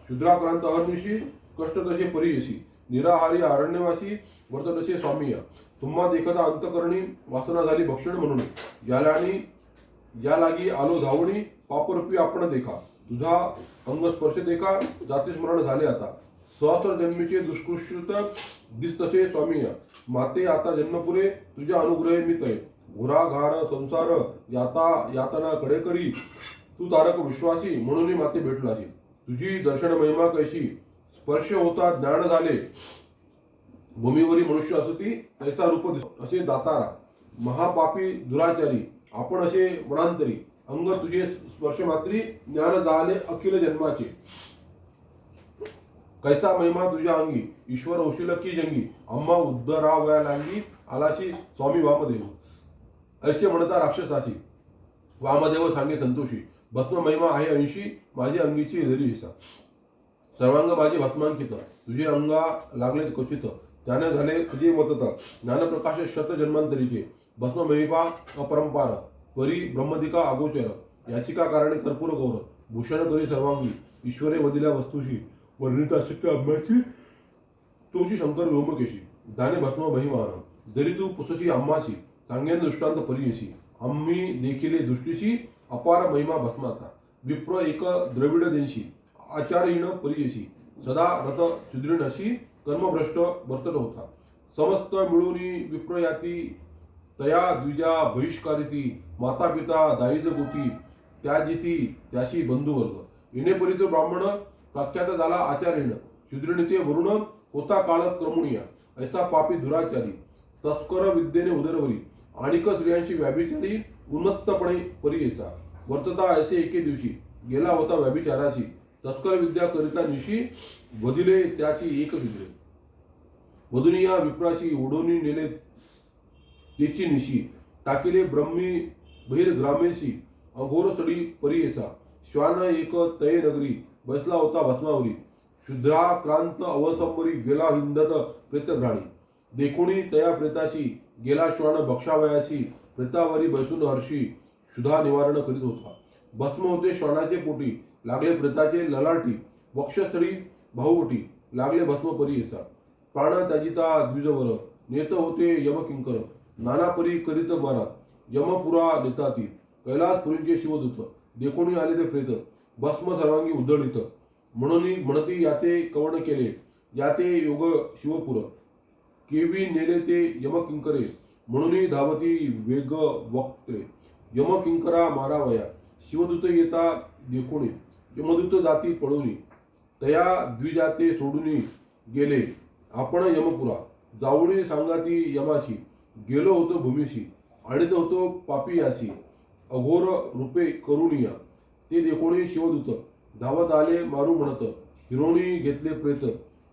शूद्राक्रांत अहर्निशी कष्ट तसे परियशी निराहारी अरण्यवासी वर्त तसे स्वामिया. तुम्हा देखता अंतकरणी वासना झाली भक्षण म्हणून या लागी आलो धावणी पापरूपी आपण देखा तुझा अंग स्पर्श देखा जाती स्मरण झाले आता सहस्र जन्मीचे दुष्कृष्ट दिस तसे स्वामिया. माते आता जन्मपुरे तुझ्या अनुग्रहे मी तय घोराघार संसार यातना कडे करी तू तारक विश्वासी म्हणून माते भेटलासी. तुझी दर्शन महिमा कैशी स्पर्श होता ज्ञान झाले भूमीवरी मनुष्य असती तैसा रूप असे दातारा महापापी दुराचारी आपण असे वनांतरी अंग तुझे स्पर्श मात्री ज्ञान झाले अखिल जन्माचे कैसा महिमा तुझ्या अंगी ईश्वर होशील की जंगी अम्मा उद्धरावया लांगी आलाशी स्वामी वामदेव ऐसे म्हणता राक्षसाशी वामदेव सांगे संतोषी भस्म महिमा आहे अंशी माझी अंगीची धरी हिसा सर्वांग माझे भस्मांकित तुझे अंगा लागले क्वचित त्याने झाले तुझे मतता ज्ञानप्रकाश शत जन्मांतरीचे भस्म महिमा अपरंपार परी ब्रह्मदिका अगोचर याचिका कारणे कर्पूर गौर भूषण करी सर्वांगी ईश्वरे वदिल्या वस्तूशी वर्णिता शक्य अभ्यासी तोशी शंकर व्योमकेशी दाने भस्म महिमान जरी तू पुसशी अम्माशी सांगेन दृष्टांत परियशी आम्ही देखिले दृष्टीशी अपार महिमा भस्माचा विप्र एक द्रविड देशी आचार्यीण परियशी सदा रथ सुदृढ अशी कर्मभ्रष्ट वर्तन होता समस्त मिळूनी विप्रयाती तया द्विजा बहिष्कारिती माता पिता दारिद्र गोती त्याजिती त्याशी बंधुवर्ग येणेपरी तो ब्राह्मण प्रख्यात झाला आचार्यीण शूद्रणीचे वरुण होता काळ क्रमुणिया ऐसा पापी दुराचारी तस्कर विद्येने उदरवरी आणिक स्त्रियांशी व्याभिचारी उन्मत्तपणे परियेसा वर्तता ऐसे एके दिवशी गेला होता व्याभिचाराशी तस्कर विद्या करिता निशी वदिले त्याची एक विद्रे वधुनिया विप्राशी ओढोनी नेले तेची निशी टाकिले ब्रह्मी बहिर्ग्रामेशी अघोर सडी परियेसा श्वान एक तये नगरी बसला होता भस्मावरी शुद्राक्रांत अवसंबरी गेला हिंदत प्रेतघ्राणी देखुणी तया प्रेताशी गेला श्वान भक्षावयाशी प्रेतावरी बैसून हर्षी शुद्धा निवारण करीत होता. भस्म होते श्वानाचे पोटी लागले प्रेताचे ललाटी वक्षस्थळी भाऊवटी लागले भस्म परियेसा प्राण त्याजिता द्विजवर नेत होते यमकिंकर नाना परी करीत मारा यमपुरा नेताती कैलासपुरींचे शिवदूत देखोनी आले ते प्रेत भस्म सर्वांगी उधळीत म्हणून म्हणती याते कवण केले याते योग शिवपुर केवी नेले ते यमकिंकरे म्हणून धावती वेग वक्ते यमकिंकरा मारावया शिवदूत येता देखोनी यमदूत जाती पळूनी तया द्विजाते सोडून गेले आपण यमपुरा जाऊनी सांगाती यमाशी गेलो होतो भूमीशी आणीत होतो पापियाशी अघोर रूपे करुणिया ते देखोनी शिवदूत धावत आले मारू म्हणत हिरोणी घेतले प्रेत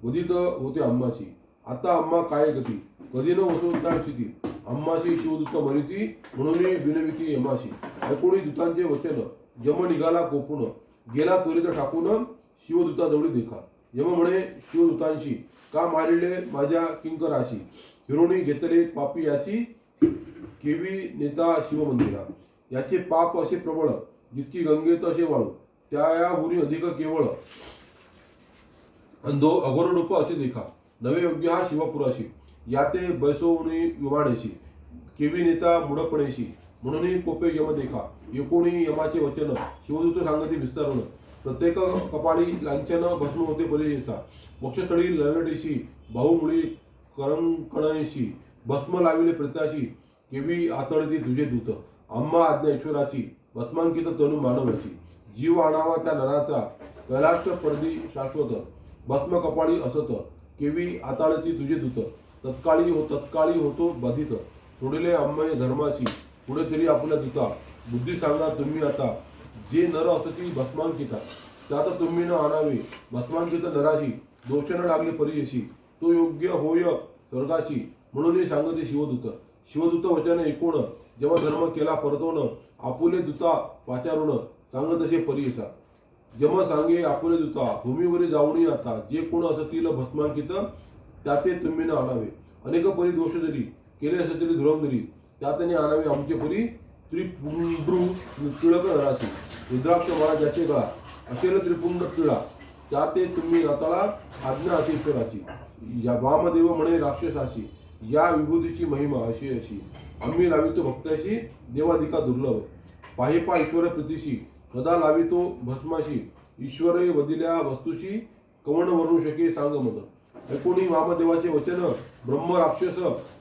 वदित होते अम्माशी आता अम्मा काय गती कधी न होतो स्थिती अम्माशी शिवदूत मनिती म्हणून बिनविती यमाशी ऐकोणी दूतांचे वचन यम निघाला कोपून गेला त्वरित टाकून शिवदूताजवळी देखा यम म्हणे शिवदूतांशी का मारिले माझ्या किंकराशी हिरोणी घेतले पापियाशी केवी नेता शिवमंदिरा याचे पाप असे प्रबळ जितकी गंगेत असे वाळू त्याहून अधिक केवळ अंधो अघोर रूप असे देखा नवे योग्य हा शिवपुराशी याते बैसवणी विमानेशी केवी नेता मुडपणेशी म्हणून कोपे यम देखा एकोणी यमाचे वचन शिवदूत सांगते विस्तारून प्रत्येक कपाळी लांछन भस्म होते परिशेषा मोक्षस्थळी ललटेशी भाऊमुळी करंकणेशी भस्म लाविले प्रत्याशी केवी आतळती तुझे दूत अम्मा आज्ञा ईश्वराची भस्मांकित तनु मानवाची जीव आणावा त्या नराचा कैलास पडदी शाश्वत भस्म कपाळी असत केवी आताळती तुझे दूत तत्काळी होतो बाधित सोडिले अम्मय धर्माशी पुढे तरी आपल्या दूता बुद्धी सांगा तुम्ही आता जे नर असती भस्मांकिता त्यात तुम्ही न आणावे भस्मांकित नराशी दोष न लागले परियशी तो योग्य होय स्वर्गाशी म्हणून सांगते शिवदूत वचन ऐकून जेव्हा धर्म केला परतवण आपुले दूता पाचारून सांगत असे परियसा यम सांगे आपुले दूता भूमीवरी जाऊनी आता जे कोण असतील भस्मांकित त्याते तुम्ही न आणावे अनेक परी दोष जरी केले असे तरी धुरंधरी त्यातने आणावे आमचे परी त्रिपुंड्रू टिळक नराशी रुद्राक्ष माळा ज्याचे गळा असेल त्रिपुंड टिळा त्याते तुम्ही नाताळा आज्ञा असे ईश्वराची या वामदेव म्हणे राक्षसाशी या विभूतीची महिमा अशी आम्ही लावितो भक्ताशी देवाधिका दुर्लभ पाहिपा ईश्वर प्रीतीशी सदा लावितो भस्माशी ईश्वर वदिल्या वस्तूशी कवण वरू शके सांग मत ऐकोणी वामदेवाचे वचन ब्रह्म राक्षस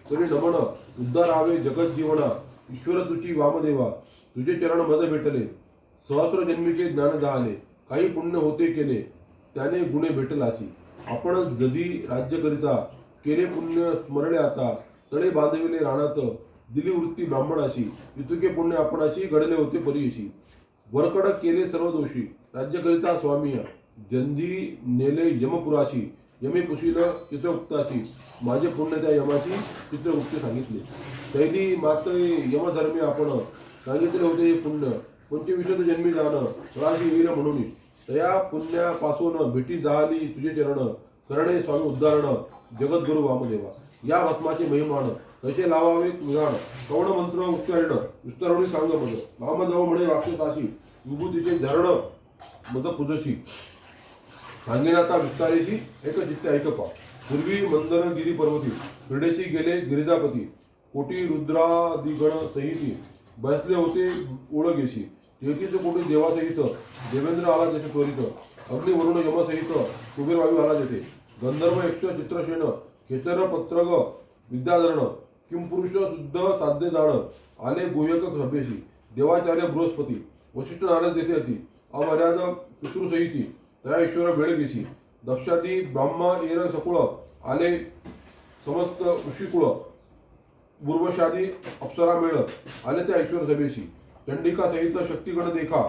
तरी नमन उद्धार आवे जगत जीवना ईश्वर तुझी वामदेवा तुझे चरण मज भेटले सहस्र जन्मीचे ज्ञान जाहले काही पुण्य होते केले त्याने गुणे भेटलाशी आपण जधी राज्य करिता केले पुण्य स्मरणे आता तळे बांधविले राणात दिली वृत्ती ब्राह्मणाशी इतुके पुण्य आपणाशी घडले होते परियशी वरकड केले सर्व दोषी राज्य करिता स्वामिया जंधी नेले यमपुराशी यमे कुशील चित्रगुप्ताशी माझे पुण्य त्या यमाशी चित्रगुप्ते सांगितले कैदी मात्र यमधर्मी आपण सांगितले होते हे पुण्य कोणते विशुद्ध जन्मी जाणं स्वराशी वीर म्हणून तया पुण्यापासून भेटी जाहली तुझे चरण करणे स्वामी उद्धारण जगद्गुरु वामदेवा या भस्माचे महिमान कसे लावावे विधान कवण मंत्र उच्चारण विस्तारणी सांग मद वामदेव म्हणे राक्षसाशी विभूतीचे धरण मद पूजशी सांगिनाता विस्तारेशी एक चित्ते ऐकपा पूर्वी मंदर गिरी पर्वती क्रीडेशी गेले गिरिजापती कोटी रुद्रादिगण सहिती बसले होते ओळगेशी 33 कोटी देवासहित देवेंद्र आला तेथे त्वरित अग्निवरुण यमसहित कुबेरवायू आला तेथे गंधर्व यक्ष चित्रसेन खेचर पत्रग विद्याधरण किंपुरुष शुद्ध साध्य जाण आले गुह्यक सभेशी देवाचार्य बृहस्पती वशिष्ठ नारद तेथे अति अमर्याद पितृसहिती त्या ईश्वर बेळगेशी दक्षादी ब्राह्मा एर सकुळ आले समस्त ऋषिकुळ पूर्वशादी अप्सरा मेळ आले त्या ईश्वर सभेशी चंडिका सहित शक्तिगण देखा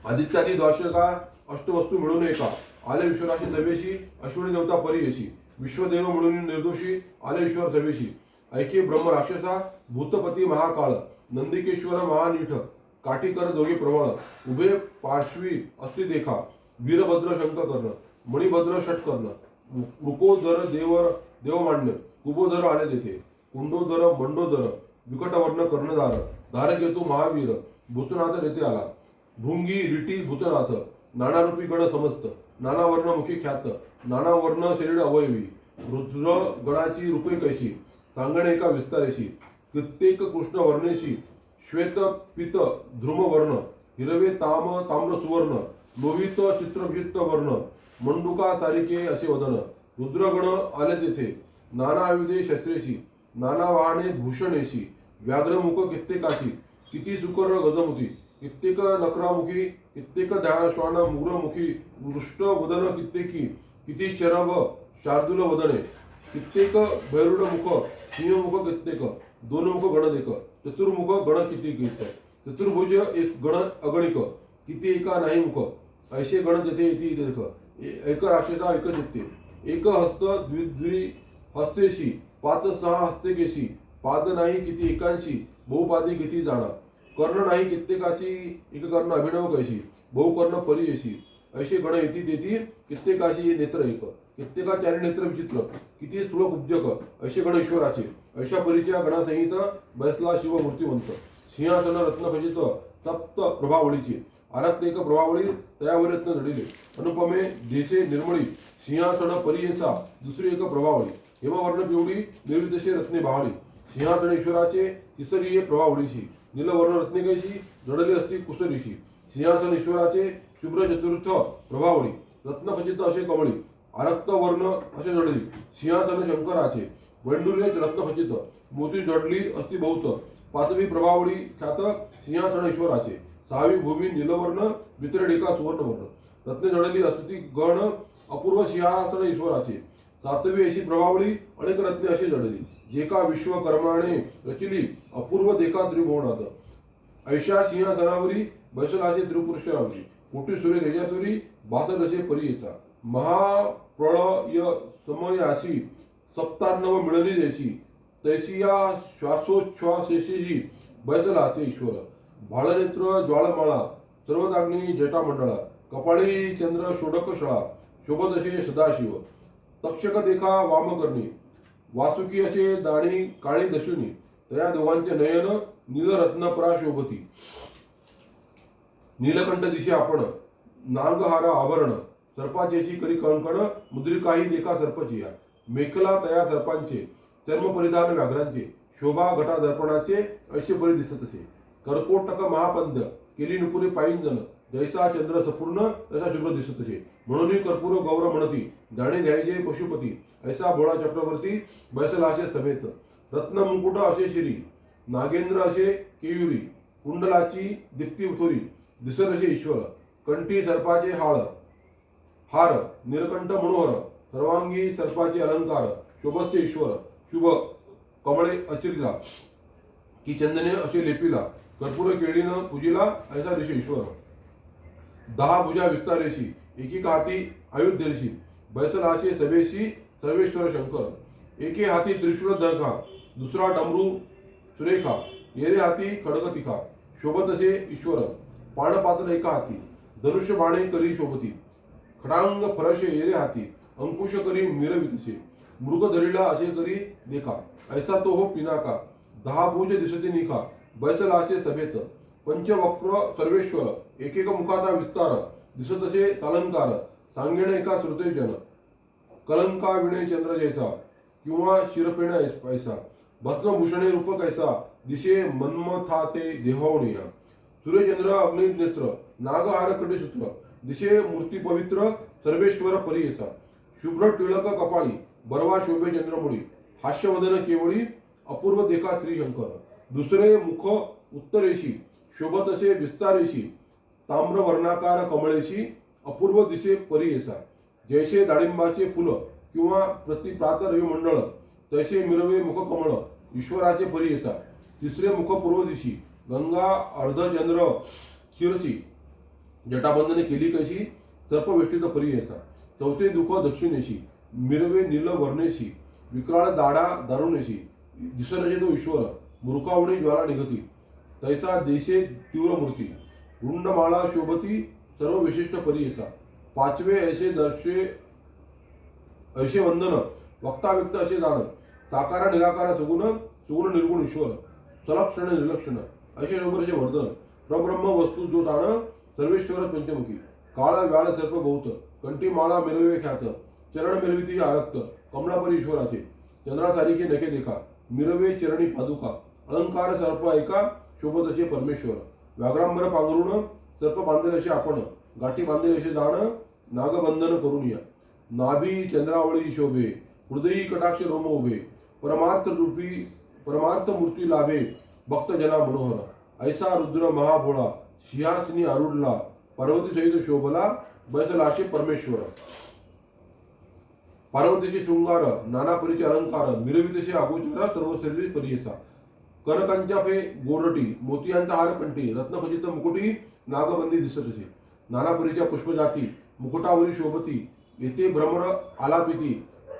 आदित्यादी द्वादशका अष्टवस्तू मिळून एका आले ईश्वराची सभेशी अश्विनी देवता परियशी विश्वदेव म्हणून निर्दोषी आले ईश्वर सभेशी ऐके ब्रह्म राक्षसा भूतपती महाकाळ नंदिकेश्वर महानीठ काठीकर दोघे प्रबळ उभे पार्श्वी अस्ति देखा वीरभद्र शंख कर्ण मणिभद्र षट कर्ण रुकोदर देवमान्य कुबोधर आले तेथे कुंडोदर मंडोदर विकटवर्ण कर्णधार धारकेतू महावीर भूतनाथ येथे आला भृंगी रिटी भूतनाथ नानारूपी गण समस्त नाना वर्ण मुखी ख्यात नाना वर्ण शरीर अवयवी रुद्र गणाची रूपे कैशी सांगणे एका विस्तारेशी कित्येक कृष्ण वर्णेशी श्वेत पित ध्रुम वर्ण, हिरवे ताम्र सुवर्ण, लोहित चित्रभित्त वर्ण, मंडुका सारिके असे वदन. रुद्रगण आले तेथे, नानाविधे शस्त्रेशी, नाना वाहने भूषणेशी, व्याघ्रमुख कित्येकाशी, किती सुकर गजमुखी, कित्येक नकरामुखी, कित्येक ध्यानश्वान मुग्रमुखी, वृष्ट वदन कित्येकी, किती शरभ शार्दूल वदने, कित्येक भैरुड मुख, सिंहमुख कित्येक, दोन मुख गणदेक, चतुर्मुख गण किती, चतुर्भुज एक गण अगणिक, किती एका नाही मुख, ऐसे गण तेथे येती देख, एक राक्षसा एक जित्ते, एक हस्त द्विद्वी हस्तेशी, पाच सहा हस्तेकेशी, पाद नाही किती एकांशी, बहुपादी किती जाणा, कर्ण नाही कित्येकाशी, एक कर्ण अभिनव कैशी, बहुकर्ण परियशी, ऐसे गण येती तेथी, कित्येकाशी नेत्र एक, कित्येका चारी नेत्र विचित्र, किती स्थूल कुब्जक, ऐसे गण ईश्वराचे. ऐशा परीच्या गणासहित बसला शिव मूर्तिवंत, सिंहासन रत्नखचित सप्त प्रभावळीची, आरक्त एक प्रभावळी तयावर रत्न जडिले, अनुपमे देशे निर्मळी, सिंहासन परियेसा दुसरी एक प्रभावळी, हेमवर्ण पिवळी निर्वितशे रत्ने बहाळी, सिंहासन ईश्वराचे तिसरी प्रभावळीशी, नीलवर्ण रत्निकेशी जडली असती कुसरीशी, सिंहासन ईश्वराचे शुभ्र चतुर्थ प्रभावळी, रत्नखचित असे कमळी, आरक्त वर्ण असे जडली, सिंहासन शंकराचे वैंडुर्य रत्नखचित, मोती जडली असती बहुत, पाचवी प्रभावळी ख्यात सिंहासन ईश्वराचे, सहावी भूमी नीलवर्ण वितरणिका सुवर्णवर्ण, रत्ने जडली असती गण अपूर्व सिंहासन ईश्वराचे, सातवी अशी प्रभावळी अनेक रत्ने असे जडली, जे का विश्वकर्माने रचिली अपूर्व देका त्रिभुवनात, ऐशा सिंहासनावरी बैसलाचे त्रिपुरुष रावजी, कोटी सूर्य तेजासुरी बासरसे परियेसा, महाप्रळय समयाशी सप्तार्णव मिळली देशी, तैसिया श्वासोच्छ्वासेशी बैसला असे ईश्वर, भाळनेत्र ज्वाळमाळा सर्वदाग्नी जटामंडळा, कपाळी चंद्र षोडक शळा, शोभदशे सदाशिव, तक्षक देखा वामकर्णी, वासुकी असे दाणी काळी दशुनी, तया दोघांचे नयन नीलरत्नपरा शोभती, नीलकंठ दिशे आपण, नांगहार आभरण, सर्पाचेची करी कणकण, मुद्रिकाही देखा सर्पचिया, मेखला तया सर्पांचे, चर्म परिधान व्याघ्रांचे, शोभा घटा दर्पणाचे, ऐसे परी दिसत असे, कर्कोटक महापंद केली नुपुरे पायंजन, जैसा चंद्र सपूर्ण तसा शुभ्र दिसत असे, म्हणून कर्पूर गौर म्हणती, जाणे घ्यायचे पशुपती, ऐसा भोळा चक्रवर्ती बैसला असे सभेत, रत्न मुकुट असे शिरी, नागेंद्र असे केयुरी, कुंडलाची दीप्ती उथोरी, दिसत असे ईश्वर, कंठी सर्पाचे हार, निरकंठ मनोहर, सर्वांगी सर्पाचे अलंकार, शोभस्य ईश्वर, शुभ कमळे अचिरला, की चंदने असे लेपिला, कर्पूर केळीनं पूजिला, ऐसा दिशे ईश्वर, 10 भुजा विस्तारेशी, एकेक हाती आयुध्येशी, बैसला असे सभेशी सर्वेश्वर शंकर, एके हाती त्रिशूळ दर्घा, दुसरा डमरू सुरेखा, येरे हाती खडग तिखा, शोभत असे ईश्वर, पाणपात्र एका हाती, धनुष्य बाणे करी शोभती, खडांग फरशे येरे हाती, अंकुश करी मिरवितसे, मृग धरिला असे करी देखा, ऐसा तो हो पिनाका, 10 भुज दिसते निखा, बैसला असे सभेत, पंचवक्र सर्वेश्वर, एकेक मुखाचा विस्तार, दिसत असे सालंकार, सांगेणे एका श्रुतेजन, कलंका विणे चंद्र जैसा, किंवा शिरपेण ऐसा, भस्मभूषणे रूप कैसा, दिशे मन्मथाते देहवणिया, सूर्यचंद्र अग्निनेत्र, नागहार कटीसूत्र, दिशे मूर्ती पवित्र सर्वेश्वर परियेसा, शुभ्र टिळक कपाळी, बरवा शोभे चंद्रमुळी, हास्यवदन केवळी, अपूर्व देखा श्रीशंकर, दुसरे मुख उत्तरेशी, शोभत असे विस्तारेशी, ताम्र वर्णाकार कमळेशी, अपूर्व दिशे परियेसा, जैसे डाळिंबाचे फुल किंवा प्रातरवी मंडळ, तैसे मिरवे मुख कमळ, ईश्वराचे परियेसा, तिसरे मुख पूर्व दिशी, गंगा अर्धचंद्र शिरसी, जटाबंधने केली कशी, सर्पवेष्टित परियेसा, चौथे दुख दक्षिणेशी, मिरवे नील वर्णेशी, विक्राळ दाढा दारुणेशी, दिसरजे तो ईश्वर, मुरुकावणी ज्वाला निघती, तैसा देशे तीव्र मूर्ती, रुंडमाळा शोभती सर्व विशिष्ट परियेसा, पाचवे ऐसे दर्शे ऐसे वंदन, वक्ता व्यक्त असे जाण, साकारा निराकारा सुगुण निर्गुण ईश्वर, सलक्षण निर्लक्षण, ऐसे शोभरचे वर्धन, प्रब्रह्म वस्तू जो ताण, सर्वेश्वर पंचमुखी, काळ व्याळ सर्प बहुत, कंठी माळा मिरवे ख्यात, चरण मिरविती आरक्त, कमलापरी ईश्वराचे, चंद्रासारिखे नखे देखा, मिरवे चरणी पादुका, अलंकार सर्प ऐका, शोभत असे परमेश्वर. व्याघ्रांबर पांघरून सर्प बांधेल असे आपण, गाठी बांधेल असे दाण नागबंधन करून या. नाभी चंद्रावळी शोभे, हृदयी कटाक्ष रोम उभे, परमार्थ मूर्ती लाभे भक्त जना मनोहर. ऐसा रुद्र महाभोळा सिंहासनी आरूढला, पार्वती सहित शोभला बैसलाशे परमेश्वर. पार्वतीचे शृंगार नाना परीचे अलंकार, मिरवितसे अगोचर सर्व शरीरी परियसा. कनकांच्या फे गोरटी, मोतियांचा हार कंठी, रत्नखचित मुकुटी नागबंदी दिसत असे. नाना परीच्या पुष्पजाती मुकुटावरी शोभती, येथे भ्रमर आलापिती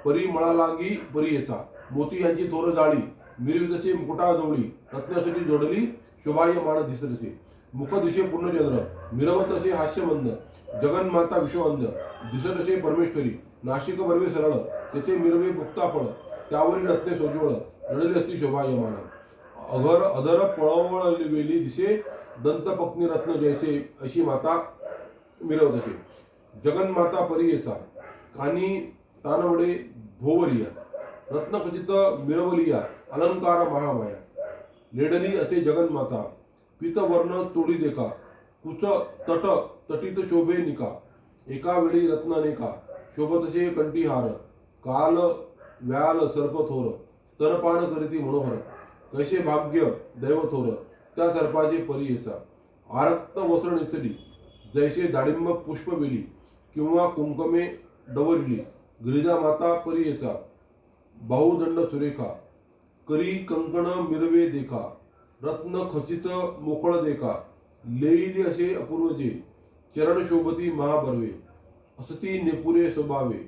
परिमळालागी परियसा. मोती यांची थोर जाळी, मिरवितसे मुकुटाजवळी, रत्नासाठी जोडली शोभायमान दिसत असे. मुख दिशे पूर्णचंद्र, मिरवत असे हास्यमंद, जगन्माता विश्ववंद दिसत असे परमेश्वरी. नाशिक बर्वे सरळ, तेथे मिरवे मुक्ताफळ, त्यावरील रत्ने सोज्वळ, रडली असती शोभायमान. अधर पळवळवेली दिसे, दंतपत्नी रत्न जैसे, अशी माता मिरवत असे. जगन्माता परियेसा, कानी तानवडे भोवरिया, रत्नखचित मिरवलिया अलंकार महामाया. लेडली असे जगन्माता, पीतवर्ण तोडी देखा, कुच तट तटित शोभे निका. एका वेळी रत्न अनेका, शोभत असे कंठीहार, काल व्याल सर्प थोर, स्तनपान करीती मनोहर. कैसे भाग्य दैव थोर, त्या सर्पाचे परियेसा. आरक्त वस्त्र निसली, जैसे दाडिंब पुष्पवेली, किंवा कुंकमे डवरली, गिरिजा माता परियेसा. बाहुदंड सुरेखा, करी कंकण मिरवे देखा, रत्न खचित मोकळ देखा. लेईली असे अपूर्वजे, चरण शोभती महाबर्वे, असती नेपुरे स्वभावे.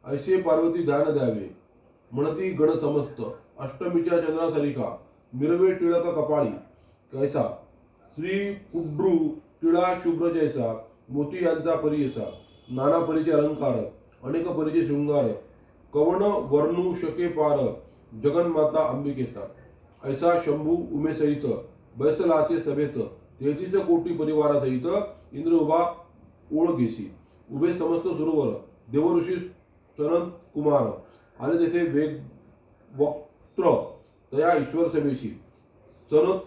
ऐसे पार्वती ध्यान द्यावे, म्हणती गण समस्त. अष्टमीच्या चंद्रासरिका, मिरवे टिळक कपाळी, कैसा श्री कुड्रू टिळा शुभ्र जैसा. मोती यांचा परियसा, नाना परीचे अलंकार, अनेक परीचे शृंगार, कवण वर्णू शके पार, जगन्माता अंबिकेचा. ऐसा शंभू उमेसहित, बैसलासे सभेत, 33 कोटी परिवारासहित इंद्र उभा ओळ घेशी. उभे समस्त सुरवर, देवऋषी सनत कुमार, आले तेथे वेग वक्त्र, तया ईश्वर समेशी. सनुत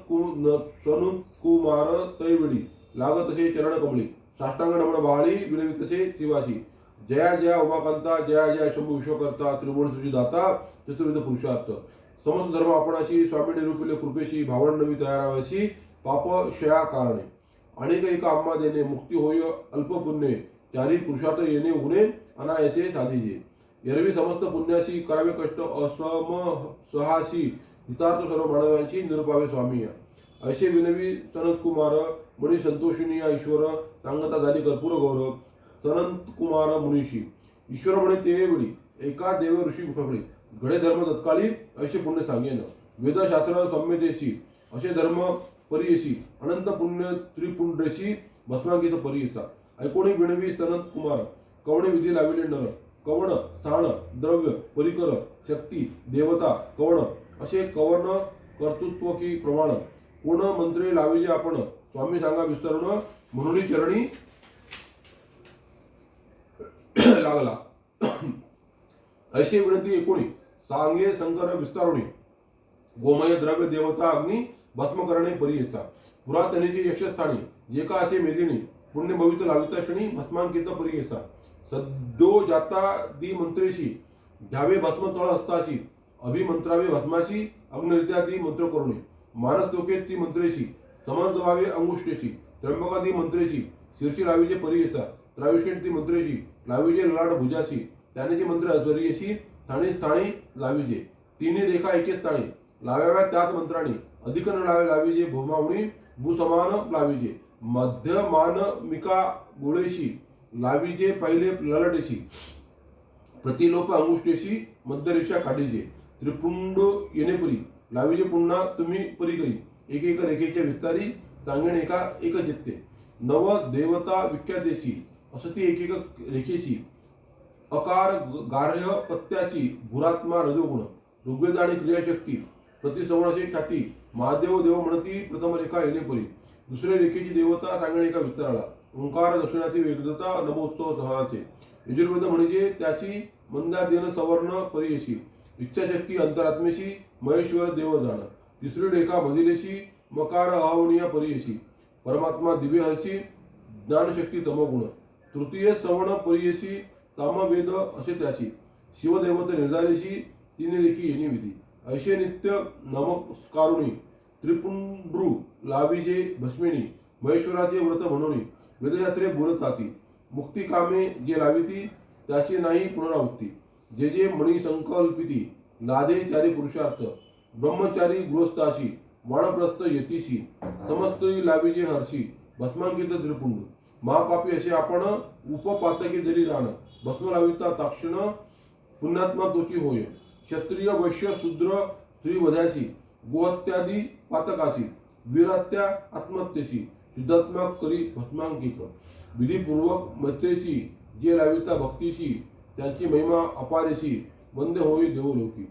कुमार तैवेळी, लागत असे चरण कमळी, साष्टांग नमन बाळी, विणवितसे शिवाशी. जया जया उमाकांता, जया जया शंभू विश्वकर्ता, त्रिभुवन दाता, चतुर्विध पुरुषार्थ. समस्त धर्म आपणाशी, स्वामी निरूपिले कृपेशी, भावंडवी तयारावशी, पाप क्षया कारणे. अनेक एक आम्हा देणे, मुक्ती होय अल्प पुण्ये, चारी पुरुषार्थ येणे उघणे, अनायसे साधीजे. एरवी समस्त पुण्याशी, करावे कष्ट असम सहाशी, हितार्थ सर्व मानवांशी, निरूपावे स्वामी. ऐसे विनवी सनत कुमार, मणी संतोषिनी या ईश्वर, सांगता झाली कर्पूर गौरव. सनत कुमार मुनीशी, ईश्वर म्हणे ते वेळी, एका देव ऋषी फकळे, घडे धर्म तत्काळी, ऐसे पुण्य सांगेन. वेदशास्त्र सम्यतेशी, असे धर्म परियशी, अनंत पुण्य त्रिपुंड्रेशी, भस्मांकित परियसा. ऐकोणी विणवी सनत कुमार, कवणे विधी लाविले नर. कवण स्थान द्रव्य परिकर शक्ती देवता कवण, असे कवण कर्तृत्व की प्रमाण. कोण मंत्रे लाविजे आपण, स्वामी सांगा विस्तरण, म्हणून चरणी लागला. ऐसे विनंती एकोणी, सांगे शंकर विस्तारुणी, गोमय द्रव्य देवता अग्नी भस्म करणे परियसा. पुरातनीची यक्षस्थानी, जे का असे मेदिनी, पुण्य भवित लाविता क्षणी, भस्मांकित परियसा. सद्यो जाता दी मंत्रेशी, घ्यावे भस्म तळ हस्ताशी, अभिमंत्रावे भस्माशी, अग्निरित्या ती मंत्र करुणे. मानस लोके ती मंत्रेशी, समर्दवावे अंगुष्ठेशी, त्र्यंबका ती मंत्रेशी, शीर्षी लावीचे परियसा. त्राविषेण ती मंत्रेशी, लावीजे ललाट भुजाशी, त्यानेची मंत्र अस्वरीयशी, स्थानी स्थानी लावीजे. तिन्ही रेखा एके स्थानी, लावाव्या त्याच मंत्राणी, अधिक न लावीजे भूमावणी, भूसमान लावीजे. मध्य मानमिका गोळेशी, लावीजे पहिले ललटेशी, प्रतिलोप अंगुष्ठेशी, मध्यरेषा काढीजे. त्रिपुंड येणेपरी, लावीजे पुन्हा तुम्ही परिकरी, एक एक रेखेच्या विस्तारी, सांगणे एका एक चित्ते. नव देवता विख्यातेशी, असती एक एक रेखेशी, अकार गार्ह पत्त्याशी, भूरात्मा रजोगुण, ऋग्वेद आणि क्रियाशक्ती, प्रतिसंवणाशी ख्याती. महादेव देव म्हणती प्रथम रेखा येणेपरी, दुसऱ्या रेखेची देवता सांगणे एका विस्ताराला. ओंकार दक्षिणाची वेगदता, नमोत्सव सहाचे. यजुर्वेद म्हणजे त्याशी, मंदादेन सवर्ण परियशी, इच्छाशक्ती अंतरात्मेशी, महेश्वर देव जाण. तिसरी रेखा मदिलेशी, मकार अहवनीय परियशी परमात्मा दिव्य हर्षी ज्ञानशक्ती तमोगुण तृतीय सवर्ण परियशी सामवेद असे त्याशी शिवदेवते निर्धारेशी तिने देखी येणी विधी ऐशे नित्य नमस्कारुणी त्रिपुंड्रू लाविजे भस्मिणी महेश्वराचे व्रत म्हणून वेदशास्त्रे बोलत राहती मुक्ती कामे जे लाविती त्याशी नाही पुनरावृत्ती जे जे मणी संकल्पिती लादे चारी पुरुषार्थ ब्रह्मचारी गृहस्थाशी वाणप्रस्थ यतीशी समस्त लाविजे हर्षी भस्मांकित त्रिपुंड महापापी असे आपण उपपातकी जरी जाण भस्म लाविता ताक्षण पुण्यात्मा तोची होय क्षत्रिय वैश्य शूद्र स्त्री वध्याशी गोहत्यादी पातकाशी वीरात्या आत्महत्येशी शुद्धात्मक करी भस्मांकित विधीपूर्वक मैत्रेशी जे लाविता भक्तीशी त्यांची महिमा अपारेशी वंदे होई देवलोकी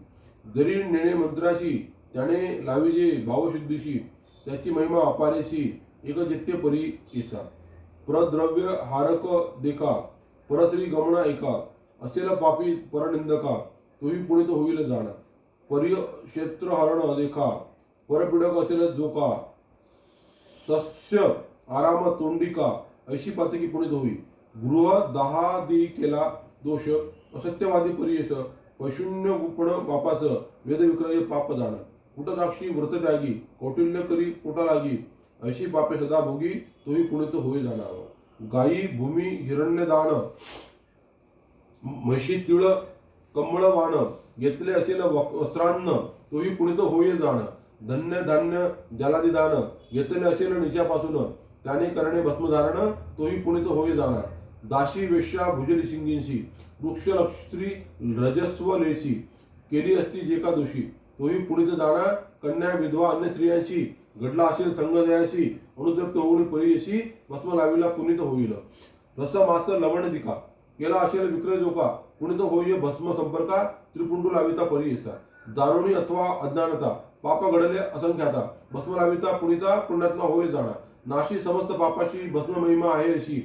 जरी नेणे मंत्राशी त्याने लाविजे भावशुद्धीशी त्याची महिमा अपारेशी एकजित्य परी ईसा प्रद्रव्य हारक देखा परश्री गमना एका असेल पापी परनिंदका तोही पुढे तो होईल जाणा परिक्षेत्र हरण देखा परपीडक असेल जोका सस्य आराम तोंडिका ऐशी पातकी पुणे होई गृह दहा दी केला दोष असत्यवादी परियश पशून्य गुपण पापास वेदविक्रय पाप जाण कुटसाक्षी व्रतत्यागी कौटिल्य करी पोटा लागी ऐशी पापे सदा भोगी तोही पुणे तो होई जाणार गायी भूमी हिरण्य दान म्हशी तिळ कमळ वाण घेतले असेल वस्त्रान्न तोही पुणे तो होई जाण धन्य धान्य जलादिदान घेतले असेल निच्यापासून त्याने करणे भस्मधारण तोही पुणे तो होई जाणार दाशी वेश्या भुजली शिंगींशी वृक्ष लक्ष्त्री रजस्व लेशी केली असती जे का दोषी तोही पुढे जाणार कन्या विधवा अन्य स्त्रियांशी घडला असेल संगजयाशी अनुतृप्त होऊन परियशी भस्म लाविला पुनित होईल रस मास लवण दिका केला असेल विक्रय जोका पुनित होई भस्म संपर्का त्रिपुंडू लाविता परियसा दारुणी अथवा अज्ञानता पाप घडले असंख्याता भस्म लाविता पुनिता पुण्यात्मा होय जाणार नाशी समस्त पापाशी भस्म महिमा आहे अशी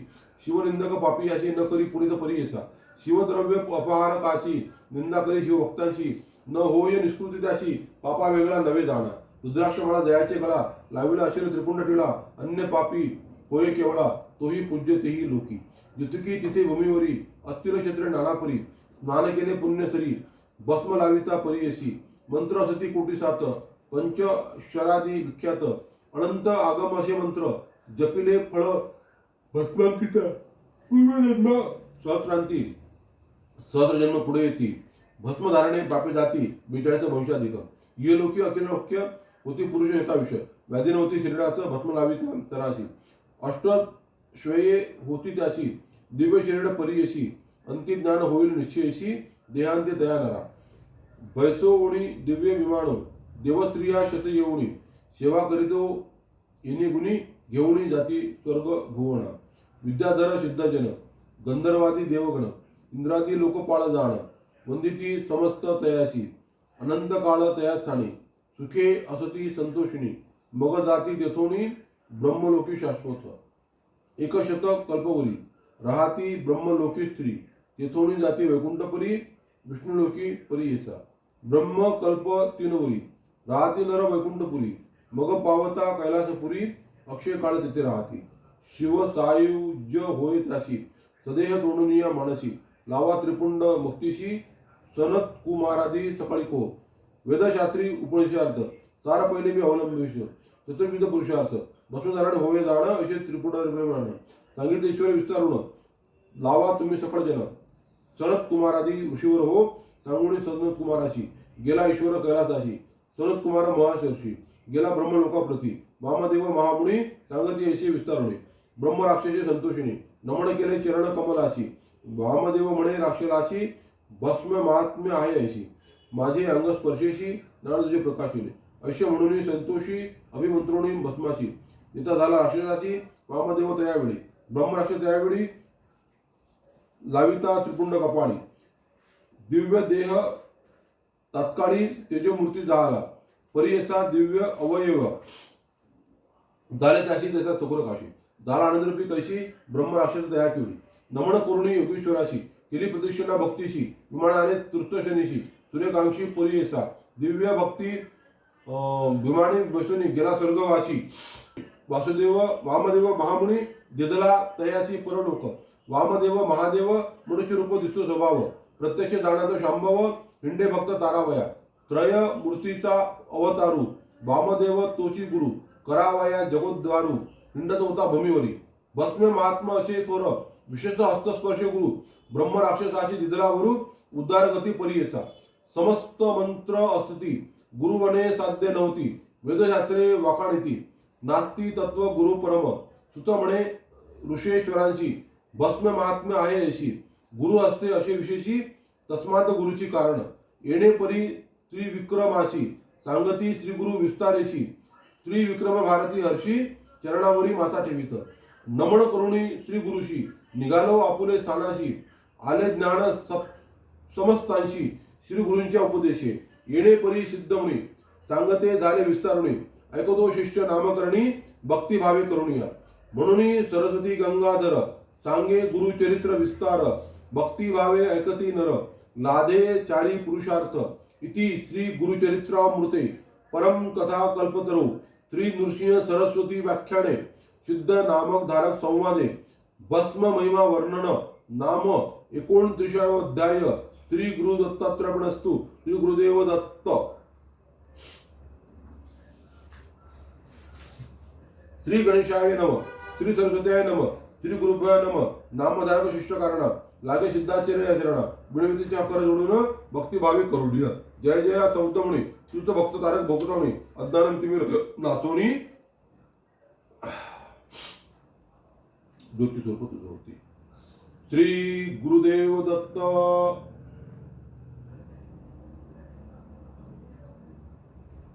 शिवनिंदक पापी अशी न करी पुनित परियसा शिवद्रव्य अपहार काशी निंदा करी शिवभक्तांची न होय निष्कृती त्याशी पापा वेगळा नवे जाणा रुद्राक्ष मला दयाचे गळा लाविला असेल त्रिपुंड टिळा अन्य पापी होय केवळा तोही पूज्य तेही लोकी जितकी तिथे भूमीवरी अस्थिर क्षेत्र नानापरी स्नान केले पुण्यसरी भस्म लाविता परियशी मंत्र असती कोटी सात पंच शरादी विख्यात अनंत आगम असे मंत्र जपिले फळ भस्मांकित पूर्वजन्म सहस्रांती सहस्रजन्म पुढे येती भस्मधारणे पापे जाती 42 भविष्याधिक ये लोकी अखिल लोक्य होती पुरुष एका विषय व्याधी नव्हती शरीरास भस्म लाविता तराशी अष्ट श्वेये होती त्याशी दिव्य शरीर परियशी अंति ज्ञान होईल निश्चयशी देहांते तया नरा भैसोणी दिव्य विमानो देवस्त्रिया शत येऊणी सेवा करीतो येणे गुणी घेऊणी जाती स्वर्ग भुवना विद्याधर सिद्धजन गंधर्वादी देवगण इंद्रादी लोकपाळ जाण वंदिती समस्त तयाशी अनंत काळ तया स्थानी सुखे असती संतोषिणी मग जाती तेथोणी ब्रह्मलोकी शाश्वत एकशतक कल्पवरी राहती ब्रह्मलोकी स्त्री तेथोणी जाती वैकुंठपुरी विष्णुलोकी परियेसा ब्रह्म कल्प तीनवरी राहती नर वैकुंठपुरी मग पावता कैलासपुरी अक्षय काळ तेथे राहती शिव सायुज्य होय त्याशी सदेह तोडुनिया मानसी लावा त्रिपुंड मुक्तीशी सनत कुमारादी सकाळी को वेदशास्त्री उपनिषार्थ सार पहिले मी अवलंबिश चतुर्विध पुरुषार्थ भस्मधारण होय जाणं असे त्रिपुंड सांगितले ईश्वर विस्तारुण लावा तुम्ही सकळ जन सनत कुमारादी ऋषीवर हो सांगुणी सनत कुमाराशी गेला ईश्वर कैलासाशी सनत कुमार महाशर्षी गेला ब्रह्मलोकाप्रती वामदेव महामुनी सांगती ऐशी विस्तारुणी ब्रह्म राक्षसी संतोषिणी नमन केले चरण कमलाशी वामदेव म्हणे राक्षलाशी भस्म महात्म्य आहे ऐशी माझे अंग स्पर्शेशी नाळ तुझे प्रकाशिले असे म्हणून संतोषी अभिमंत्रोणी भस्माशी निता झाला राक्षसाशी वामदेव तयावेळी ब्रह्मराक्ष तयावेळी लाविता त्रिपुंड कपाळी दिव्य देह तात्काळी तेजोमूर्ती झाला परियसा दिव्य अवयव झाले त्याशी त्याचा सकुर काशी झाला आनंदरूपी कैशी ब्रह्मराक्षस तया केली नमन करुणी योगेश्वराशी केली प्रदक्षिणा भक्तीशी विमानाने तृष्टशनीशी सूर्यकांक्षी परियसा दिव्य भक्ती भीमाने बसुनी गेला स्वर्गवासी. वासुदेव वामदेव महामुनी दिदला तयासी परलोक. वामदेव महादेव मनुष्य रूप दिसतो स्वभाव. प्रत्यक्ष जाण्याचा शांभव हिंडे भक्त तारावया. त्रय मूर्तीचा अवतारू वामदेव तोची गुरु. करावया जगोद्वारू हिंडत होता भूमीवरी. भस्मे महात्मा असे थोर विशेष हस्तस्पर्श गुरु. ब्रह्म राक्षसाची दिदलावरू उद्धार गती परियेसा. समस्त मंत्र असती गुरुवने साध्य नव्हती. वेदशास्त्रे वाकाणिती नास्ती तत्व गुरु परम. सुत म्हणे ऋषेश्वरांची भस्म महात्म्य आहे अशी. गुरु असते असे विशेषी तस्मात गुरुची कारण. येणे परी त्रिविक्रमाशी सांगती श्री गुरु विस्तारेशी. त्रिविक्रम भारती हर्षी चरणावरी माता ठेवित. नमन करुणी श्री गुरुशी निघालो आपुले स्थानाशी. आले ज्ञान समस्तांशी श्री गुरूंच्या उपदेशे. येणे परी सिद्धमुनी सांगते झाले विस्तारुणी. ऐकतो शिष्य नामकरणी भक्तिभावे करुणिया. म्हणून सरस्वती गंगाधर सांगे गुरुचरित्र विस्तार. भक्तिभावे ऐकती नर लाधे चारी पुरुषार्थ. इति श्री गुरुचरित्रामृते परम कथा कल्पतरू श्री नृसिंह सरस्वती व्याख्याने सिद्ध नामक धारक संवादे भस्म महिमा वर्णन नाम 29 अध्याय. श्री गुरु दत्तात्रपणस्तु. श्री गुरुदेव दत्त. श्री गणेशाय नम. श्री सरस्वत्याय नम. श्री गुरुभ्याय नम. नामधारक शिष्य कारण लागे सिद्धाचार्य आचरण. बिणवितीचे अक्षर जोडून भक्तिभावे करुडिया. जय जय सौतमणी तुझ भक्त तारक भोगतवणी अज्ञान तिमिर नासोनी ज्योती स्वरूप तुझ होती. श्री गुरुदेव दत्त.